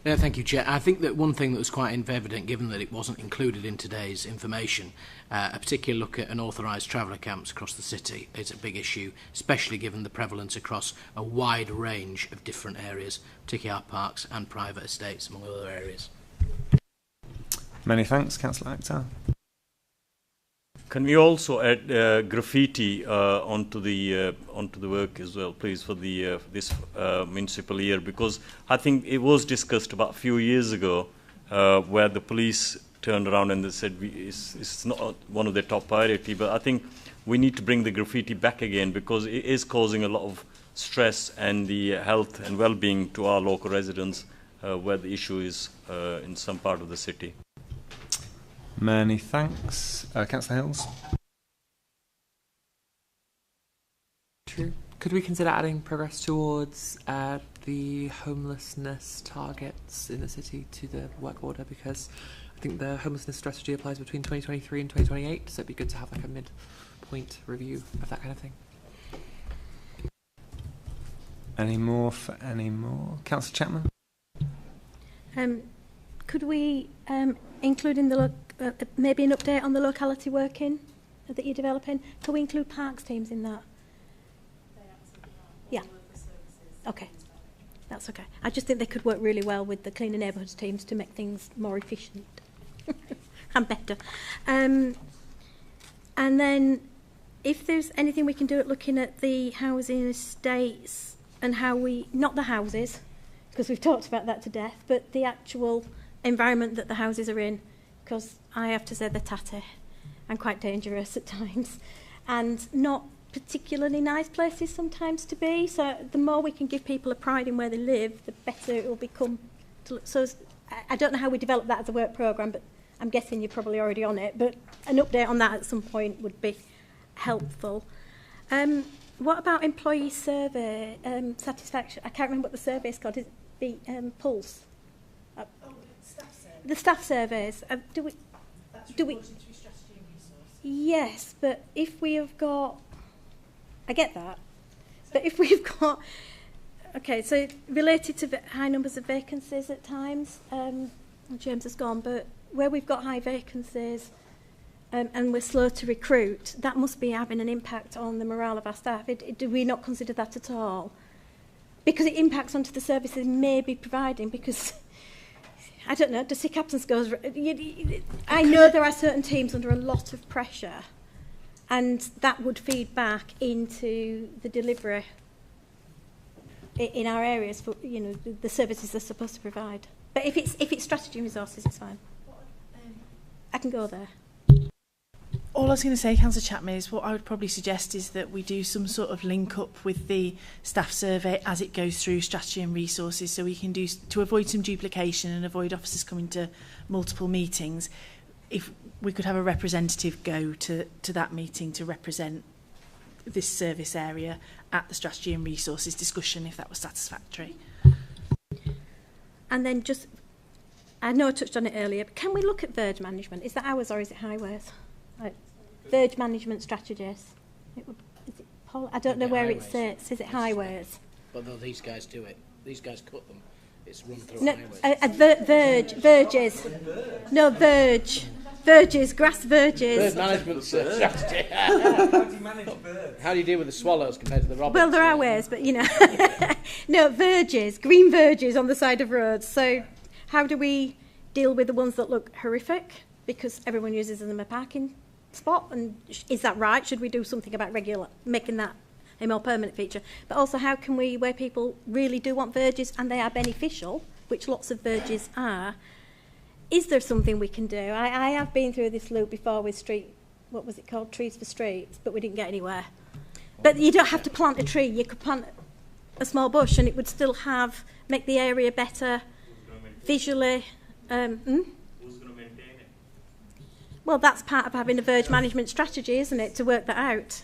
Thank you, Chair. I think that one thing that was quite evident, given that it wasn't included in today's information, a particular look at unauthorised traveller camps across the city is a big issue, especially given the prevalence across a wide range of different areas, particularly our parks and private estates, among other areas. Many thanks, Councillor Akhtar. Can we also add graffiti onto the work as well, please, for the this municipal year? Because I think it was discussed about a few years ago, where the police turned around and they said it's not one of their top priority. But I think we need to bring the graffiti back again, because it is causing a lot of stress and the health and well-being to our local residents, where the issue is in some part of the city. Many thanks. Councillor Hills. True. Could we consider adding progress towards the homelessness targets in the city to the work order? Because I think the homelessness strategy applies between 2023 and 2028, so it'd be good to have like a mid-point review of that kind of thing. Any more for any more? Councillor Chapman. Could we include in the maybe an update on the locality working that you're developing? Can we include parks teams in that? Yeah. Okay. That's okay. I just think they could work really well with the cleaner neighbourhoods teams to make things more efficient and better. And then if there's anything we can do at looking at the housing estates and how we, not the houses, because we've talked about that to death, but the actual environment that the houses are in, because I have to say they're tatty and quite dangerous at times and not particularly nice places sometimes to be. So the more we can give people a pride in where they live, the better it will become. So I don't know how we develop that as a work programme, but I'm guessing you're probably already on it. But an update on that at some point would be helpful. What about employee survey satisfaction? I can't remember what the survey is called. Is it the Pulse? The staff surveys. Do we? Yes, but if we have got, I get that. But if we've got, okay, so related to high numbers of vacancies at times, James has gone, but where we've got high vacancies and we're slow to recruit, that must be having an impact on the morale of our staff. Do we not consider that at all? Because it impacts onto the services may be providing, because I don't know, does captains goes? I know there are certain teams under a lot of pressure, and that would feed back into the delivery in our areas for the services they're supposed to provide. But if it's strategy and resources, it's fine. I can go there. All I was going to say, Councillor Chapman, is what I would probably suggest is that we do some sort of link up with the staff survey as it goes through strategy and resources, so we can do, to avoid some duplication and avoid officers coming to multiple meetings, if we could have a representative go to that meeting to represent this service area at the strategy and resources discussion, if that was satisfactory. And then just, I know I touched on it earlier, but can we look at verge management? Is that ours or is it highways? Like, verge management strategies. Is it I don't know where it sits. Is it highways? But no, these guys do it. These guys cut them. It's run through Verges. highways. No, verge. Verges, grass verges. Bird management strategy. How do you manage birds? How do you deal with the swallows compared to the robins? Well, there are ways, but no, verges, green verges on the side of roads. So how do we deal with the ones that look horrific because everyone uses them as a parking spot? And is that right? Should we do something about making that a more permanent feature. But also, how can we, where people really do want verges and they are beneficial, which lots of verges are, is there something we can do? I have been through this loop before with what was it called, Trees for Streets, but we didn't get anywhere. But you don't have to plant a tree. You could plant a small bush and it would still make the area better visually. Who's going to maintain it? Well, that's part of having a verge management strategy, isn't it, to work that out?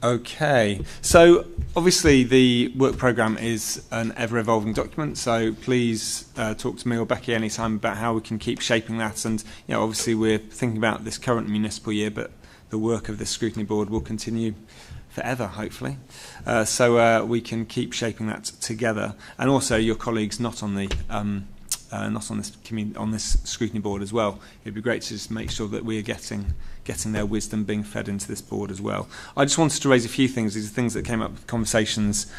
Okay, so obviously the work programme is an ever-evolving document, so please talk to me or Becky anytime about how we can keep shaping that. And obviously we're thinking about this current municipal year, but the work of this scrutiny board will continue forever, hopefully. So we can keep shaping that together, and also your colleagues not on the not on this scrutiny board as well. It'd be great to just make sure that we are getting their wisdom being fed into this board as well. I just wanted to raise a few things. These are things that came up with conversations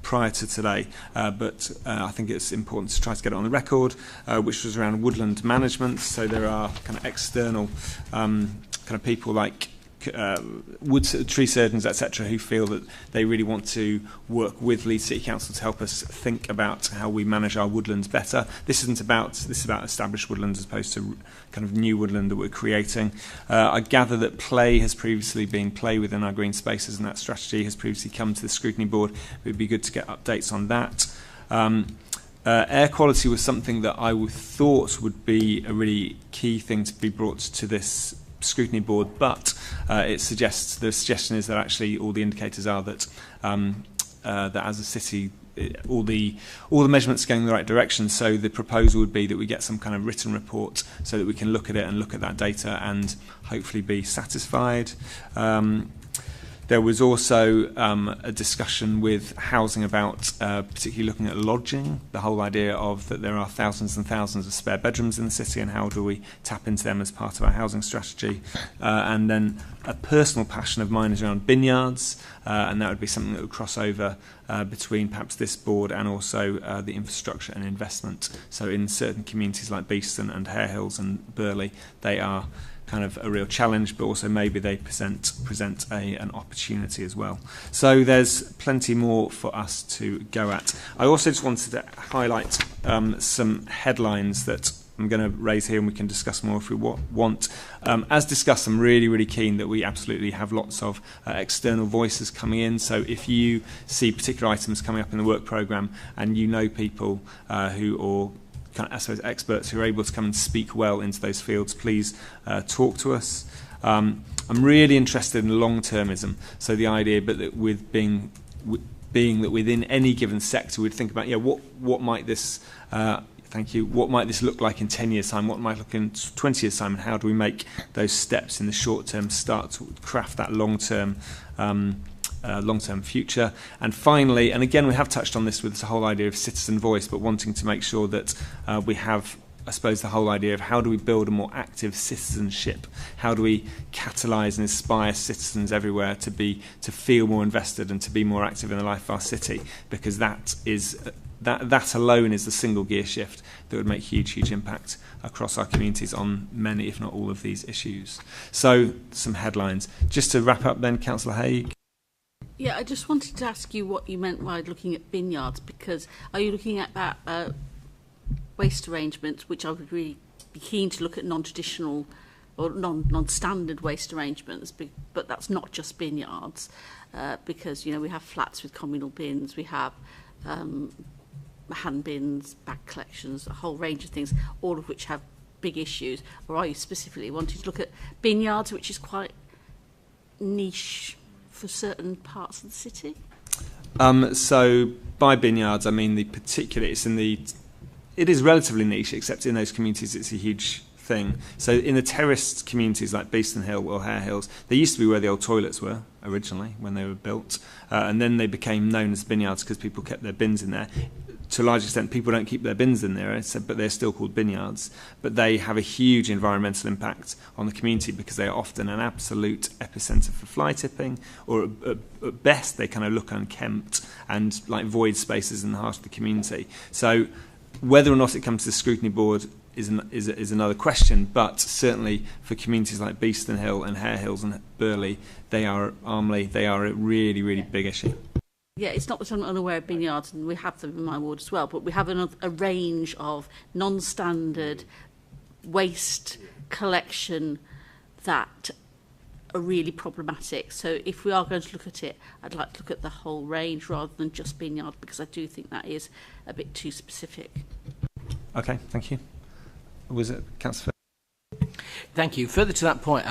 prior to today, but I think it's important to try to get it on the record, which was around woodland management. So there are kind of external kind of people like tree surgeons, etc., who feel that they really want to work with Leeds City Council to help us think about how we manage our woodlands better. This is about established woodlands as opposed to kind of new woodland that we're creating. I gather that play within our green spaces, and that strategy has previously come to the scrutiny board. It would be good to get updates on that. Air quality was something that I thought would be a really key thing to be brought to this scrutiny board, but the suggestion is that actually all the indicators are that that as a city all the measurements are going in the right direction. So the proposal would be that we get some kind of written report so that we can look at it and look at that data and hopefully be satisfied. There was also a discussion with housing about particularly looking at lodging, the whole idea of that there are thousands and thousands of spare bedrooms in the city, and how do we tap into them as part of our housing strategy. And then a personal passion of mine is around vineyards, and that would be something that would cross over between perhaps this board and also the infrastructure and investment. So in certain communities like Beeston and Hare Hills and Burley, they are kind of a real challenge, but also maybe they present an opportunity as well. So there's plenty more for us to go at. I also just wanted to highlight some headlines that I'm going to raise here, and we can discuss more if we want. As discussed, I'm really keen that we absolutely have lots of external voices coming in. So if you see particular items coming up in the work programme and you know people or I suppose experts who are able to come and speak well into those fields, please talk to us. I'm really interested in long-termism. So the idea, but that with being that within any given sector, we'd think about what might this what might this look like in 10 years' time? What might it look in 20 years' time? And how do we make those steps in the short term start to craft that long-term future? And finally, and again we have touched on this with this whole idea of citizen voice, but wanting to make sure that we have, I suppose, the whole idea of how do we build a more active citizenship? How do we catalyse and inspire citizens everywhere to feel more invested and to be more active in the life of our city? Because that alone is the single gear shift that would make huge impact across our communities on many, if not all, of these issues. So some headlines. Just to wrap up then, Councillor Haigh. Yeah, I just wanted to ask you what you meant by looking at vineyards, because are you looking at that waste arrangements, which I would really be keen to look at non-traditional or non-standard waste arrangements, but that's not just vineyards, because we have flats with communal bins, we have hand bins, bag collections, a whole range of things, all of which have big issues. Or are you specifically wanting to look at vineyards, which is quite niche for certain parts of the city? So by vineyards, I mean it is relatively niche, except in those communities it's a huge thing. So in the terraced communities like Beeston Hill or Hare Hills, they used to be where the old toilets were originally when they were built, and then they became known as vineyards because people kept their bins in there. to a large extent, people don't keep their bins in there, but they're still called bin yards. But they have a huge environmental impact on the community because they are often an absolute epicentre for fly tipping, or at best they kind of look unkempt and like void spaces in the heart of the community. So whether or not it comes to the scrutiny board is another question, but certainly for communities like Beeston Hill and Hare Hills and Burley, they are a really, really big issue. Yeah, it's not that I'm unaware of bin yards, and we have them in my ward as well, but we have a range of non-standard waste collection that are really problematic. So if we are going to look at it, I'd like to look at the whole range rather than just bin yards, because I do think that is a bit too specific. Okay, thank you. Was it Councillor? Thank you. Further to that point,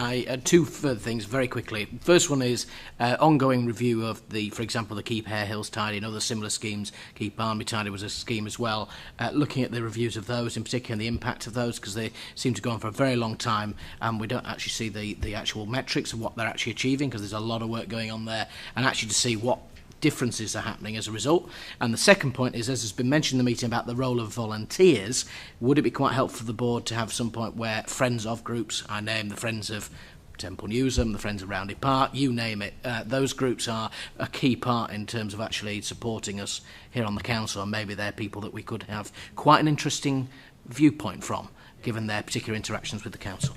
two further things very quickly. First one is ongoing review of for example, the Keep Hare Hills Tidy and other similar schemes. Keep Barnby Tidy was a scheme as well. Looking at the reviews of those, in particular, and the impact of those, because they seem to go on for a very long time, and we don't actually see the actual metrics of what they're actually achieving, because there's a lot of work going on there, and actually to see what differences are happening as a result. And the second point is, as has been mentioned in the meeting about the role of volunteers, would it be quite helpful for the board to have some point where friends of groups, I name the Friends of Temple Newsham, the Friends of Roundy Park, you name it, those groups are a key part in terms of actually supporting us here on the council, and maybe they're people that we could have quite an interesting viewpoint from, given their particular interactions with the council.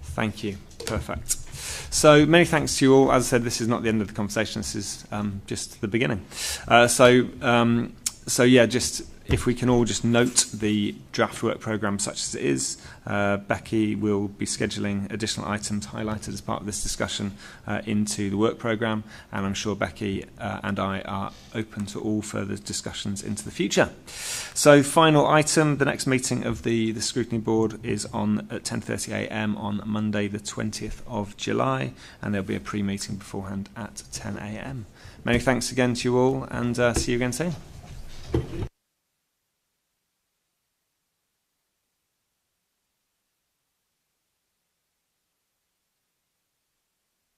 Thank you. Perfect. So many thanks to you all. As I said, this is not the end of the conversation. This is just the beginning. So yeah, just if we can all just note the draft work programme such as it is. Becky will be scheduling additional items highlighted as part of this discussion into the work programme, and I'm sure Becky and I are open to all further discussions into the future. So final item, the next meeting of the Scrutiny Board is on at 10:30 a.m. on Monday the 20th of July, and there'll be a pre-meeting beforehand at 10 a.m. Many thanks again to you all, and see you again soon.